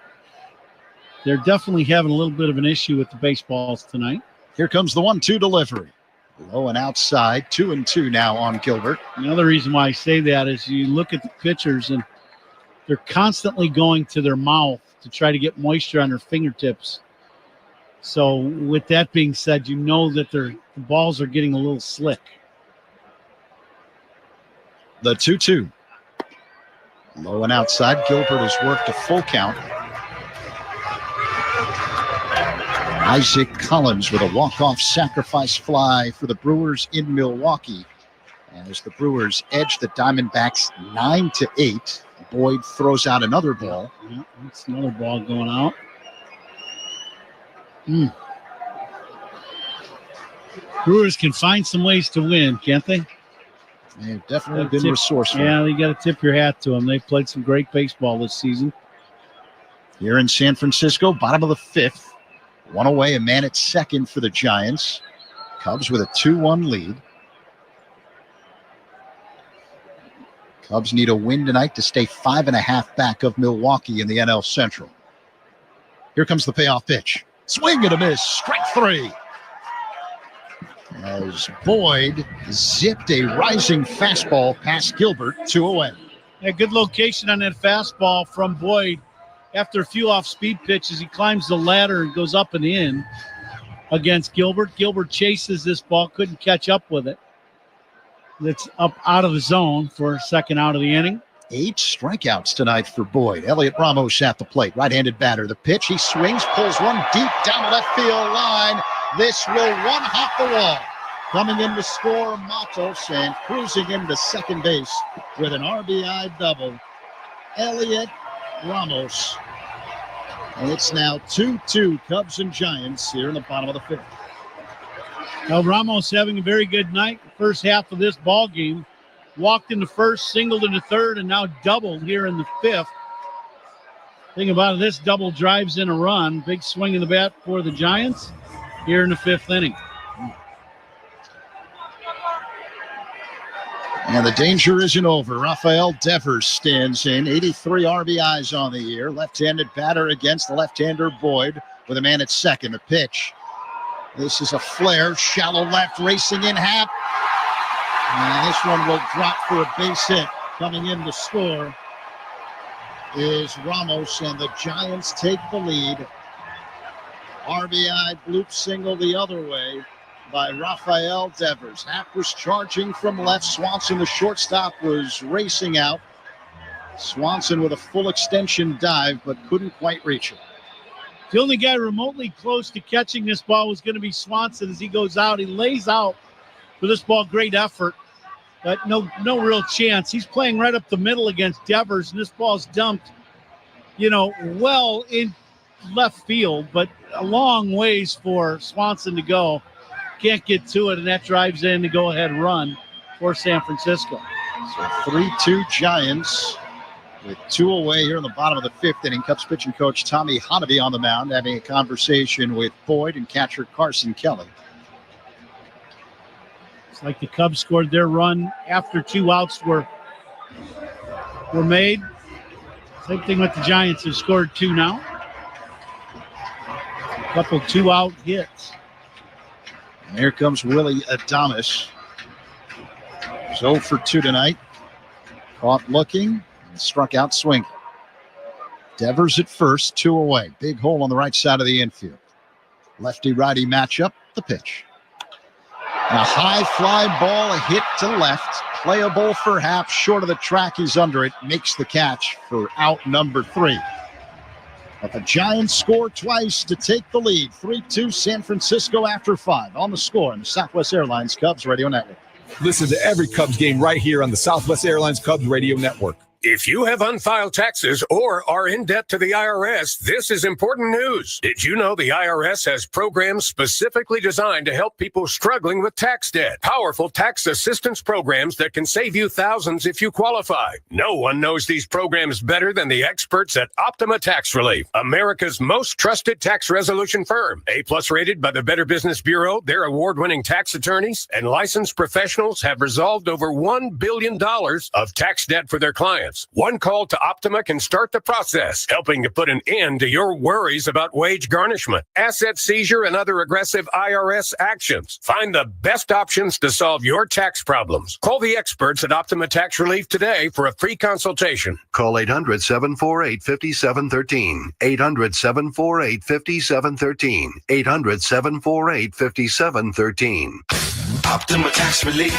they're definitely having a little bit of an issue with the baseballs tonight. Here comes the 1-2 delivery. Low and outside, 2-2 now on Gilbert. Another reason why I say that is you look at the pitchers and they're constantly going to their mouth to try to get moisture on their fingertips. So with that being said, you know that the balls are getting a little slick. The 2-2. Low and outside. Gilbert has worked a full count. Isaac Collins with a walk-off sacrifice fly for the Brewers in Milwaukee. As the Brewers edge the Diamondbacks 9-8. Boyd throws out another ball. Yeah, that's another ball going out. Brewers can find some ways to win, can't they? They've definitely been resourceful. Yeah, you got to tip your hat to them. They've played some great baseball this season. Here in San Francisco, bottom of the 5th. 1 away, a man at second for the Giants. Cubs with a 2-1 lead. Cubs need a win tonight to stay 5.5 back of Milwaukee in the NL Central. Here comes the payoff pitch. Swing and a miss. Strike 3. As Boyd zipped a rising fastball past Gilbert, 2 away. Yeah, good location on that fastball from Boyd. After a few off-speed pitches, he climbs the ladder and goes up and in against Gilbert. Gilbert chases this ball, couldn't catch up with it. That's up out of the zone for a second out of the inning. 8 strikeouts tonight for Boyd. Elliot Ramos at the plate, right-handed batter. The pitch, he swings, pulls one deep down the left field line. This will one-hop the wall. Coming in to score, Matos, and cruising into second base with an RBI double. Elliot Ramos. And it's now 2-2 Cubs and Giants here in the bottom of the 5th. Now Ramos having a very good night. First half of this ball game. Walked in the first, singled in the third, and now doubled here in the 5th. Thing about it, this double drives in a run. Big swing in the bat for the Giants here in the 5th inning. And the danger isn't over. Rafael Devers stands in. 83 RBIs on the year. Left-handed batter against the left-hander Boyd with a man at second. The pitch. This is a flare. Shallow left, racing in Happ. And this one will drop for a base hit. Coming in to score is Ramos, and the Giants take the lead. RBI bloop single the other way by Rafael Devers. Happ was charging from left. Swanson, the shortstop, was racing out. Swanson with a full extension dive, but couldn't quite reach it. The only guy remotely close to catching this ball was going to be Swanson as he goes out. He lays out for this ball. Great effort, but no real chance. He's playing right up the middle against Devers, and this ball's dumped, well in left field, but a long ways for Swanson to go. Can't get to it, and that drives in the go-ahead run for San Francisco. So 3-2 Giants with 2 away here in the bottom of the 5th inning. Cubs pitching coach Tommy Honaby on the mound having a conversation with Boyd and catcher Carson Kelly. It's like the Cubs scored their run after 2 outs were made. Same thing with the Giants, who scored 2 now. A couple 2-out hits. And here comes Willie Adames. He's 0 for 2 tonight. Caught looking and struck out swinging. Devers at first, 2 away. Big hole on the right side of the infield. Lefty-righty matchup, the pitch. And a high fly ball, a hit to left. Playable for Happ, short of the track. He's under it. Makes the catch for out number 3. But the Giants score twice to take the lead. 3-2 San Francisco after 5. On the score on the Southwest Airlines Cubs Radio Network. Listen to every Cubs game right here on the Southwest Airlines Cubs Radio Network. If you have unfiled taxes or are in debt to the IRS, this is important news. Did you know the IRS has programs specifically designed to help people struggling with tax debt? Powerful tax assistance programs that can save you thousands if you qualify. No one knows these programs better than the experts at Optima Tax Relief, America's most trusted tax resolution firm. A+ rated by the Better Business Bureau, their award-winning tax attorneys and licensed professionals have resolved over $1 billion of tax debt for their clients. One call to Optima can start the process, helping to put an end to your worries about wage garnishment, asset seizure, and other aggressive IRS actions. Find the best options to solve your tax problems. Call the experts at Optima Tax Relief today for a free consultation. Call 800-748-5713. 800-748-5713. 800-748-5713. Optima Tax Relief.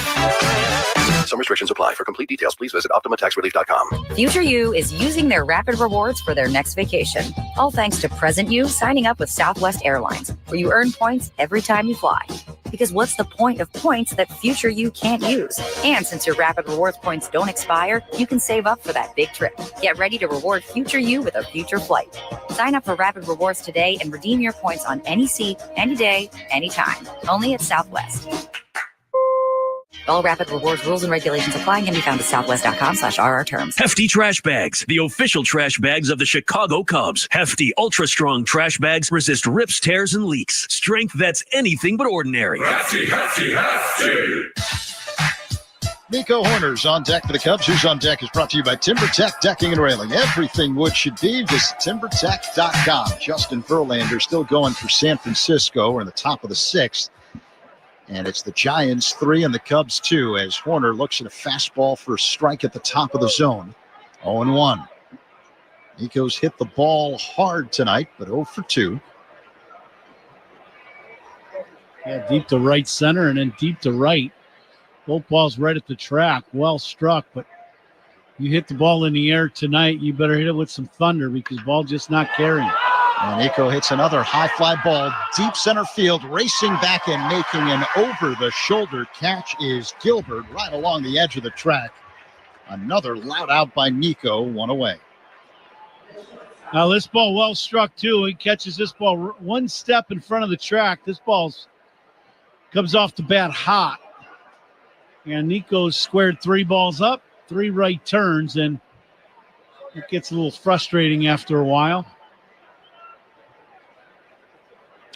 Some restrictions apply. For complete details, please visit OptimaTaxRelief.com. Future You is using their rapid rewards for their next vacation. All thanks to present you signing up with Southwest Airlines, where you earn points every time you fly. Because what's the point of points that future you can't use? And since your rapid rewards points don't expire, you can save up for that big trip. Get ready to reward future you with a future flight. Sign up for rapid rewards today and redeem your points on any seat, any day, anytime. Only at Southwest. All rapid rewards rules and regulations apply and can be found at southwest.com/RR terms. Hefty trash bags, the official trash bags of the Chicago Cubs. Hefty, ultra-strong trash bags resist rips, tears, and leaks. Strength that's anything but ordinary. Hefty, hefty, hefty. Nico Horner's on deck for the Cubs. Who's on deck is brought to you by TimberTech Decking and Railing. Everything wood should be. Visit TimberTech.com. Justin Verlander still going for San Francisco. We're in the top of the 6th. And it's the Giants 3 and the Cubs 2 as Horner looks at a fastball for a strike at the top of the zone. 0-1. Nico's hit the ball hard tonight, but 0 for 2. Yeah, deep to right center and then deep to right. Both balls right at the track. Well struck, but you hit the ball in the air tonight, you better hit it with some thunder because the ball just not carrying. And Nico hits another high fly ball deep center field, racing back and making an over-the-shoulder catch is Gilbert right along the edge of the track. Another loud out by Nico, 1 away. Now this ball well struck too. He catches this ball 1 step in front of the track. This ball comes off the bat hot. And Nico's squared 3 balls up, 3 right turns, and it gets a little frustrating after a while.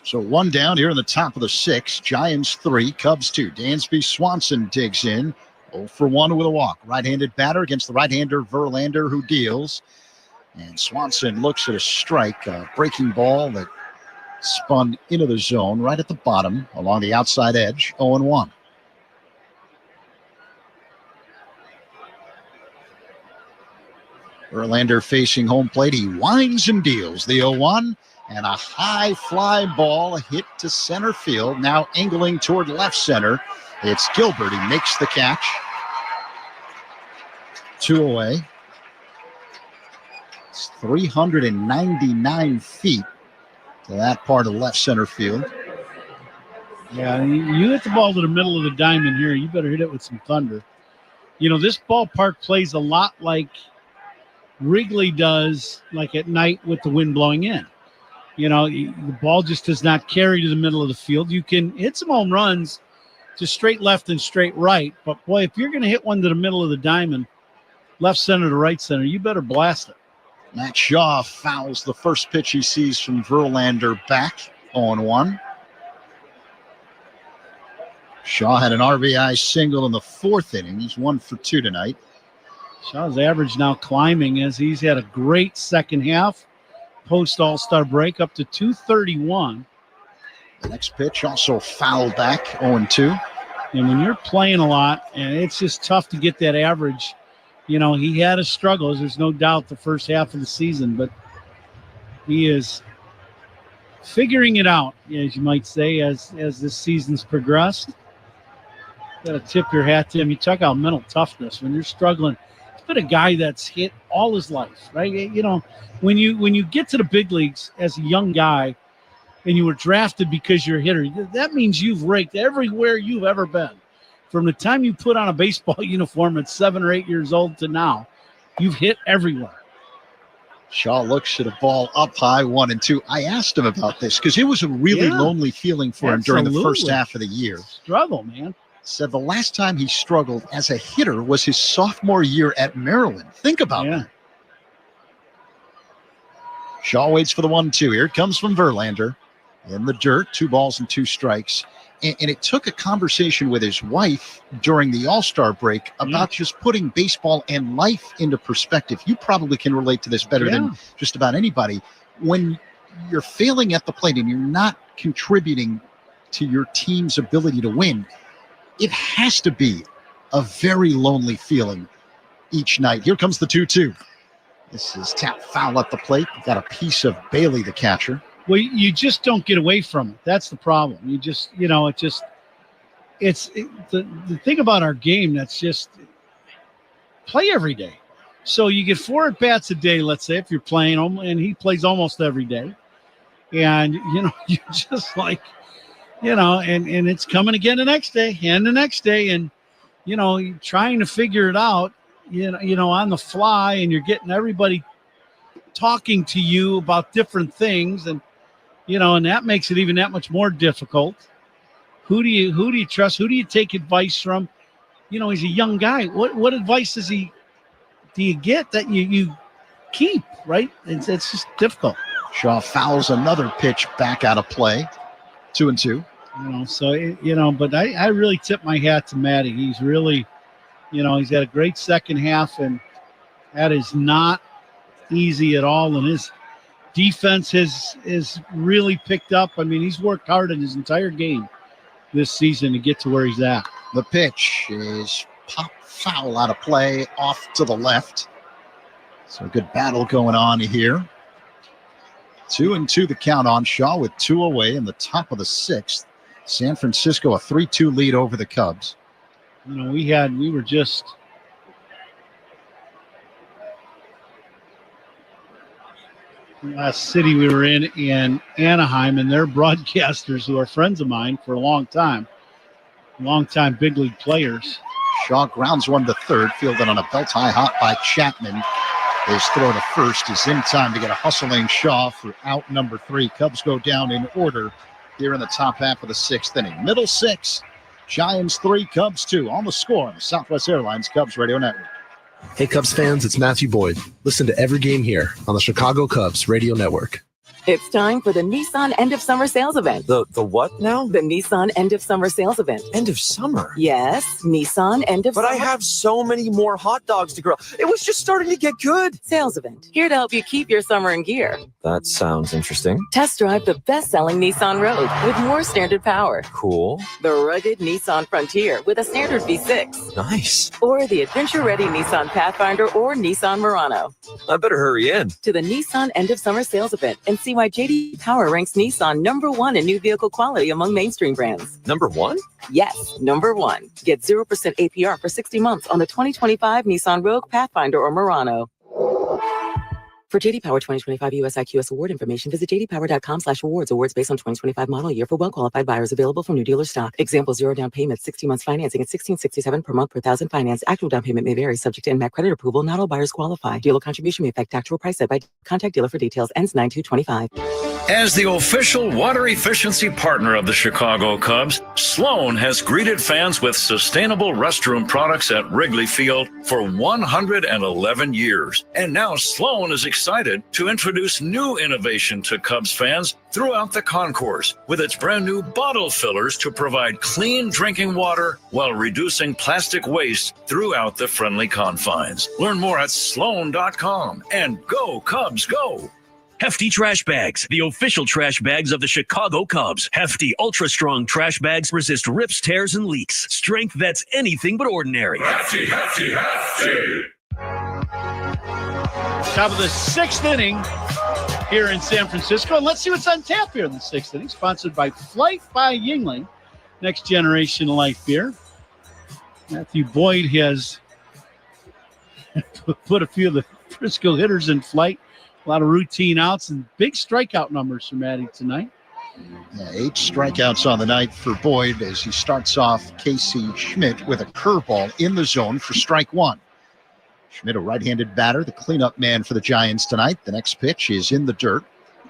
So 1 down here in the top of the 6th. Giants 3, Cubs 2. Dansby Swanson digs in. 0 for 1 with a walk. Right-handed batter against the right-hander Verlander, who deals. And Swanson looks at a strike, a breaking ball that spun into the zone right at the bottom along the outside edge. 0-1. Verlander facing home plate. He winds and deals the 0-1. And a high fly ball hit to center field. Now angling toward left center. It's Gilbert. He makes the catch. 2 away. It's 399 feet to that part of left center field. Yeah, you hit the ball to the middle of the diamond here. You better hit it with some thunder. You know, this ballpark plays a lot like Wrigley does, like at night with the wind blowing in. You know, the ball just does not carry to the middle of the field. You can hit some home runs to straight left and straight right. But, boy, if you're going to hit one to the middle of the diamond, left center to right center, you better blast it. Matt Shaw fouls the first pitch he sees from Verlander back, 0-1. Shaw had an RBI single in the fourth inning. He's 1 for 2 tonight. Shaw's average now climbing as he's had a great second half. Post All-Star break up to 231. The next pitch also fouled back, 0-2. And when you're playing a lot, and it's just tough to get that average, you know, he had his struggles. There's no doubt the first half of the season, but he is figuring it out, as you might say, as this season's progressed. Got to tip your hat to him. You talk about mental toughness when you're struggling. He's been a guy that's hit all his life, right? You know, when you get to the big leagues as a young guy and you were drafted because you're a hitter, that means you've raked everywhere you've ever been. From the time you put on a baseball uniform at 7 or 8 years old to now, you've hit everywhere. Shaw looks at a ball up high, 1-2. I asked him about this because it was a really lonely feeling for him during the first half of the year. Struggle, man. Said the last time he struggled as a hitter was his sophomore year at Maryland. Think about that. Shaw waits for the 1-2. Here it comes from Verlander in the dirt. 2 balls and 2 strikes. And it took a conversation with his wife during the All-Star break about just putting baseball and life into perspective. You probably can relate to this better than just about anybody. When you're failing at the plate and you're not contributing to your team's ability to win, it has to be a very lonely feeling each night. Here comes the 2-2. This is tap foul at the plate. Got a piece of Bailey, the catcher. Well, you just don't get away from it. That's the problem. You just, you know, the thing about our game that's just play every day. So you get 4 at-bats a day, let's say, if you're playing, and he plays almost every day. And, you know, you're just like, you know, and it's coming again the next day and the next day. And, you know, you're trying to figure it out, you know, on the fly, and you're getting everybody talking to you about different things. And, you know, and that makes it even that much more difficult. Who do you trust? Who do you take advice from? You know, he's a young guy. What advice do you get that you keep, right? It's just difficult. Shaw fouls another pitch back out of play. 2-2. You know, so, you know, but I really tip my hat to Matty. He's really, you know, he's had a great second half, and that is not easy at all. And his defense has really picked up. I mean, he's worked hard in his entire game this season to get to where he's at. The pitch is pop foul out of play off to the left. So a good battle going on here. 2-2 the count on Shaw with 2 away in the top of the 6th. San Francisco a 3-2 lead over the Cubs. You know, we were just last city we were in Anaheim, and their broadcasters, who are friends of mine for a long time big league players. Shaw grounds one to third, fielded on a belt high hop by Chapman. His throw to first is in time to get a hustling Shaw for out number 3. Cubs go down in order here in the top half of the 6th inning. Middle 6, Giants 3, Cubs 2 on the score on the Southwest Airlines Cubs Radio Network. Hey, Cubs fans, it's Matthew Boyd. Listen to every game here on the Chicago Cubs Radio Network. It's time for the Nissan End of Summer Sales Event. The what now? The Nissan End of Summer Sales Event. End of summer? Yes, Nissan End of Summer. But I have so many more hot dogs to grill. It was just starting to get good. Sales Event. Here to help you keep your summer in gear. That sounds interesting. Test drive the best-selling Nissan Rogue with more standard power. Cool. The rugged Nissan Frontier with a standard V6. Nice. Or the adventure-ready Nissan Pathfinder or Nissan Murano. I better hurry in. To the Nissan End of Summer Sales Event and see why J.D. Power ranks Nissan #1 in new vehicle quality among mainstream brands. #1? Yes, #1. Get 0% APR for 60 months on the 2025 Nissan Rogue, Pathfinder, or Murano. For J.D. Power 2025 US IQS award information, visit jdpower.com/awards. Awards based on 2025 model year for well-qualified buyers. Available from new dealer stock. Example, 0 down payment, 60 months financing at $1,667 per month per thousand finance. Actual down payment may vary, subject to NMAC credit approval. Not all buyers qualify. Dealer contribution may affect actual price set by contact dealer for details. Ends 9/2/25. As the official water efficiency partner of the Chicago Cubs, Sloan has greeted fans with sustainable restroom products at Wrigley Field for 111 years. And now Sloan is excited to introduce new innovation to Cubs fans throughout the concourse with its brand new bottle fillers to provide clean drinking water while reducing plastic waste throughout the friendly confines. Learn more at sloan.com and go Cubs go. Hefty Trash Bags, the official trash bags of the Chicago Cubs. Hefty, ultra-strong trash bags resist rips, tears, and leaks. Strength that's anything but ordinary. Hefty, hefty, hefty. Top of the 6th inning here in San Francisco. And let's see what's on tap here in the 6th inning. Sponsored by Flight by Yuengling, Next Generation Life Beer. Matthew Boyd has put a few of the Frisco hitters in flight. A lot of routine outs and big strikeout numbers for Matty tonight. Yeah, 8 strikeouts on the night for Boyd as he starts off Casey Schmidt with a curveball in the zone for strike 1. Schmidt, a right-handed batter, the cleanup man for the Giants tonight. The next pitch is in the dirt.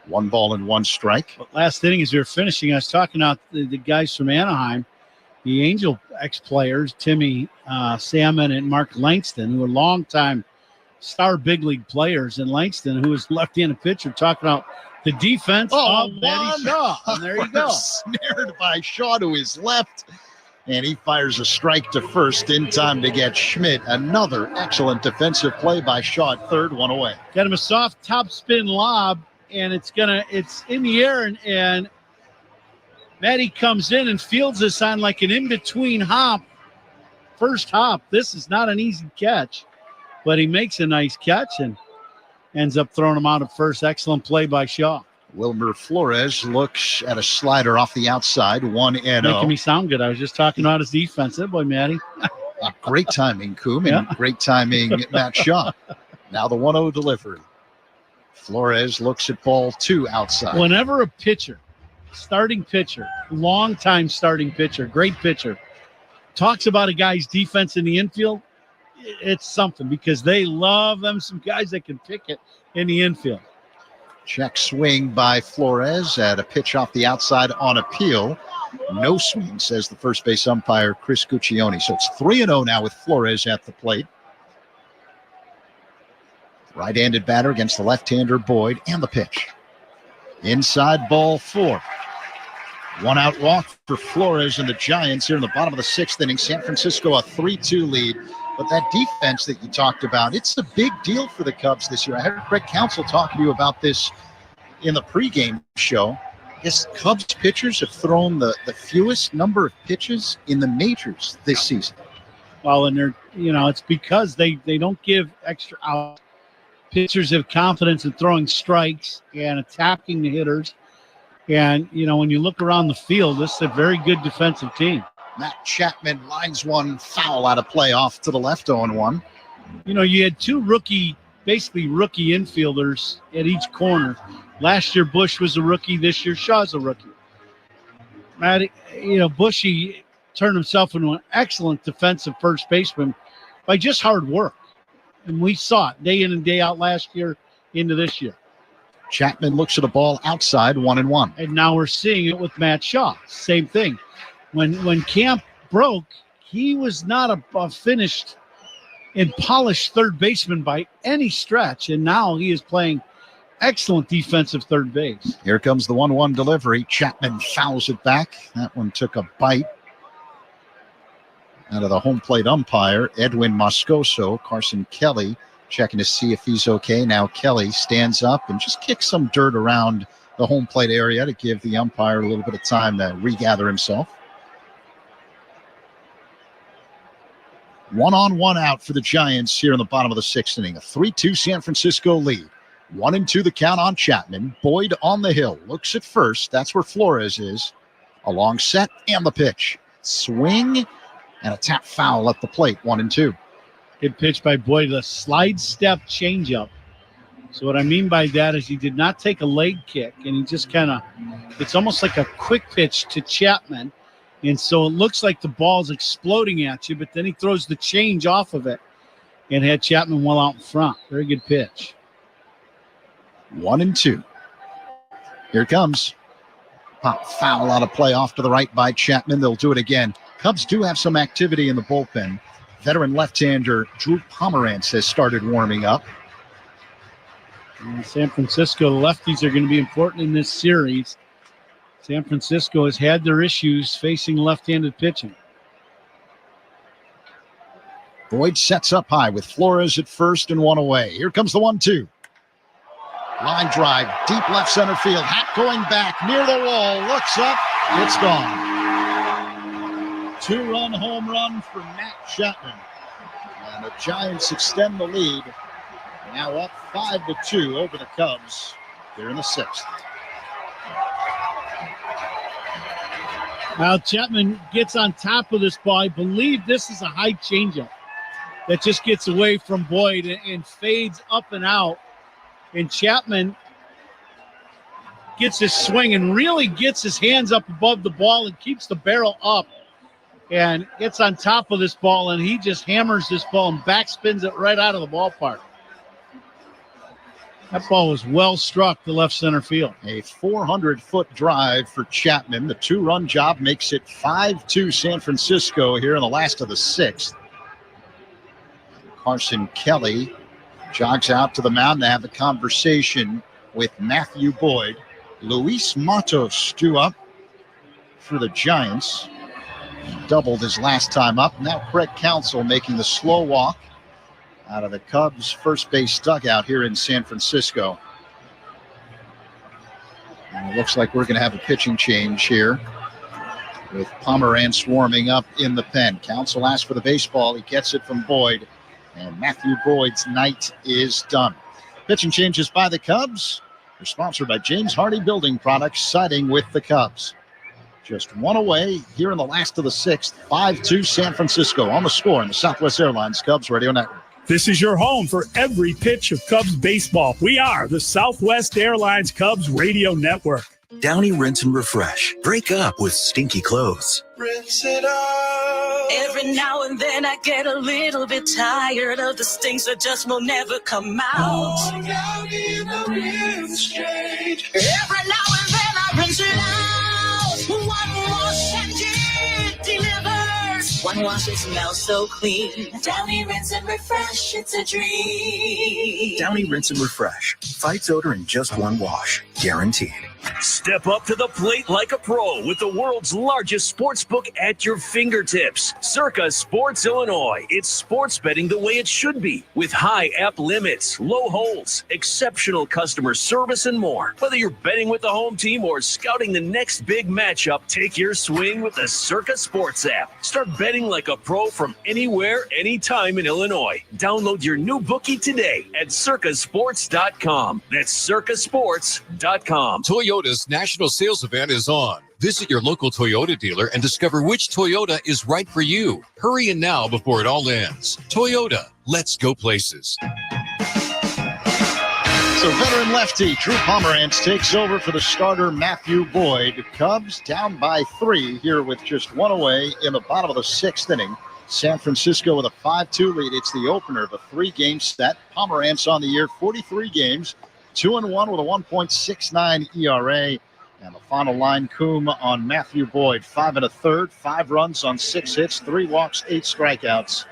1 ball and 1 strike. But last inning, as we were finishing, I was talking about the guys from Anaheim, the Angel ex-players, Timmy Salmon and Mark Langston, who are longtime star big league players, and Langston, who is left-handed pitcher, talking about the defense of Matty Shaw. And there you go. Snared by Shaw to his left, and he fires a strike to first in time to get Schmidt. Another excellent defensive play by Shaw at third, 1 away. Got him a soft top spin lob, and it's in the air, and Matty comes in and fields this on like an in-between hop, first hop. This is not an easy catch. But he makes a nice catch and ends up throwing him out at first. Excellent play by Shaw. Wilmer Flores looks at a slider off the outside, 1-0. Making me sound good. I was just talking about his defense. That boy, Matty. Great timing, Coom, and great timing, Matt Shaw. Now the 1-0 delivery. Flores looks at ball 2 outside. Whenever a pitcher, starting pitcher, long-time starting pitcher, great pitcher, talks about a guy's defense in the infield, it's something, because they love them some guys that can pick it in the infield. Check swing by Flores at a pitch off the outside on appeal. No swing, says the first base umpire, Chris Guccione. So it's 3-0 now with Flores at the plate. Right-handed batter against the left-hander Boyd, and the pitch. Inside, ball 4. 1 out walk for Flores and the Giants here in the bottom of the 6th inning. San Francisco a 3-2 lead. But that defense that you talked about, it's a big deal for the Cubs this year. I heard Greg Counsell talking to you about this in the pregame show. I guess Cubs pitchers have thrown the fewest number of pitches in the majors this season. Well, and they're, it's because they don't give extra out. Pitchers have confidence in throwing strikes and attacking the hitters. And, when you look around the field, this is a very good defensive team. Matt Chapman lines one foul out of play off to the left, 0-1. You had 2 rookie infielders at each corner. Last year, Bush was a rookie. This year, Shaw's a rookie. Matt, Bushy turned himself into an excellent defensive first baseman by just hard work. And we saw it day in and day out last year into this year. Chapman looks at a ball outside, 1-1. And now we're seeing it with Matt Shaw. Same thing. When camp broke, he was not a finished and polished third baseman by any stretch, and now he is playing excellent defensive third base. Here comes the 1-1 delivery. Chapman fouls it back. That one took a bite out of the home plate umpire, Edwin Moscoso. Carson Kelly checking to see if he's okay. Now Kelly stands up and just kicks some dirt around the home plate area to give the umpire a little bit of time to regather himself. 1-on-1 out for the Giants here in the bottom of the sixth inning. A 3-2 San Francisco lead. 1-2 the count on Chapman. Boyd on the hill. Looks at first. That's where Flores is. A long set and the pitch. Swing and a tap foul at the plate. 1-2. Good pitch by Boyd. A slide step changeup. So what I mean by that is he did not take a leg kick, and he just kind of, it's almost like a quick pitch to Chapman. And so it looks like the ball's exploding at you, but then he throws the change off of it and had Chapman well out in front. Very good pitch. 1-2. Here it comes. Pop foul out of play off to the right by Chapman. They'll do it again. Cubs do have some activity in the bullpen. Veteran left-hander Drew Pomerantz has started warming up. And San Francisco, the lefties are going to be important in this series. San Francisco has had their issues facing left-handed pitching. Boyd sets up high with Flores at first and one away. Here comes the 1-2. Line drive, deep left center field. Hat going back near the wall. Looks up. It's gone. 2-run home run for Matt Chapman. And the Giants extend the lead. Now up 5-2 over the Cubs here in the sixth. Now Chapman gets on top of this ball. I believe this is a high changeup that just gets away from Boyd and fades up and out. And Chapman gets his swing and really gets his hands up above the ball and keeps the barrel up and gets on top of this ball, and he just hammers this ball and backspins it right out of the ballpark. That ball was well struck to left center field. A 400-foot drive for Chapman. The 2-run job makes it 5-2 San Francisco here in the last of the sixth. Carson Kelly jogs out to the mound to have a conversation with Matthew Boyd. Luis Matos due up for the Giants. Doubled his last time up. Now Craig Counsell making the slow walk out of the Cubs first base dugout here in San Francisco. And it looks like we're going to have a pitching change here with Pomerantz warming up in the pen. Counsell asks for the baseball. He gets it from Boyd, and Matthew Boyd's night is done. Pitching changes by the Cubs. They're sponsored by James Hardy Building Products, siding with the Cubs. Just one away here in the last of the sixth. 5-2 San Francisco on the score in the Southwest Airlines Cubs Radio Network. This is your home for every pitch of Cubs baseball. We are the Southwest Airlines Cubs Radio Network. Downy Rinse and Refresh. Break up with stinky clothes. Rinse it out. Every now and then I get a little bit tired of the stings that just will never come out. Oh, Downy in the rinse straight. Every now and then I rinse it out. One wash and it delivers. One wash and smells so clean. Downy Rinse and Refresh, it's a dream. Downy Rinse and Refresh. Fights odor in just one wash. Guaranteed. Step up to the plate like a pro with the world's largest sports book at your fingertips. Circa Sports Illinois. It's sports betting the way it should be, with high app limits, low holds, exceptional customer service, and more. Whether you're betting with the home team or scouting the next big matchup, take your swing with the Circa Sports app. Start betting like a pro from anywhere, anytime in Illinois. Download your new bookie today at circasports.com. That's circasports.com. Toyota's national sales event is on. Visit your local Toyota dealer and discover which Toyota is right for you. Hurry in now before it all ends. Toyota, let's go places. So veteran lefty Drew Pomerantz takes over for the starter Matthew Boyd. Cubs down by 3 here with just one away in the bottom of the sixth inning. San Francisco with a 5-2 lead. It's the opener of a 3-game set. Pomerantz on the year, 43 games. 2-1 with a 1.69 ERA. And the final line, Coombe on Matthew Boyd. 5 1/3, 5 runs on 6 hits, 3 walks, 8 strikeouts,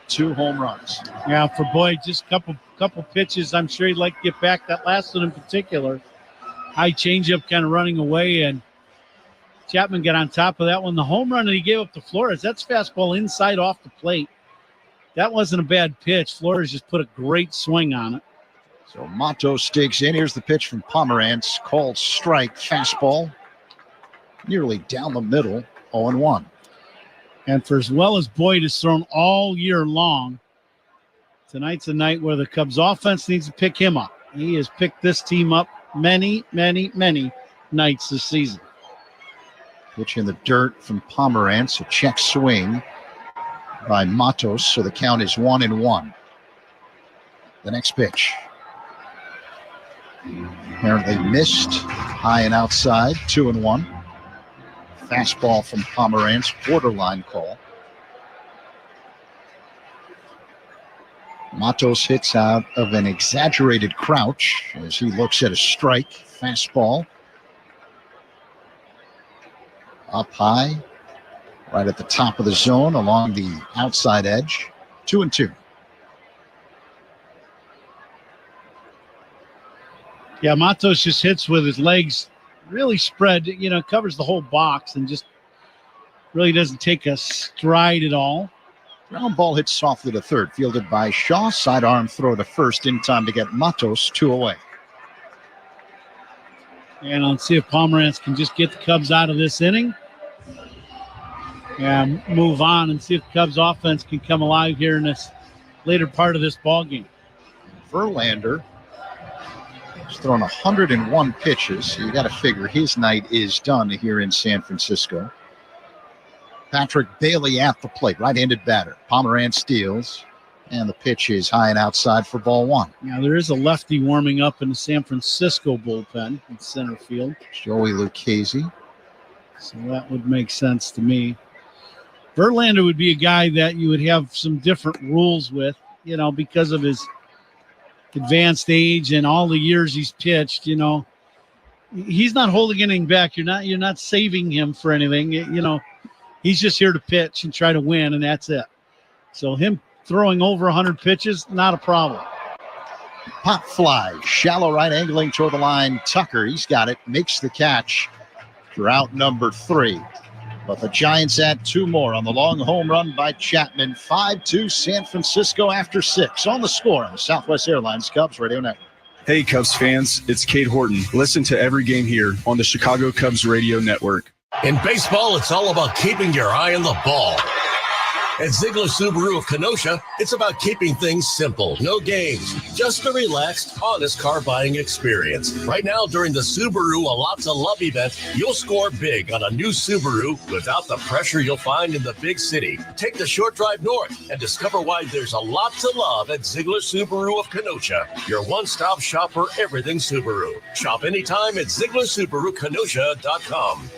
2 home runs. Yeah, for Boyd, just a couple couple pitches I'm sure he'd like to get back. That last one in particular, high changeup kind of running away, and Chapman got on top of that one. The home run that he gave up to Flores, that's fastball inside off the plate. That wasn't a bad pitch. Flores just put a great swing on it. So Matos digs in. Here's the pitch from Pomerantz. Called strike. Fastball nearly down the middle. 0-1. And for as well as Boyd has thrown all year long, tonight's a night where the Cubs offense needs to pick him up. He has picked this team up many, many, many nights this season. Pitch in the dirt from Pomerantz. A check swing by Matos. So the count is 1-1. The next pitch. Apparently missed. High and outside. 2-1. Fastball from Pomerantz. Borderline call. Matos hits out of an exaggerated crouch as he looks at a strike. Fastball. Up high. Right at the top of the zone along the outside edge. 2-2. Yeah, Matos just hits with his legs really spread, covers the whole box and just really doesn't take a stride at all. Ground ball hits softly to third, fielded by Shaw. Sidearm throw to first in time to get Matos 2 away. And let's see if Pomerantz can just get the Cubs out of this inning and move on and see if the Cubs offense can come alive here in this later part of this ball game. Verlander has thrown 101 pitches. So you got to figure his night is done here in San Francisco. Patrick Bailey at the plate, right-handed batter. Pomerantz steals, and the pitch is high and outside for ball 1. Now there is a lefty warming up in the San Francisco bullpen in center field. Joey Lucchese. So that would make sense to me. Verlander would be a guy that you would have some different rules with, because of his advanced age and all the years he's pitched. He's not holding anything back. You're not saving him for anything. He's just here to pitch and try to win, and that's it. So him throwing over 100 pitches, not a problem. Pop fly, shallow right, angling toward the line. Tucker, he's got it, makes the catch for out number 3. But the Giants add 2 more on the long home run by Chapman. 5-2 San Francisco after 6. On the score on the Southwest Airlines Cubs Radio Network. Hey, Cubs fans, it's Cade Horton. Listen to every game here on the Chicago Cubs Radio Network. In baseball, it's all about keeping your eye on the ball. At Ziegler Subaru of Kenosha, it's about keeping things simple. No games, just a relaxed, honest car buying experience. Right now, during the Subaru A Lot to Love event, you'll score big on a new Subaru without the pressure you'll find in the big city. Take the short drive north and discover why there's a lot to love at Ziegler Subaru of Kenosha, your one-stop shop for everything Subaru. Shop anytime at ZieglerSubaruKenosha.com.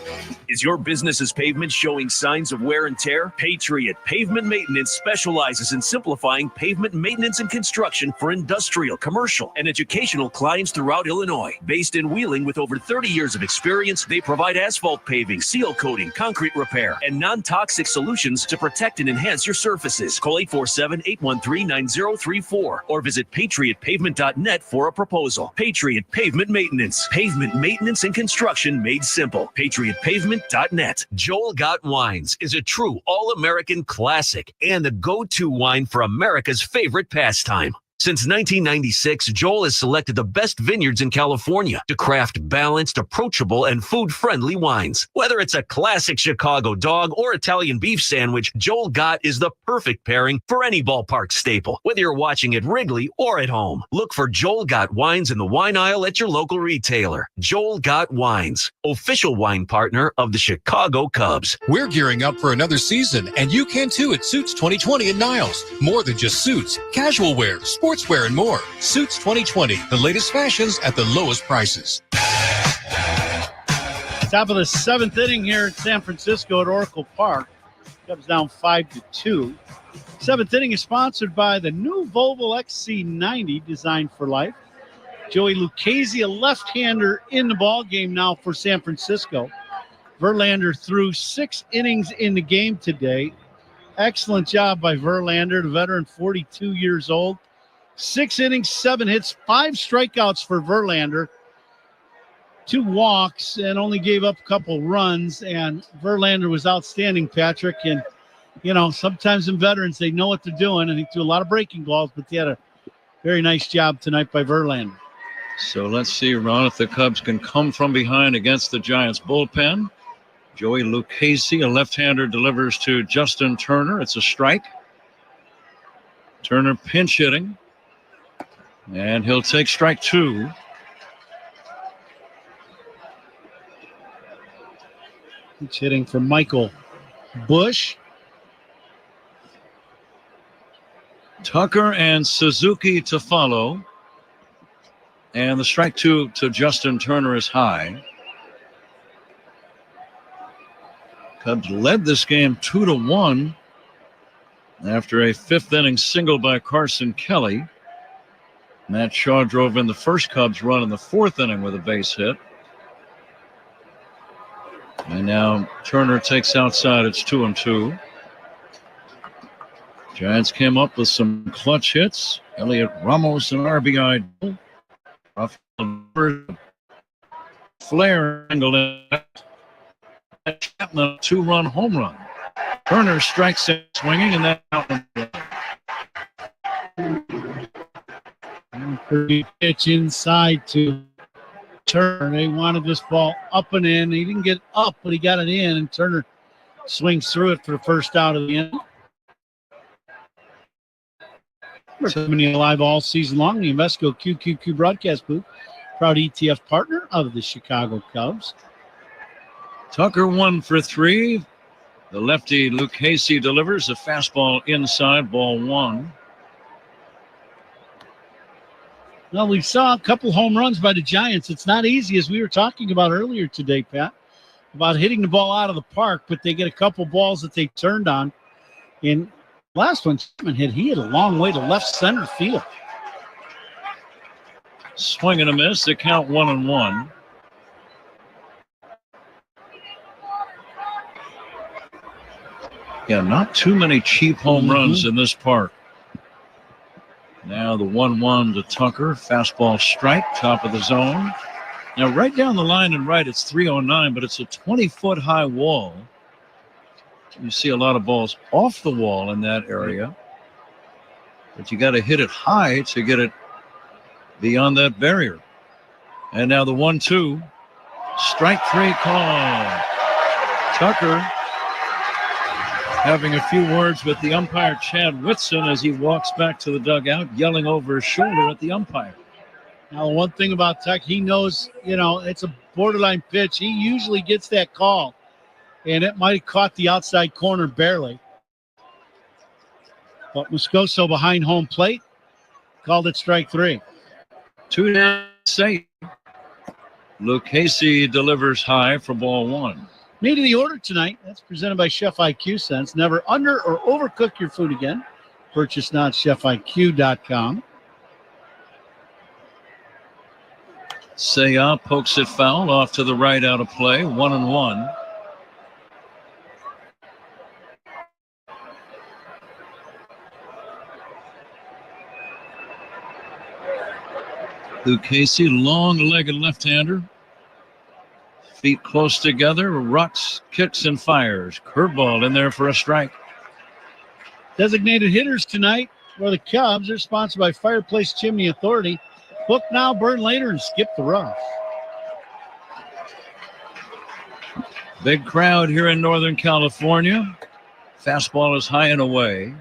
Is your business's pavement showing signs of wear and tear? Patriot Pavement Maintenance specializes in simplifying pavement maintenance and construction for industrial, commercial, and educational clients throughout Illinois. Based in Wheeling with over 30 years of experience, they provide asphalt paving, seal coating, concrete repair, and non-toxic solutions to protect and enhance your surfaces. Call 847-813-9034 or visit patriotpavement.net for a proposal. Patriot Pavement Maintenance. Pavement maintenance and construction made simple. patriotpavement.net. Joel Gott Wines is a true all-American classic and the go-to wine for America's favorite pastime. Since 1996, Joel has selected the best vineyards in California to craft balanced, approachable, and food-friendly wines. Whether it's a classic Chicago dog or Italian beef sandwich, Joel Gott is the perfect pairing for any ballpark staple, whether you're watching at Wrigley or at home. Look for Joel Gott Wines in the wine aisle at your local retailer. Joel Gott Wines, official wine partner of the Chicago Cubs. We're gearing up for another season, and you can too at Suits 2020 at Niles. More than just suits, casual wear, sportswear, and more. Suits 2020, the latest fashions at the lowest prices. Top of the 7th inning here at San Francisco at Oracle Park. Cubs down 5-2. 7th inning is sponsored by the new Volvo XC90 designed for life. Joey Lucchese, a left-hander in the ball game now for San Francisco. Verlander threw 6 innings in the game today. Excellent job by Verlander, the veteran, 42 years old. 6 innings, 7 hits, 5 strikeouts for Verlander, 2 walks, and only gave up a couple runs. And Verlander was outstanding, Patrick. And, you know, sometimes in veterans, they know what they're doing, and he threw a lot of breaking balls, but they had a very nice job tonight by Verlander. So let's see, Ron, if the Cubs can come from behind against the Giants bullpen. Joey Lucchesi, a left-hander, delivers to Justin Turner. It's a strike. Turner pinch hitting. And he'll take strike 2. Pinch hitting for Michael Busch. Tucker and Suzuki to follow. And the strike 2 to Justin Turner is high. Cubs led this game 2-1 after a 5th inning single by Carson Kelly. Matt Shaw drove in the first Cubs run in the 4th inning with a base hit. And now Turner takes outside. It's 2-2. Giants came up with some clutch hits. Elliot Ramos, an RBI. Flair angled in. Chapman, a 2-run home run. Turner strikes out swinging, and that out. Pitch inside to Turner. They wanted this ball up and in. He didn't get up, but he got it in, and Turner swings through it for the first out of the inning. We're live all season long. The Invesco QQQ broadcast booth, proud ETF partner of the Chicago Cubs. Tucker 1 for 3. The lefty Lucchesi delivers a fastball inside, ball 1. Well, we saw a couple home runs by the Giants. It's not easy, as we were talking about earlier today, Pat, about hitting the ball out of the park, but they get a couple balls that they turned on. And last one Chapman hit, he hit a long way to left center field. Swing and a miss. The count 1-1. Yeah, not too many cheap home runs in this park. Now the 1-1 to Tucker. Fastball strike, top of the zone. Now right down the line and right, it's 309, but it's a 20-foot high wall. You see a lot of balls off the wall in that area. But you got to hit it high to get it beyond that barrier. And now the 1-2. Strike 3 call. Tucker having a few words with the umpire, Chad Whitson, as he walks back to the dugout, yelling over his shoulder at the umpire. Now, one thing about Tuck, he knows, you know, it's a borderline pitch. He usually gets that call, and it might have caught the outside corner barely. But Moscoso behind home plate called it strike 3. 2 down, safe. Lucchesi delivers high for ball 1. Meat of the order tonight. That's presented by Chef IQ Sense. Never under or overcook your food again. Purchase now at chefiq.com. Seiya pokes it foul off to the right out of play. 1-1. Lucchesi, long-legged left-hander. Feet close together, rocks, kicks, and fires. Curveball in there for a strike. Designated hitters tonight for the Cubs are sponsored by Fireplace Chimney Authority. Book now, burn later, and skip the rush. Big crowd here in Northern California. Fastball is high and away.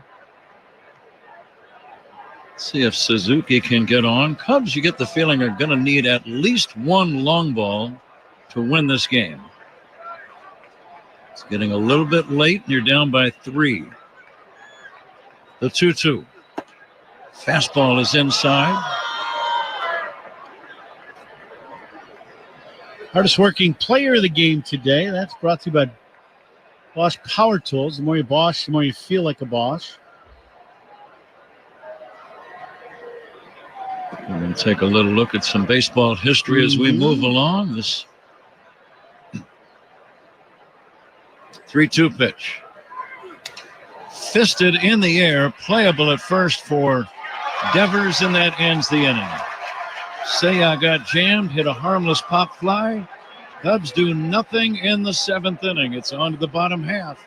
Let's see if Suzuki can get on. Cubs, you get the feeling, are going to need at least one long ball to win this game. It's getting a little bit late, and you're down by 3. The 2-2. Fastball is inside. Hardest working player of the game today. That's brought to you by Bosch Power Tools. The more you Bosch, the more you feel like a Bosch. We're going to take a little look at some baseball history as we move along. This 3-2 pitch. Fisted in the air, playable at first for Devers, and that ends the inning. Saya got jammed, hit a harmless pop fly. Cubs do nothing in the 7th inning. It's on to the bottom half.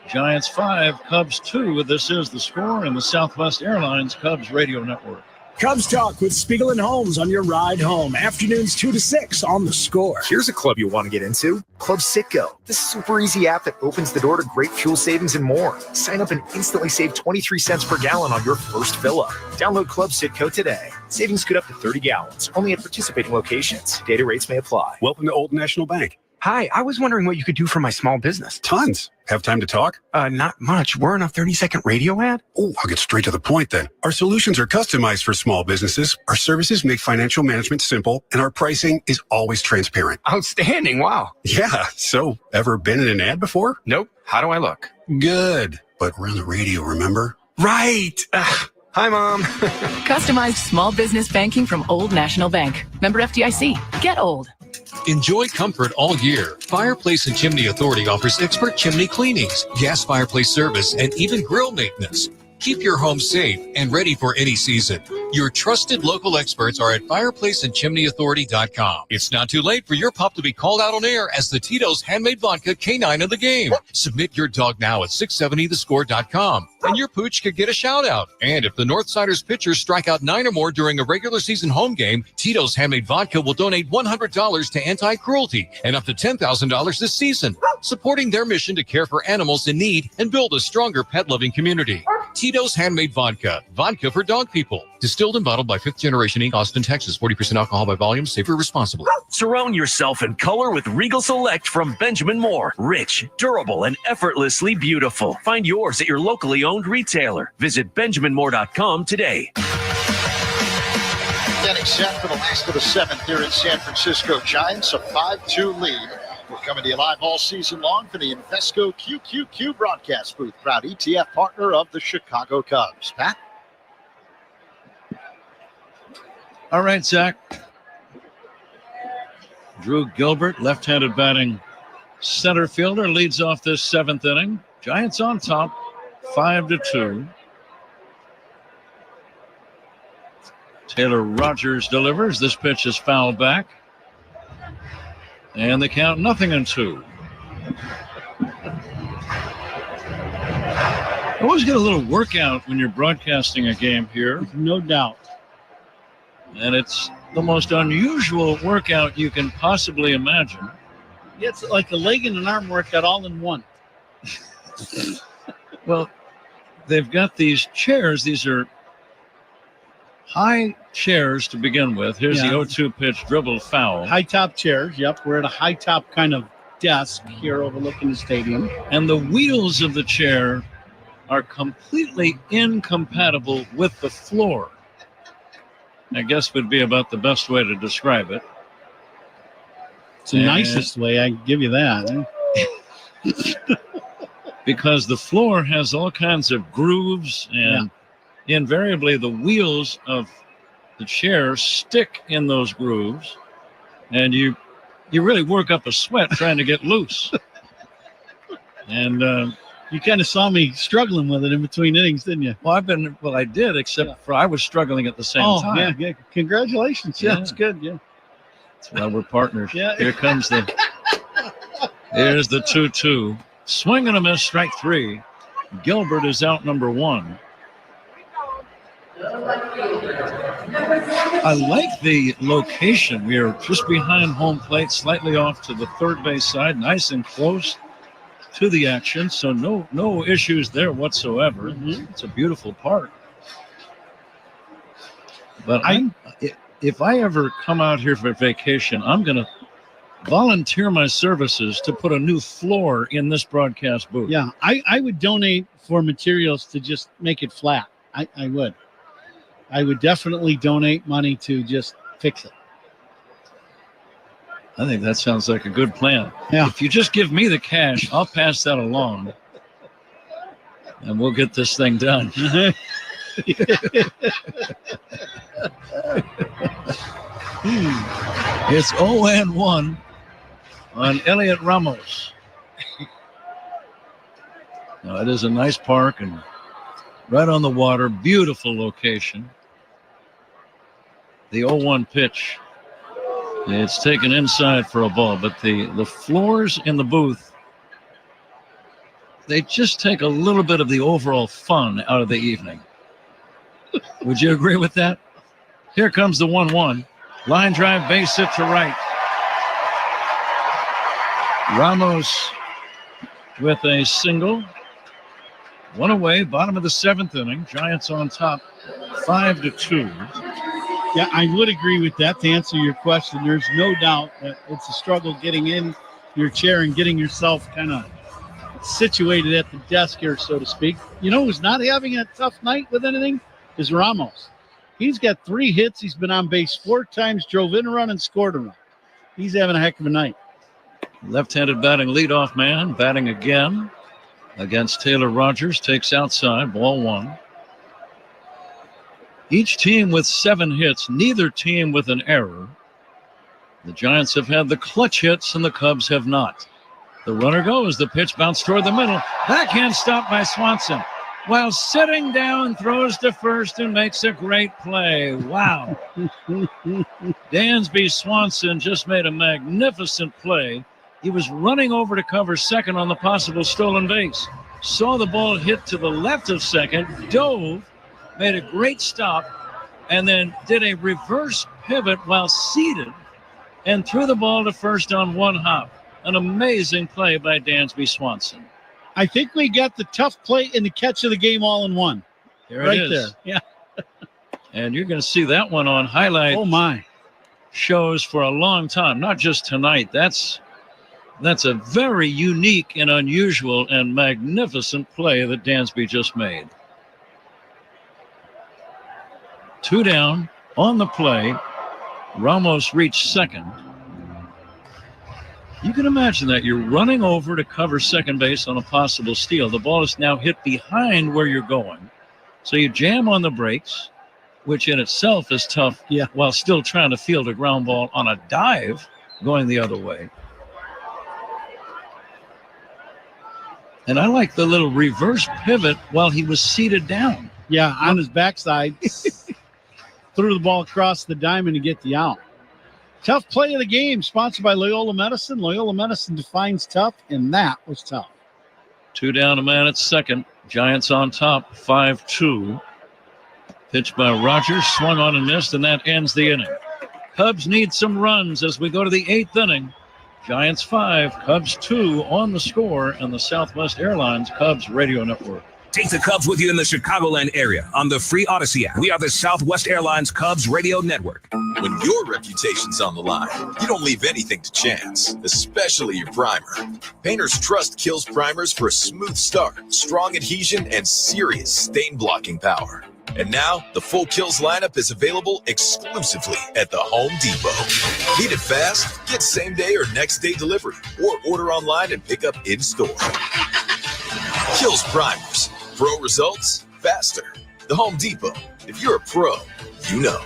Giants 5, Cubs 2. This is the score in the Southwest Airlines Cubs Radio Network. Cubs Talk with Spiegel and Holmes on your ride home. Afternoons 2 to 6 on the Score. Here's a club you'll want to get into. Club Citgo. The super easy app that opens the door to great fuel savings and more. Sign up and instantly save 23 cents per gallon on your first fill-up. Download Club Citgo today. Savings could up to 30 gallons. Only at participating locations. Data rates may apply. Welcome to Old National Bank. Hi, I was wondering what you could do for my small business. Tons. Have time to talk? Not much. We're on a 30-second radio ad. Oh, I'll get straight to the point then. Our solutions are customized for small businesses. Our services make financial management simple, and our pricing is always transparent. Outstanding. Wow. Yeah. So, ever been in an ad before? Nope. How do I look? Good. But we're on the radio, remember? Right. Hi, Mom. Customized small business banking from Old National Bank. Member FDIC. Get old. Enjoy comfort all year. Fireplace and Chimney Authority offers expert chimney cleanings, gas fireplace service, and even grill maintenance. Keep your home safe and ready for any season. Your trusted local experts are at fireplaceandchimneyauthority.com. It's not too late for your pup to be called out on air as the Tito's Handmade Vodka Canine of the game. Submit your dog now at 670thescore.com, and your pooch could get a shout out. And if the Northsiders pitchers strike out 9 or more during a regular season home game, Tito's Handmade Vodka will donate $100 to anti-cruelty and up to $10,000 this season, supporting their mission to care for animals in need and build a stronger pet-loving community. Tito's Handmade Vodka. Vodka for dog people. Distilled and bottled by 5th Generation Inc., Austin, Texas. 40% alcohol by volume. Safer responsibly. Surround yourself in color with Regal Select from Benjamin Moore. Rich, durable, and effortlessly beautiful. Find yours at your locally owned retailer. Visit BenjaminMoore.com today. Getting set for the last of the 7th here in San Francisco. Giants a 5-2 lead. We're coming to you live all season long from the Invesco QQQ broadcast booth. Proud ETF partner of the Chicago Cubs. Pat? All right, Zach. Drew Gilbert, left-handed batting center fielder, leads off this 7th inning. Giants on top, 5-2. Taylor Rogers delivers. This pitch is fouled back. And the count 0-2. Always get a little workout when you're broadcasting a game here. No doubt. And it's the most unusual workout you can possibly imagine. Yeah, it's like a leg and an arm workout all in one. Well, they've got these chairs. These are high chairs to begin with. Here's the 0-2 pitch, dribble foul. High top chairs. Yep, we're at a high top kind of desk here overlooking the stadium. And the wheels of the chair are completely incompatible with the floor. I guess would be about the best way to describe it. It's the nicest way, I give you that. Because the floor has all kinds of grooves, and invariably the wheels of the chair stick in those grooves, and you really work up a sweat trying to get loose. And you kind of saw me struggling with it in between innings, didn't you? Well, I did, except for I was struggling at the same time. Yeah. Congratulations. Yeah, it's good. Yeah. That's why we're partners. Yeah. Here's the 2-2. Swing and a miss, strike 3. Gilbert is out number 1. I like the location. We are just behind home plate, slightly off to the third base side, nice and close to the action, so no issues there whatsoever. Mm-hmm. It's a beautiful park. But if I ever come out here for vacation, I'm going to volunteer my services to put a new floor in this broadcast booth. Yeah, I would donate for materials to just make it flat. I would. I would definitely donate money to just fix it. I think that sounds like a good plan. Yeah. If you just give me the cash, I'll pass that along, and we'll get this thing done. It's 0-1 on Elliot Ramos. Now, it is a nice park and right on the water. Beautiful location. The 0-1 pitch. It's taken inside for a ball, but the floors in the booth, they just take a little bit of the overall fun out of the evening. Would you agree with that? Here comes the 1-1. Line drive, base hit to right. Ramos with a single. One away, bottom of the 7th inning. Giants on top, 5-2. Yeah, I would agree with that. To answer your question, there's no doubt that it's a struggle getting in your chair and getting yourself kind of situated at the desk here, so to speak. You know who's not having a tough night with anything is Ramos. He's got 3 hits. He's been on base 4 times, drove in a run and scored a run. He's having a heck of a night. Left-handed batting leadoff man, batting again against Taylor Rogers, takes outside, ball 1. Each team with 7 hits, neither team with an error. The Giants have had the clutch hits and the Cubs have not. The runner goes, the pitch bounced toward the middle. Backhand stop by Swanson. While sitting down, throws to first and makes a great play. Wow. Dansby Swanson just made a magnificent play. He was running over to cover second on the possible stolen base. Saw the ball hit to the left of second, dove, made a great stop, and then did a reverse pivot while seated and threw the ball to first on 1 hop. An amazing play by Dansby Swanson. I think we got the tough play and the catch of the game all in one. There right it is. There. Yeah. And you're going to see that one on highlight shows for a long time, not just tonight. That's a very unique and unusual and magnificent play that Dansby just made. 2 down on the play. Ramos reached second. You can imagine that you're running over to cover second base on a possible steal. The ball is now hit behind where you're going. So you jam on the brakes, which in itself is tough, while still trying to field a ground ball on a dive going the other way. And I like the little reverse pivot while he was seated down. Yeah, on his backside. Threw the ball across the diamond to get the out. Tough play of the game, sponsored by Loyola Medicine. Loyola Medicine defines tough, and that was tough. 2 down, a man at second. Giants on top, 5-2. Pitched by Rogers, swung on and missed, and that ends the inning. Cubs need some runs as we go to the 8th inning. Giants 5, Cubs 2 on the score, and the Southwest Airlines Cubs Radio Network. Take the Cubs with you in the Chicagoland area on the free Odyssey app. We are the Southwest Airlines Cubs Radio Network. When your reputation's on the line, you don't leave anything to chance, especially your primer. Painters trust Kills primers for a smooth start, strong adhesion, and serious stain-blocking power. And now, the full Kills lineup is available exclusively at the Home Depot. Need it fast? Get same-day or next-day delivery, or order online and pick up in-store. Kills primers. Pro results faster. The Home Depot. If you're a pro, you know.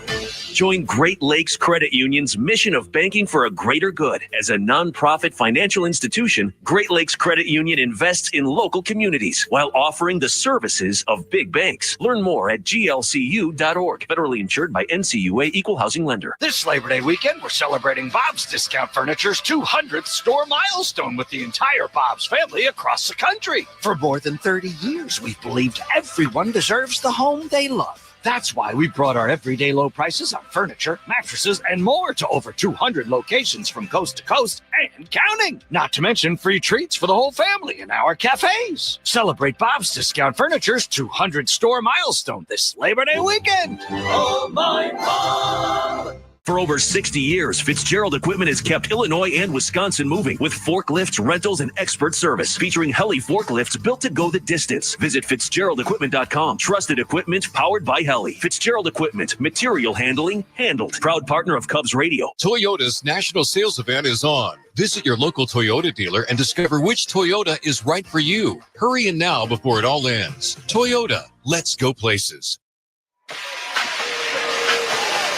Join Great Lakes Credit Union's mission of banking for a greater good. As a nonprofit financial institution, Great Lakes Credit Union invests in local communities while offering the services of big banks. Learn more at glcu.org. Federally insured by NCUA Equal Housing Lender. This Labor Day weekend, we're celebrating Bob's Discount Furniture's 200th store milestone with the entire Bob's family across the country. For more than 30 years, we've believed everyone deserves the home they love. That's why we brought our everyday low prices on furniture, mattresses, and more to over 200 locations from coast to coast and counting. Not to mention free treats for the whole family in our cafes. Celebrate Bob's Discount Furniture's 200 store milestone this Labor Day weekend. Oh, my Bob! For over 60 years, Fitzgerald Equipment has kept Illinois and Wisconsin moving with forklifts, rentals, and expert service. Featuring Heli forklifts built to go the distance. Visit FitzgeraldEquipment.com. Trusted equipment powered by Heli. Fitzgerald Equipment. Material handling handled. Proud partner of Cubs Radio. Toyota's national sales event is on. Visit your local Toyota dealer and discover which Toyota is right for you. Hurry in now before it all ends. Toyota, let's go places.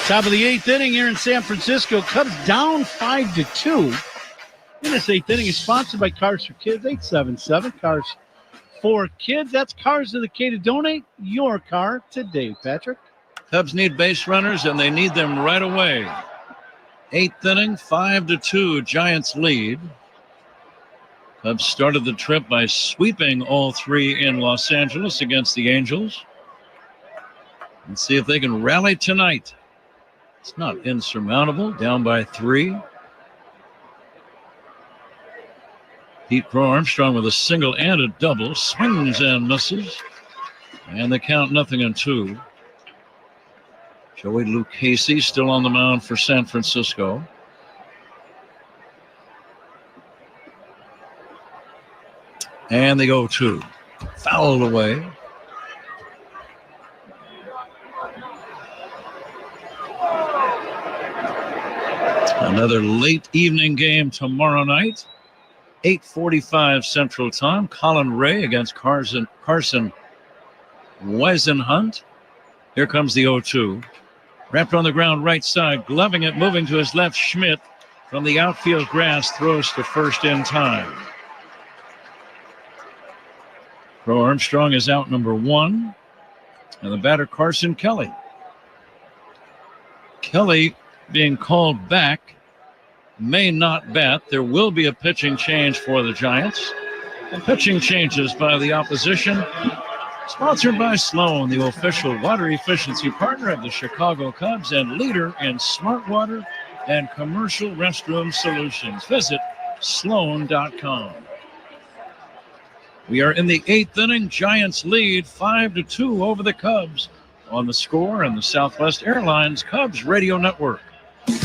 Top of the 8th inning here in San Francisco. Cubs down 5-2. And this 8th inning is sponsored by Cars for Kids, 877 Cars for Kids. That's Cars of the K to donate your car today, Patrick. Cubs need base runners, and they need them right away. 8th inning, 5-2, Giants lead. Cubs started the trip by sweeping all three in Los Angeles against the Angels. Let's see if they can rally tonight. It's not insurmountable, down by 3. Pete Crow Armstrong with a single and a double, swings and misses. And they count 0-2. Joey Lucchesi still on the mound for San Francisco. And they go 2. Fouled away. Another late evening game tomorrow night. 8:45 Central Time. Colin Ray against Carson Weisenhunt. Here comes the 0-2. Wrapped on the ground right side, gloving it, moving to his left. Schmidt from the outfield grass throws to first in time. Crow Armstrong is out number 1. And the batter, Carson Kelly. Kelly being called back, may not bat. There will be a pitching change for the Giants. And pitching changes by the opposition. Sponsored by Sloan, the official water efficiency partner of the Chicago Cubs and leader in smart water and commercial restroom solutions. Visit sloan.com. We are in the 8th inning. Giants lead 5-2 over the Cubs on The Score and the Southwest Airlines Cubs Radio Network.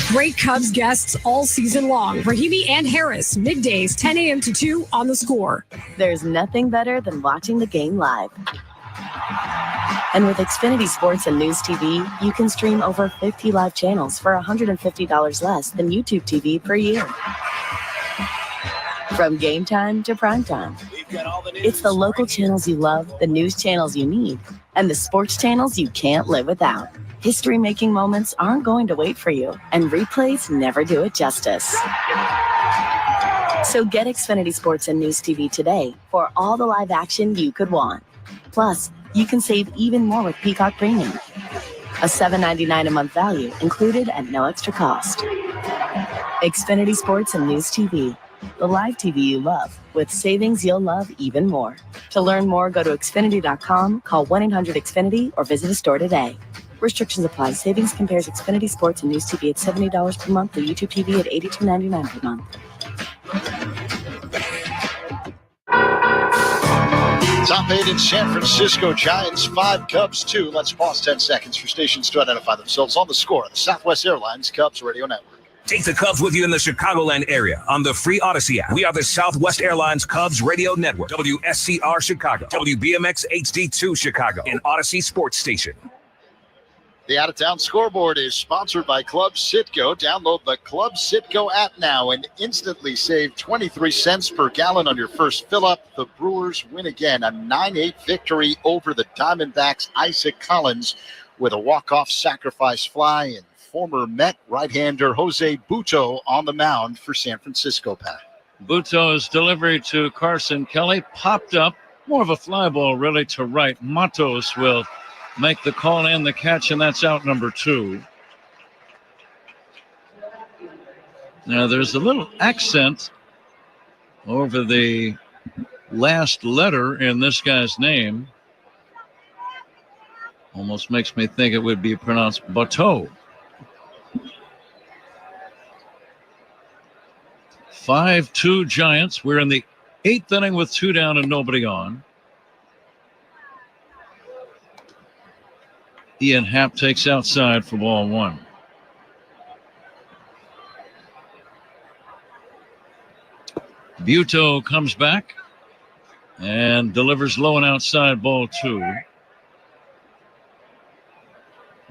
Great Cubs guests all season long. Rahimi and Harris, middays 10 a.m. to 2 on The Score. There's nothing better than watching the game live. And with Xfinity Sports and News TV, you can stream over 50 live channels for $150 less than YouTube TV per year. From game time to prime time. It's the local channels you love, the news channels you need, and the sports channels you can't live without. History-making moments aren't going to wait for you, and replays never do it justice. So get Xfinity Sports and News TV today for all the live action you could want. Plus, you can save even more with Peacock Premium. A $7.99 a month value included at no extra cost. Xfinity Sports and News TV. The live TV you love, with savings you'll love even more. To learn more, go to Xfinity.com, call 1-800-XFINITY, or visit a store today. Restrictions apply. Savings compares Xfinity Sports and News TV at $70 per month, and YouTube TV at $82.99 per month. Top 8 in San Francisco, Giants 5, Cubs 2. Let's pause 10 seconds for stations to identify themselves on The Score, the Southwest Airlines Cubs Radio Network. Take the Cubs with you in the Chicagoland area on the free Odyssey app. We are the Southwest Airlines Cubs Radio Network, WSCR Chicago, WBMX HD2 Chicago, and Odyssey Sports Station. The out-of-town scoreboard is sponsored by Club Citgo. Download the Club Citgo app now and instantly save 23 cents per gallon on your first fill-up. The Brewers win again, a 9-8 victory over the Diamondbacks. Isaac Collins with a walk-off sacrifice fly, and former Met right-hander Jose Butto on the mound for San Francisco, Pat. Butto's delivery to Carson Kelly popped up. More of a fly ball, really, to right. Matos will make the call and the catch, and that's out number 2. Now, there's a little accent over the last letter in this guy's name. Almost makes me think it would be pronounced Bateau. 5-2 Giants. We're in the 8th inning with 2 down and nobody on. Ian Happ takes outside for ball 1. Butto comes back and delivers low and outside, ball 2.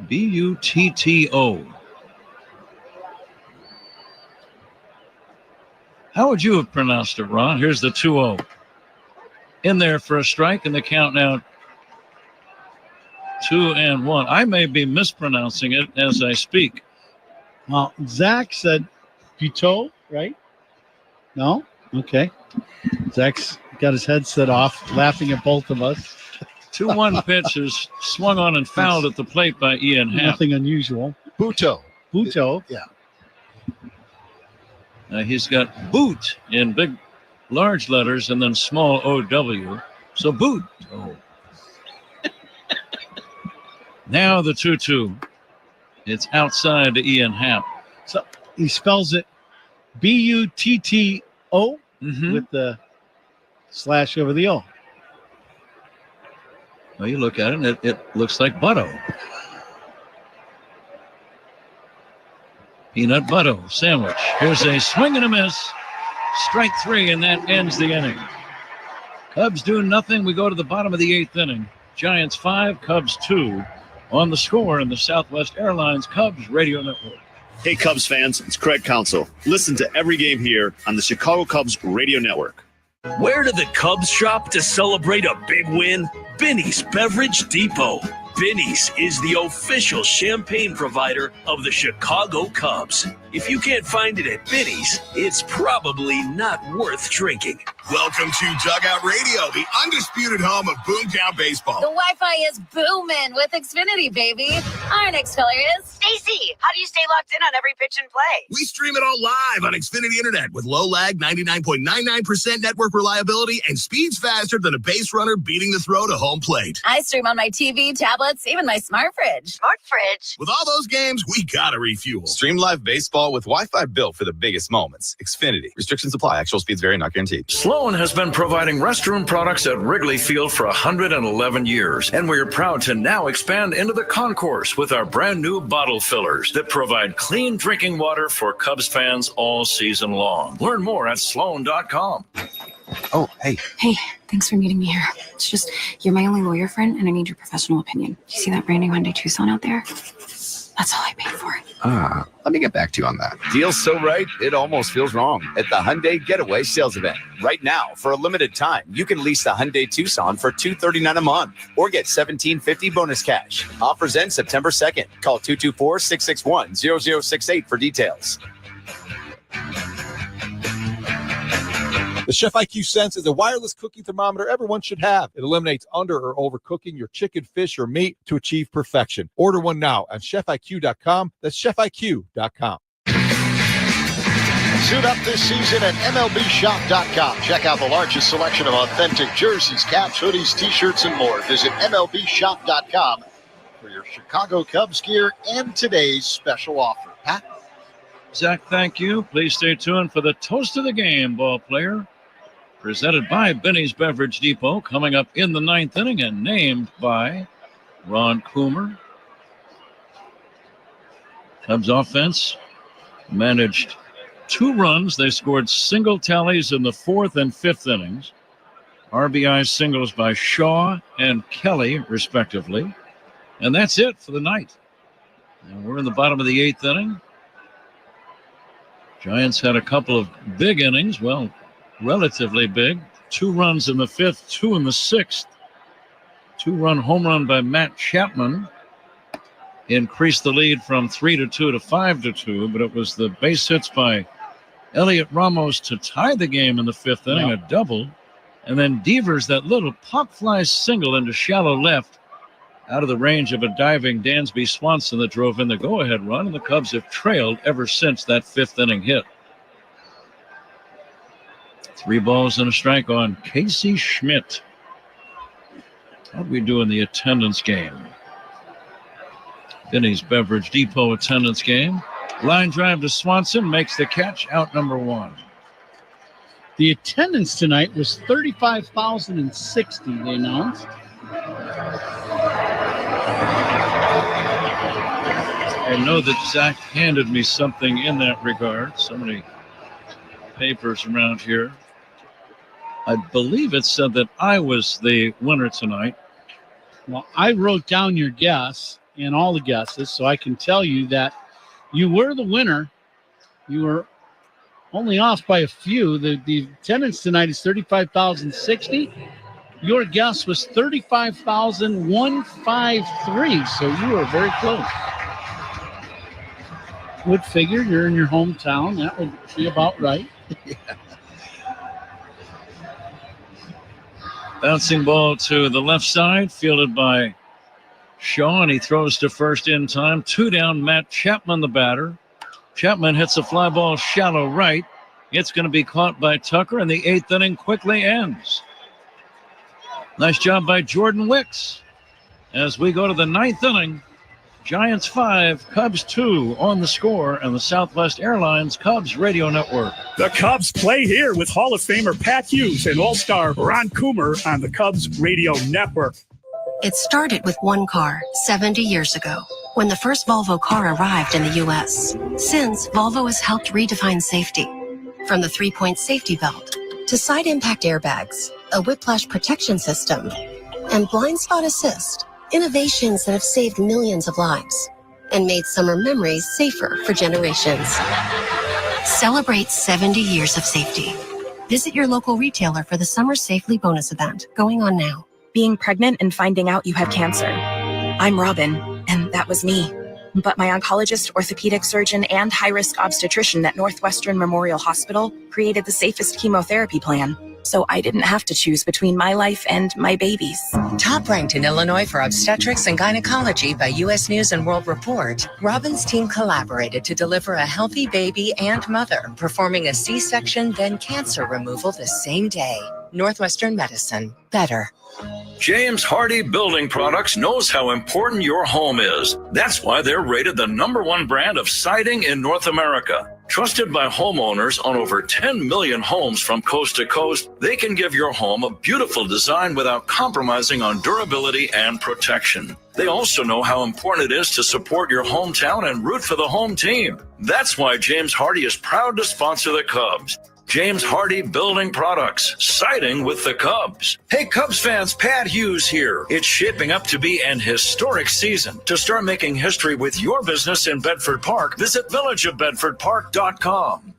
Butto. How would you have pronounced it, Ron? Here's the 2-0. In there for a strike, and the count now 2-1. I may be mispronouncing it as I speak. Well, Zach said Butto, right? No? Okay. Zach's got his headset off, laughing at both of us. 2-1 pitch is swung on and fouled at the plate by Ian Happ. Nothing unusual. Buto. Yeah. He's got boot in big, large letters and then small OW. So boot. Oh. Now the 2-2. It's outside to Ian Happ. So he spells it Butto with the slash over the O. Well, you look at it, and it looks like Butto. Peanut Butto sandwich. Here's a swing and a miss. Strike 3, and that ends the inning. Cubs do nothing. We go to the bottom of the 8th inning. Giants 5, Cubs 2 on the score in the Southwest Airlines Cubs Radio Network. Hey, Cubs fans, it's Craig Counsell. Listen to every game here on the Chicago Cubs Radio Network. Where do the Cubs shop to celebrate a big win? Binny's Beverage Depot. Binny's is the official champagne provider of the Chicago Cubs. If you can't find it at Binny's, it's probably not worth drinking. Welcome to Dugout Radio, the undisputed home of Boomtown Baseball. The Wi-Fi is booming with Xfinity, baby. Our next caller is Stacy. How do you stay locked in on every pitch and play? We stream it all live on Xfinity Internet with low lag, 99.99% network reliability, and speeds faster than a base runner beating the throw to home plate. I stream on my TV, tablets, even my smart fridge. Smart fridge. With all those games, we gotta refuel. Stream live baseball with Wi-Fi built for the biggest moments. Xfinity. Restrictions apply. Actual speeds vary, not guaranteed. Sloan has been providing restroom products at Wrigley Field for 111 years, and we're proud to now expand into the concourse with our brand new bottle fillers that provide clean drinking water for Cubs fans all season long. Learn more at sloan.com. Oh, hey. Hey, thanks for meeting me here. It's just, you're my only lawyer friend, and I need your professional opinion. You see that brand new Hyundai Tucson out there? That's all I paid for it. Let me get back to you on that. Deal's so right, it almost feels wrong. At the Hyundai Getaway Sales Event. Right now, for a limited time, you can lease the Hyundai Tucson for $239 a month or get $1,750 bonus cash. Offers end September 2nd. Call 224-661-0068 for details. The Chef IQ Sense is a wireless cooking thermometer everyone should have. It eliminates under or overcooking your chicken, fish, or meat to achieve perfection. Order one now at chefiq.com. That's chefiq.com. Suit up this season at MLBshop.com. Check out the largest selection of authentic jerseys, caps, hoodies, t-shirts, and more. Visit MLBshop.com for your Chicago Cubs gear and today's special offer. Pat? Zach, thank you. Please stay tuned for the toast of the game, ball player. Presented by Benny's Beverage Depot, coming up in the 9th inning and named by Ron Coomer. Cubs offense managed 2 runs. They scored single tallies in the 4th and 5th innings. RBI singles by Shaw and Kelly, respectively. And that's it for the night. And we're in the bottom of the 8th inning. Giants had a couple of big innings. Well, relatively big. 2 runs in the 5th, 2 in the 6th. 2-run home run by Matt Chapman increased the lead from 3-2 to 5-2, but it was the base hits by Elliot Ramos to tie the game in the 5th inning, a double. And then Devers, that little pop fly single into shallow left out of the range of a diving Dansby Swanson that drove in the go-ahead run, and the Cubs have trailed ever since that 5th inning hit. 3 balls and a strike on Casey Schmidt. How'd we do in the attendance game? Benny's Beverage Depot attendance game. Line drive to Swanson, makes the catch, out number 1. The attendance tonight was 35,060, they announced. I know that Zach handed me something in that regard. So many papers around here. I believe it said that I was the winner tonight. Well, I wrote down your guess and all the guesses, so I can tell you that you were the winner. You were only off by a few. The attendance tonight is 35,060. Your guess was 35,153, so you were very close. Would figure you're in your hometown. That would be about right. Yeah. Bouncing ball to the left side, fielded by Shaw, and he throws to first in time. 2 down, Matt Chapman, the batter. Chapman hits a fly ball shallow right. It's going to be caught by Tucker, and the 8th inning quickly ends. Nice job by Jordan Wicks. As we go to the 9th inning, Giants 5, Cubs 2 on the score, and the Southwest Airlines Cubs Radio Network. The Cubs play here with Hall of Famer Pat Hughes and All-Star Ron Coomer on the Cubs Radio Network. It started with one car 70 years ago when the first Volvo car arrived in the U.S. Since, Volvo has helped redefine safety. From the 3-point safety belt to side impact airbags, a whiplash protection system, and blind spot assist, innovations that have saved millions of lives and made summer memories safer for generations. Celebrate 70 years of safety. Visit your local retailer for the Summer Safely bonus event going on now. Being pregnant and finding out you had cancer. I'm Robin, and that was me. But my oncologist, orthopedic surgeon, and high-risk obstetrician at Northwestern Memorial Hospital created the safest chemotherapy plan, so I didn't have to choose between my life and my baby's. Top ranked in Illinois for obstetrics and gynecology by U.S. News & World Report, Robin's team collaborated to deliver a healthy baby and mother, performing a C-section, then cancer removal the same day. Northwestern Medicine. Better. James Hardy Building Products knows how important your home is. That's why they're rated the #1 brand of siding in North America. Trusted by homeowners on over 10 million homes from coast to coast, they can give your home a beautiful design without compromising on durability and protection. They also know how important it is to support your hometown and root for the home team. That's why James Hardy is proud to sponsor the Cubs. James Hardy Building Products, siding with the Cubs. Hey, Cubs fans, Pat Hughes here. It's shaping up to be an historic season. To start making history with your business in Bedford Park, visit villageofbedfordpark.com.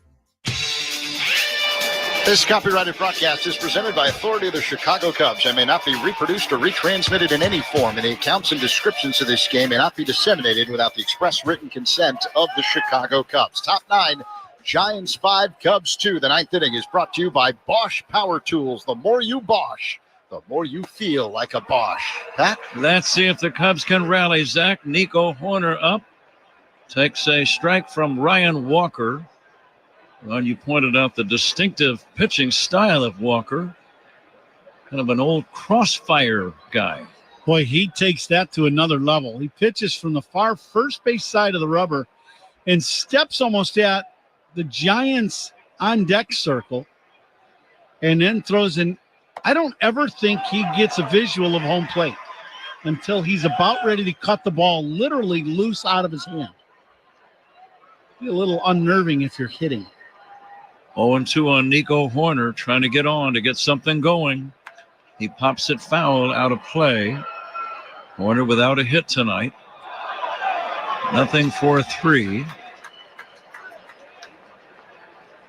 This copyrighted broadcast is presented by authority of the Chicago Cubs and may not be reproduced or retransmitted in any form, and the accounts and descriptions of this game may not be disseminated without the express written consent of the Chicago Cubs. Top 9. Giants 5, Cubs 2. The 9th inning is brought to you by Bosch Power Tools. The more you Bosch, the more you feel like a Bosch. Pat? Let's see if the Cubs can rally. Zach. Nico Horner up. Takes a strike from Ryan Walker. Well, you pointed out the distinctive pitching style of Walker. Kind of an old crossfire guy. Boy, he takes that to another level. He pitches from the far first base side of the rubber and steps almost at the Giants on deck circle and then throws in. I don't ever think he gets a visual of home plate until he's about ready to cut the ball literally loose out of his hand. Be a little unnerving if you're hitting. 0-2 on Nico Horner, trying to get on to get something going. He pops it foul out of play. Horner without a hit tonight. Nothing for 3.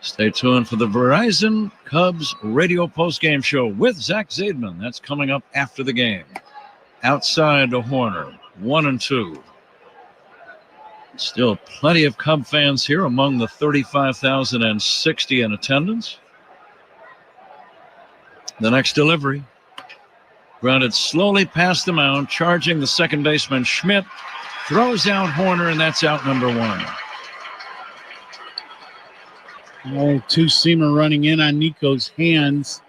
Stay tuned for the Verizon Cubs radio postgame show with Zach Zaidman. That's coming up after the game. Outside to Horner, 1-2. Still plenty of Cub fans here among the 35,060 in attendance. The next delivery. Grounded slowly past the mound, charging the second baseman Schmidt. Throws out Horner, and that's out number 1. Oh, two-seamer running in on Nico's hands.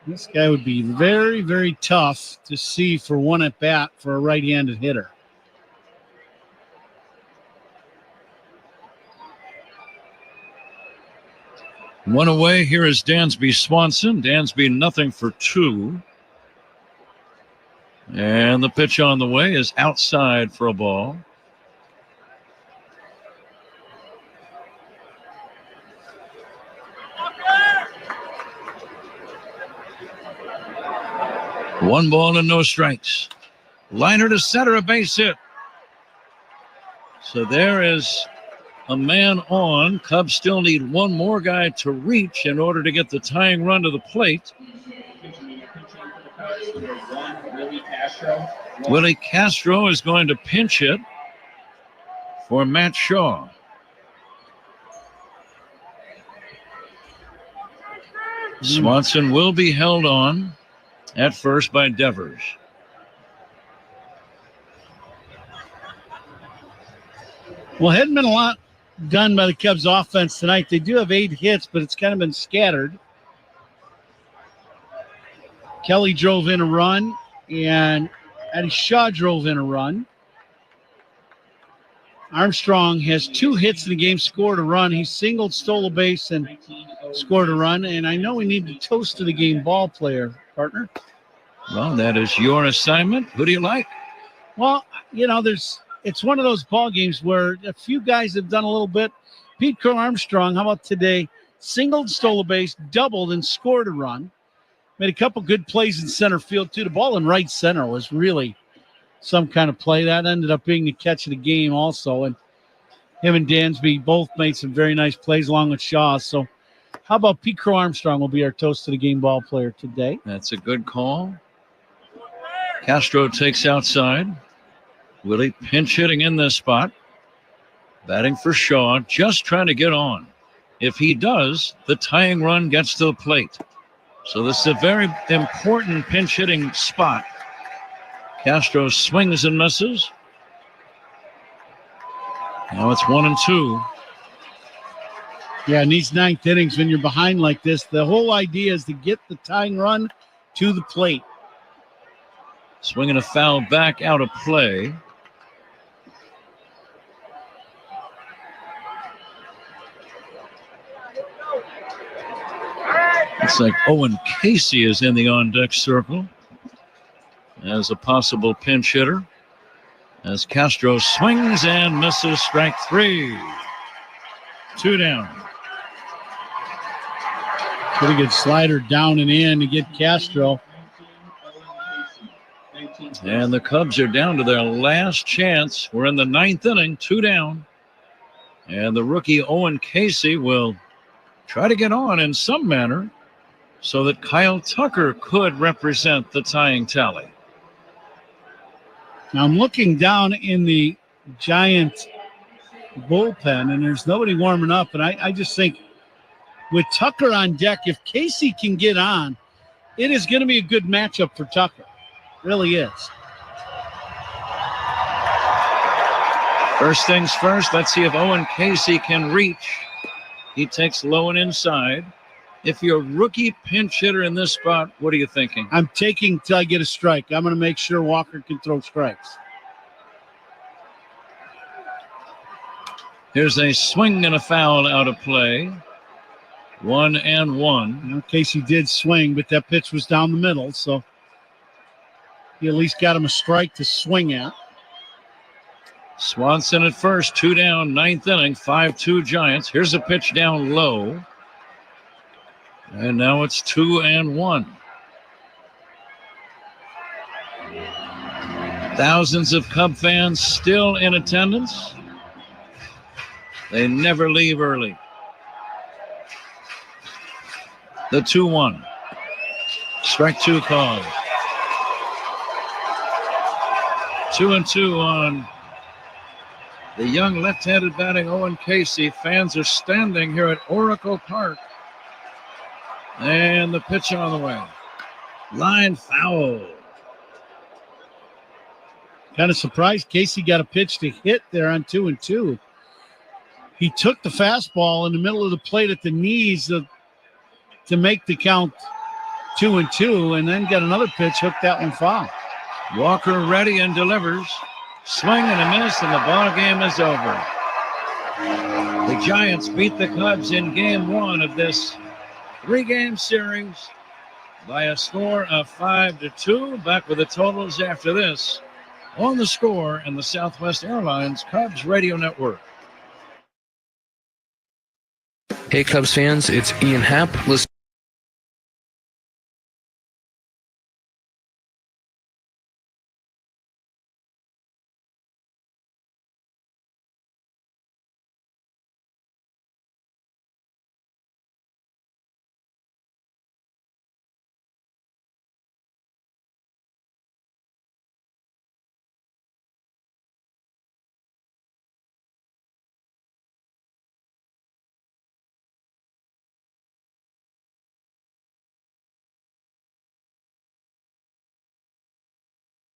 This guy would be very, very tough to see for one at bat for a right-handed hitter. One away. Here is Dansby Swanson. Dansby nothing for 2. And the pitch on the way is outside for a ball. One ball and no strikes. Liner to center, a base hit. So there is a man on. Cubs still need one more guy to reach in order to get the tying run to the plate. Willie Castro is going to pinch hit for Matt Shaw. Swanson will be held on. at first by Devers. Well, hadn't been a lot done by the Cubs offense tonight. They do have 8 hits, but it's kind of been scattered. Kelly drove in a run, and Eddie Shaw drove in a run. Armstrong has 2 hits in the game, scored a run. He singled, stole a base, and scored a run. And I know we need to toast to the game ball player, partner. Well, that is your assignment. Who do you like? Well, it's one of those ball games where a few guys have done a little bit. Pete Crow Armstrong, how about today? Singled, stole a base, doubled, and scored a run. Made a couple good plays in center field, too. The ball in right center was really some kind of play. That ended up being the catch of the game also. And him and Dansby both made some very nice plays along with Shaw. So how about Pete Crow Armstrong will be our toast to the game ball player today? That's a good call. Castro takes outside. Willie pinch hitting in this spot. Batting for Shaw, just trying to get on. If he does, the tying run gets to the plate. So this is a very important pinch hitting spot. Castro swings and misses. Now it's 1-2. Yeah, in these 9th innings, when you're behind like this, the whole idea is to get the tying run to the plate. Swinging a foul back out of play. Looks like Owen Casey is in the on-deck circle as a possible pinch hitter. As Castro swings and misses, strike 3. 2 down. Pretty good slider down and in to get Castro. And the Cubs are down to their last chance. We're in the 9th inning, 2 down. And the rookie Owen Casey will try to get on in some manner so that Kyle Tucker could represent the tying tally. Now I'm looking down in the Giant bullpen, and there's nobody warming up. And I just think with Tucker on deck, if Casey can get on, it is going to be a good matchup for Tucker. It really is. First things first, let's see if Owen Casey can reach. He takes low and inside. If you're a rookie pinch hitter in this spot, what are you thinking? I'm taking till I get a strike. I'm going to make sure Walker can throw strikes. Here's a swing and a foul out of play. 1-1. In case he did swing, but that pitch was down the middle, so he at least got him a strike to swing at. Swanson at first, 2 down, 9th inning, 5-2 Giants. Here's a pitch down low. And now it's 2-1. Thousands of Cub fans still in attendance. They never leave early. The 2-1. Strike 2 call. 2-2 on the young left-handed batting Owen Casey. Fans are standing here at Oracle Park. And the pitch on the way. Line foul. Kind of surprised Casey got a pitch to hit there on 2-2. He took the fastball in the middle of the plate at the knees to make the count 2-2, and then got another pitch, hooked that one foul. Walker ready and delivers. Swing and a miss, and the ball game is over. The Giants beat the Cubs in game 1 of this 3-game series by a score of 5-2. Back with the totals after this on the Score and the Southwest Airlines Cubs Radio Network. Hey Cubs fans, it's Ian Happ. Listen